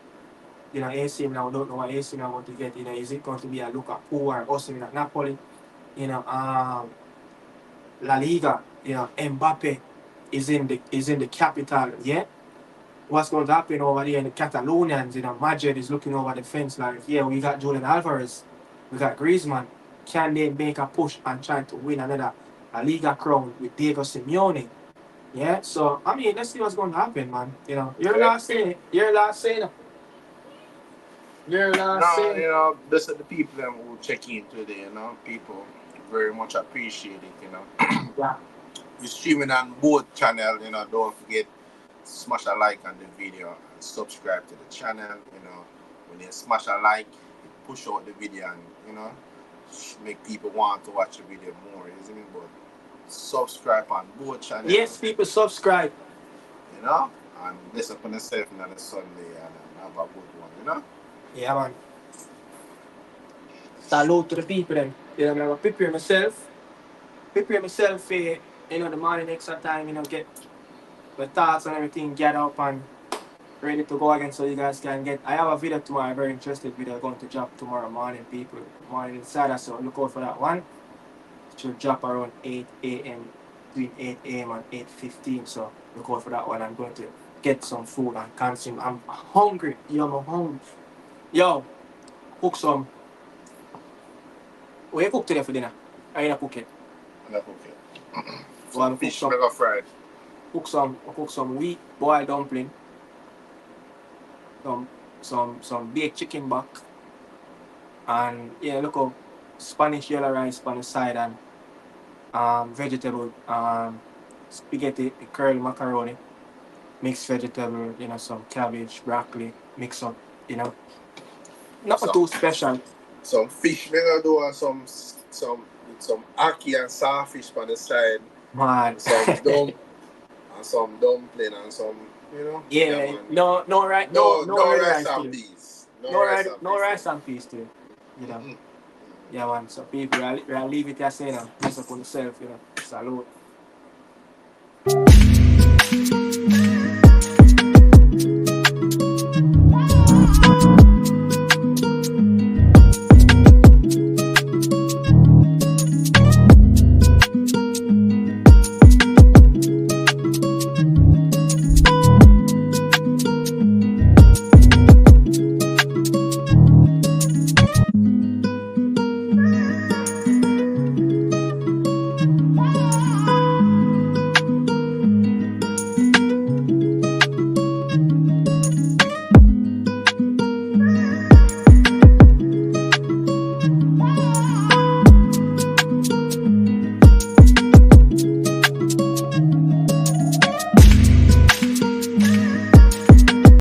AC now don't know what AC now want to get. Is it going to be a Lukaku or Osimhen at Napoli? La Liga, Mbappe is in the capital, yeah? What's going to happen over there in the Catalonians, Madrid is looking over the fence like, yeah, we got Julian Alvarez, we got Griezmann. Can they make a push and try to win another La Liga crown with Diego Simeone? Yeah, so, I mean, let's see what's going to happen, man. Your last say. No, this are the people that will check in today, people very much appreciate it, Yeah. We're streaming on both channels, don't forget smash a like on the video and subscribe to the channel, when you smash a like, you push out the video and, make people want to watch the video more, isn't it? But subscribe on both channels. Yes, people subscribe. And listen upon yourself on a Sunday and have a good one, Yeah, man. Salute to the people then. I'm gonna prepare myself for the morning extra time, get my thoughts and everything get up and ready to go again so you guys can get. I have a video tomorrow, a very interesting video going to drop tomorrow morning, people. Morning inside, so look out for that one. It should drop around 8 a.m. between 8 a.m. and 8:15. So look out for that one. I'm going to get some food and consume. I'm hungry. I'm hungry. Yo, cook some. What you cook today for dinner? Are you not cooking? I'm not cooking. Well, fish mega fried. Cook some wheat boiled dumpling. Some baked chicken back. And yeah, look up Spanish yellow rice on the side and vegetable, spaghetti, curly macaroni, mixed vegetable, some cabbage, broccoli, mix up, nothing too special. Some fish mega do and some ackee and sawfish on the side. Man. Some dumpling and some, Yeah, no rice and peas. No rice and peas too. Mm-hmm. Yeah, man. So people, I'll leave it there saying, mess up on yourself, Salute.